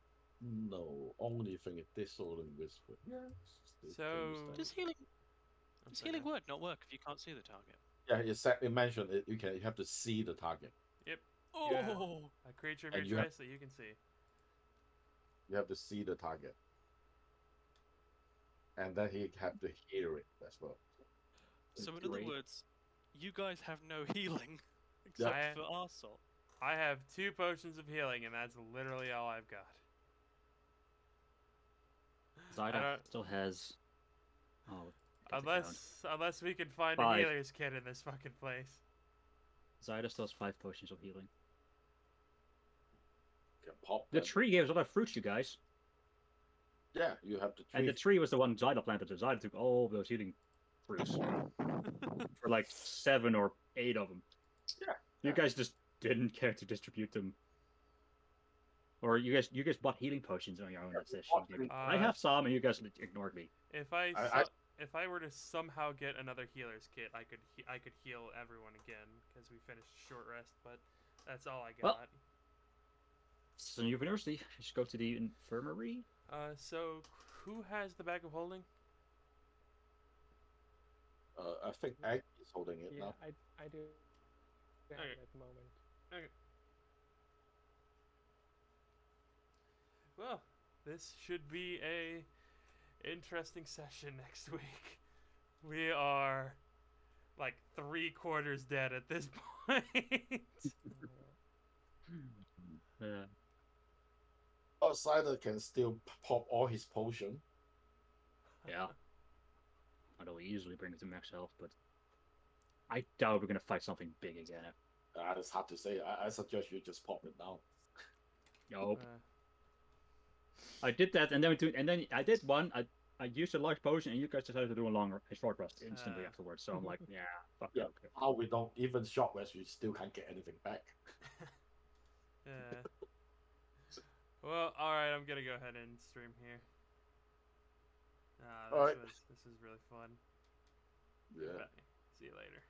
No, only thing is Dissolving Whisper. Yeah. still can use So- that. Does healing I'm does sorry, healing go word not work if you can't see the target? Yeah, it mentioned it. You have to see the target. Oh, Yeah. a creature of And your you have- choice that you can see. You have to see the target, and then he have to hear it as well. so in other Great. words, you guys have no healing Yeah. except for Arsol. I have 2 potions of healing, and that's literally all I've got. I Zyda don't- still has. Oh, got the count. Unless we can find 5. a healer's kit in this fucking place. Zyda still has 5 potions of healing. You can pop The them. tree gave us a lot of fruits, you guys. Yeah, you have the tree. And the tree was the one Zyda planted, so Zyda took all those healing fruits. For like 7 or 8 of them. Yeah, You yeah. guys just didn't care to distribute them. Or you guys bought healing potions on your own Yeah, that session. bought Like, them. I have some, and you guys ignored me. If I- if I were to somehow get another healer's kit, I could heal everyone again because we finished short rest. But that's all I Well- got. It's a university. Just go to the infirmary. So who has the bag of holding? I think Egg is holding it Yeah, now. I do. Yeah, Okay. at the moment. Well, this should be a interesting session next week. We are like 3/4 dead at this point. Yeah. Outsider can still pop all his potion. Yeah. I'll easily bring it to max health, but I doubt we're gonna fight something big again. It's hard to say. I suggest you just pop it now. Nope. Uh, I did that, and then I did one. I used a large potion, and you guys decided to do a short rest instantly afterwards. So I'm like, yeah, fuck Yeah. that. Okay. How we don't even short rest, we still can't get anything back. yeah. Well, all right. I'm gonna go ahead and stream here. This All right. was really fun. Yeah. Bye. See you later.